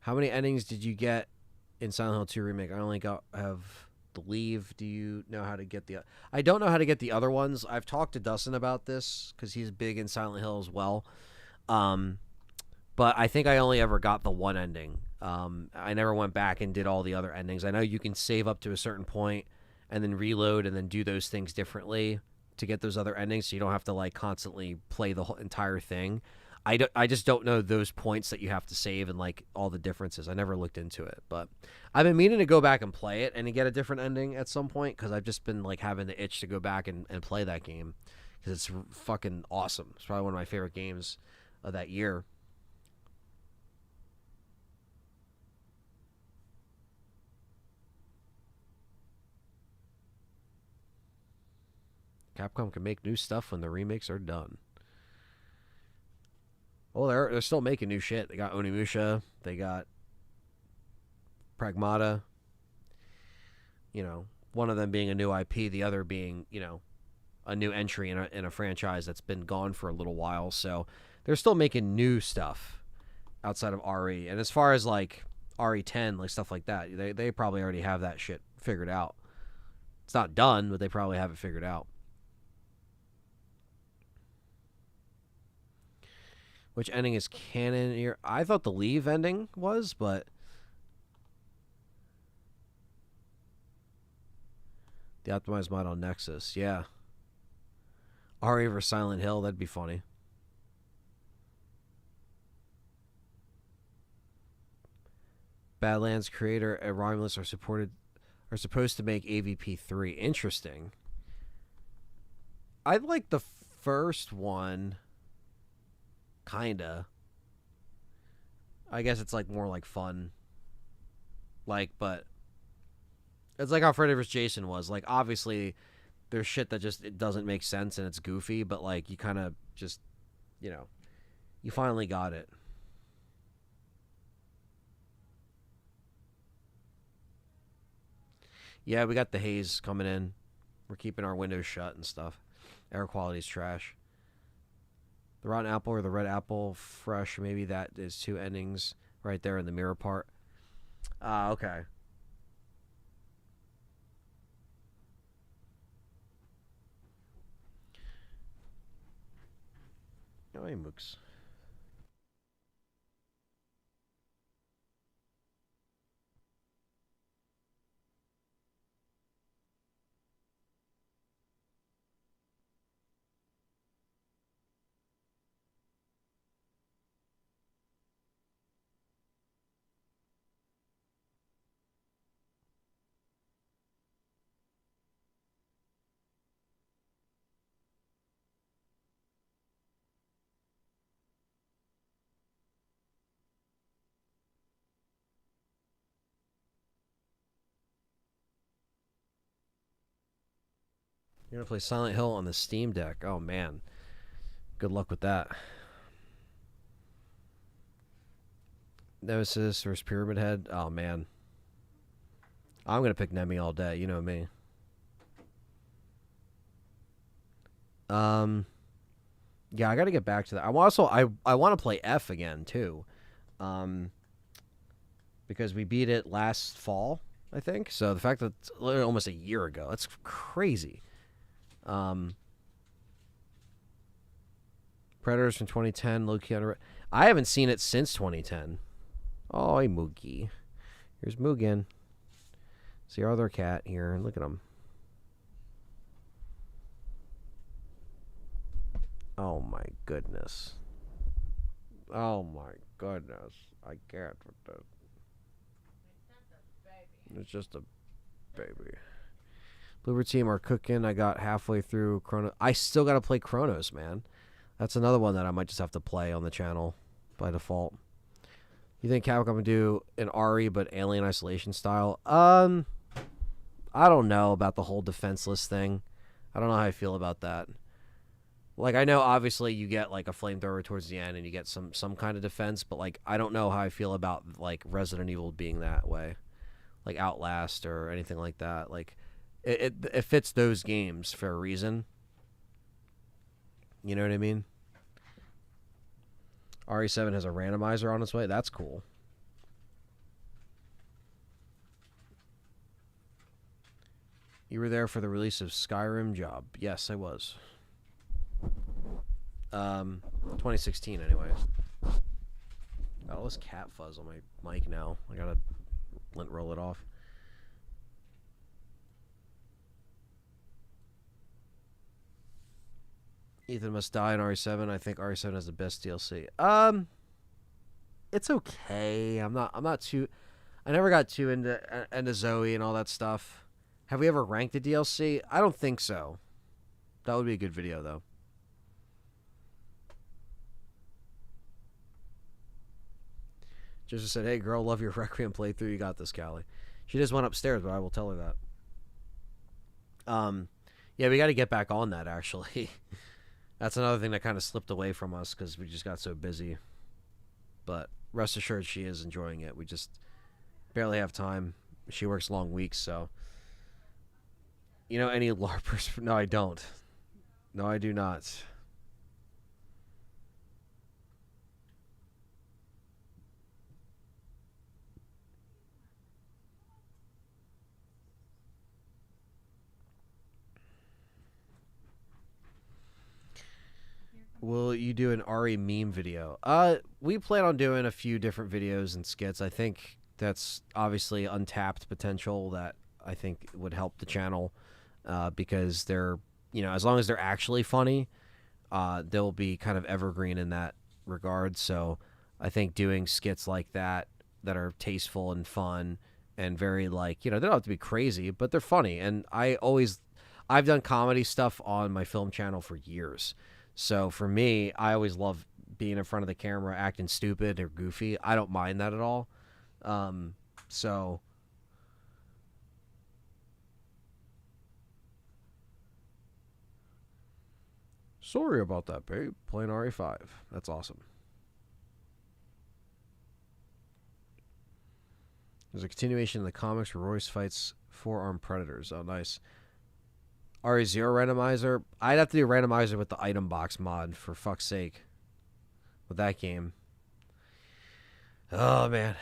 S1: How many endings did you get in Silent Hill 2 Remake? I only have the leave. Do you know how to get the... I don't know how to get the other ones. I've talked to Dustin about this because he's big in Silent Hill as well. But I think I only ever got the one ending. I never went back and did all the other endings. I know you can save up to a certain point and then reload and then do those things differently to get those other endings, so you don't have to like constantly play the whole entire thing. I just don't know those points that you have to save and like all the differences. I never looked into it, but I've been meaning to go back and play it and to get a different ending at some point because I've just been like having the itch to go back and play that game because it's fucking awesome. It's probably one of my favorite games of that year. Capcom can make new stuff when the remakes are done. Well, they're still making new shit. They got Onimusha. They got Pragmata. You know, one of them being a new IP, the other being, you know, a new entry in a franchise that's been gone for a little while. So they're still making new stuff outside of RE. And as far as like RE10, like stuff like that, they probably already have that shit figured out. It's not done, but they probably have it figured out. Which ending is canon here? I thought the leave ending was, but the optimized mod on Nexus, yeah. RE vs Silent Hill, that'd be funny. Badlands creator and Romulus are supposed to make AVP 3. Interesting. I like the first one. Kinda. I guess it's like more like fun. Like, but It's like how Freddy vs. Jason was. Like, obviously, there's shit that just it doesn't make sense and it's goofy, but like you kind of just, you know, you finally got it. Yeah, we got the haze coming in. We're keeping our windows shut and stuff. Air quality's trash. The rotten apple or the red apple fresh, maybe that is two endings right there in the mirror part. Okay. Oh, hey, Mooks. You're gonna play Silent Hill on the Steam Deck. Oh man, good luck with that. Nemesis versus Pyramid Head. Oh man, I'm gonna pick Nemi all day. You know me. Um, yeah, I got to get back to that. I want to play F again too, um, because we beat it last fall, I think. So the fact that it's literally almost a year ago, that's crazy. Um, Predators from 2010, low key under. I haven't seen it since 2010. Oh, hey Moogie. Here's Mugen. See our other cat here. Look at him. Oh my goodness. Oh my goodness. I can't with this. It's just a baby. Bloober team are cooking. I got halfway through Chrono. I still got to play Chronos, man. That's another one that I might just have to play on the channel by default. You think Capcom would do an RE but Alien Isolation style? I don't know about the whole defenseless thing. I don't know how I feel about that. Like, I know obviously you get like a flamethrower towards the end and you get some kind of defense, but like I don't know how I feel about like Resident Evil being that way, like Outlast or anything like that. Like it fits those games for a reason. You know what I mean? RE7 has a randomizer on its way. That's cool. You were there for the release of Skyrim Job. Yes, I was. 2016 anyways. Got all this cat fuzz on my mic now. I gotta lint roll it off. Ethan must die in RE7. I think RE7 is the best DLC. It's okay. I'm not too. I never got too into Zoe and all that stuff. Have we ever ranked a DLC? I don't think so. That would be a good video though. Just said, "Hey girl, love your Requiem playthrough. You got this, Callie." She just went upstairs, but I will tell her that. Yeah, we got to get back on that actually. That's another thing that kind of slipped away from us because we just got so busy. But rest assured, she is enjoying it. We just barely have time. She works long weeks, so. You know any LARPers? No, I don't. No, I do not. Will you do an RE meme video? We plan on doing a few different videos and skits. I think that's obviously untapped potential that I think would help the channel because they're, you know, as long as they're actually funny, they'll be kind of evergreen in that regard. So I think doing skits like that are tasteful and fun and very like, you know, they don't have to be crazy, but they're funny. And I've done comedy stuff on my film channel for years. So for me, I always love being in front of the camera, acting stupid or goofy. I don't mind that at all. So Sorry about that, babe. Playing RE5. That's awesome. There's a continuation in the comics where Royce fights four-armed predators. Oh, nice. RE0 randomizer. I'd have to do a randomizer with the item box mod, for fuck's sake. With that game. Oh, man.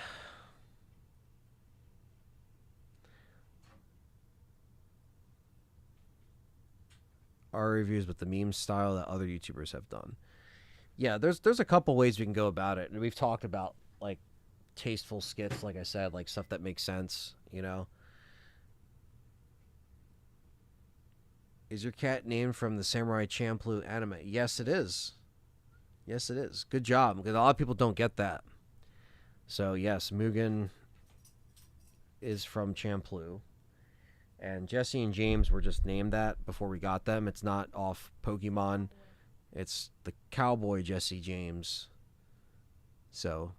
S1: Our reviews with the meme style that other YouTubers have done. Yeah, there's a couple ways we can go about it, and we've talked about like tasteful skits, like I said, like stuff that makes sense, you know. Is your cat named from the Samurai Champloo anime? Yes, it is. Yes, it is. Good job, because a lot of people don't get that. So yes, Mugen is from Champloo. And Jesse and James were just named that before we got them. It's not off Pokemon. It's the cowboy Jesse James. So,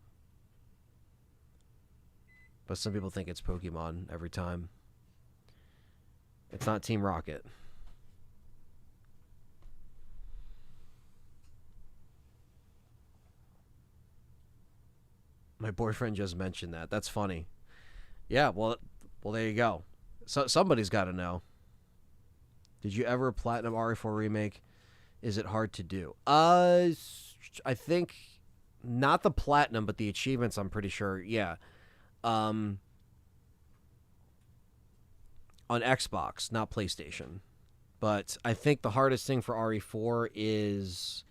S1: but some people think it's Pokemon every time. It's not Team Rocket. My boyfriend just mentioned that. That's funny. Yeah, well, there you go. So somebody's got to know. Did you ever platinum RE4 remake? Is it hard to do? I think not the platinum, but the achievements. I'm pretty sure. Yeah. On Xbox, not PlayStation. But I think the hardest thing for RE4 is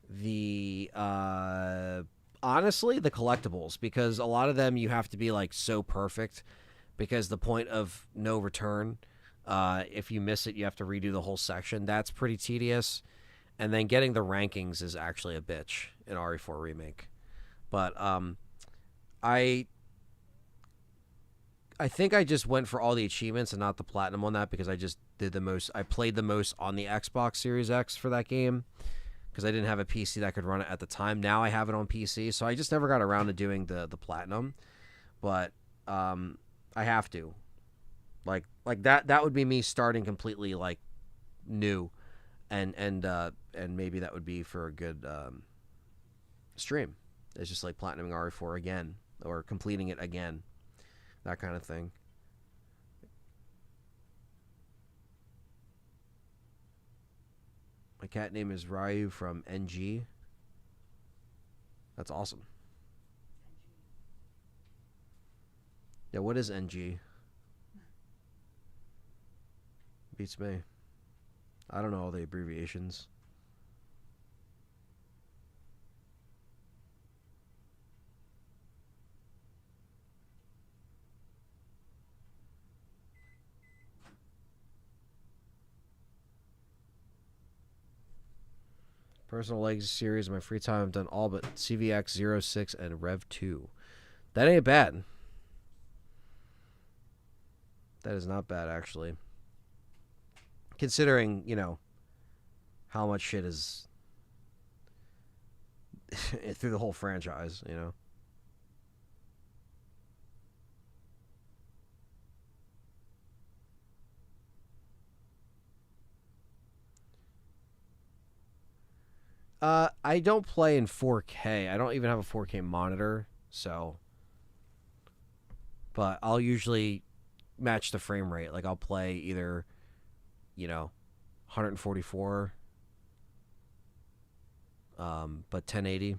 S1: the honestly the collectibles, because a lot of them you have to be like so perfect, because the point of no return, if you miss it you have to redo the whole section. That's pretty tedious, and then getting the rankings is actually a bitch in RE4 remake. But I think I just went for all the achievements and not the platinum on that, because I just did the most. I played the most on the Xbox Series X for that game, because I didn't have a PC that could run it at the time. Now I have it on PC, so I just never got around to doing the platinum. But I have to. Like that would be me starting completely like new, and maybe that would be for a good stream. It's just like platinuming RE4 again, or completing it again, that kind of thing. My cat name is Ryu from NG. That's awesome. Yeah, what is NG? Beats me. I don't know all the abbreviations. Personal Legacy series in my free time. I've done all but CVX 06 and Rev 2. That ain't bad. That is not bad, actually. Considering, you know, how much shit is through the whole franchise, you know. I don't play in 4K. I don't even have a 4K monitor, so. But I'll usually match the frame rate. Like I'll play either, you know, 144, but 1080.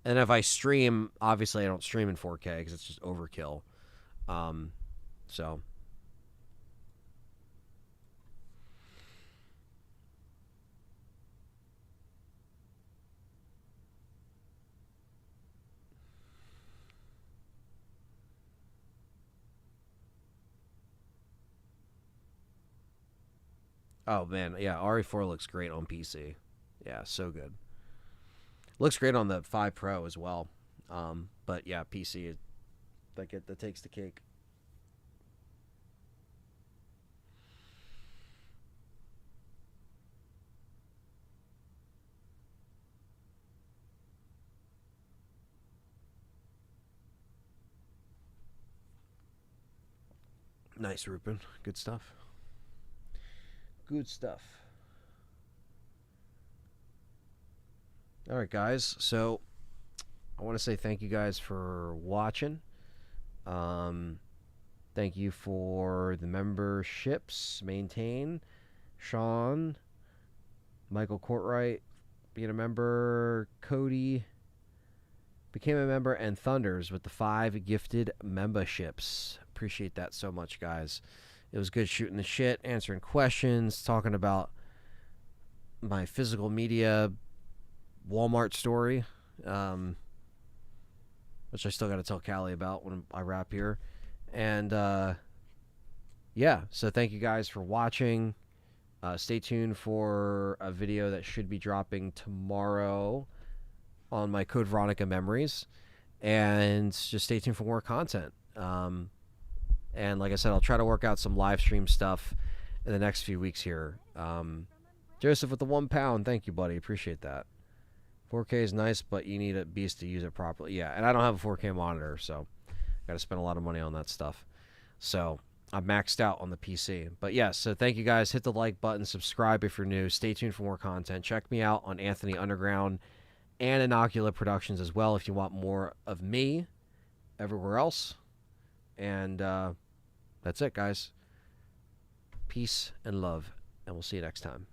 S1: And if I stream, obviously I don't stream in 4K because it's just overkill. So. Oh man, yeah, RE4 looks great on PC. Yeah, so good. Looks great on the 5 Pro as well. But yeah, PC that takes the cake. Nice, Rupin. Good stuff. Good stuff. All right, guys. So I want to say thank you guys for watching. Thank you for the memberships. Maintain. Sean. Michael Courtwright being a member. Cody became a member. And Thunders with the 5 gifted memberships. Appreciate that so much, guys. It was good shooting the shit, answering questions, talking about my physical media Walmart story, which I still got to tell Callie about when I wrap here. And yeah, so thank you guys for watching. Stay tuned for a video that should be dropping tomorrow on my Code Veronica memories. And just stay tuned for more content. And like I said, I'll try to work out some live stream stuff in the next few weeks here. Joseph with the £1, thank you, buddy. Appreciate that. 4K is nice, but you need a beast to use it properly. Yeah, and I don't have a 4K monitor, so got to spend a lot of money on that stuff. So I'm maxed out on the PC. But yes, so thank you guys. Hit the like button, subscribe if you're new. Stay tuned for more content. Check me out on Anthony Underground and Inocula Productions as well if you want more of me everywhere else. And that's it, guys. Peace and love, and we'll see you next time.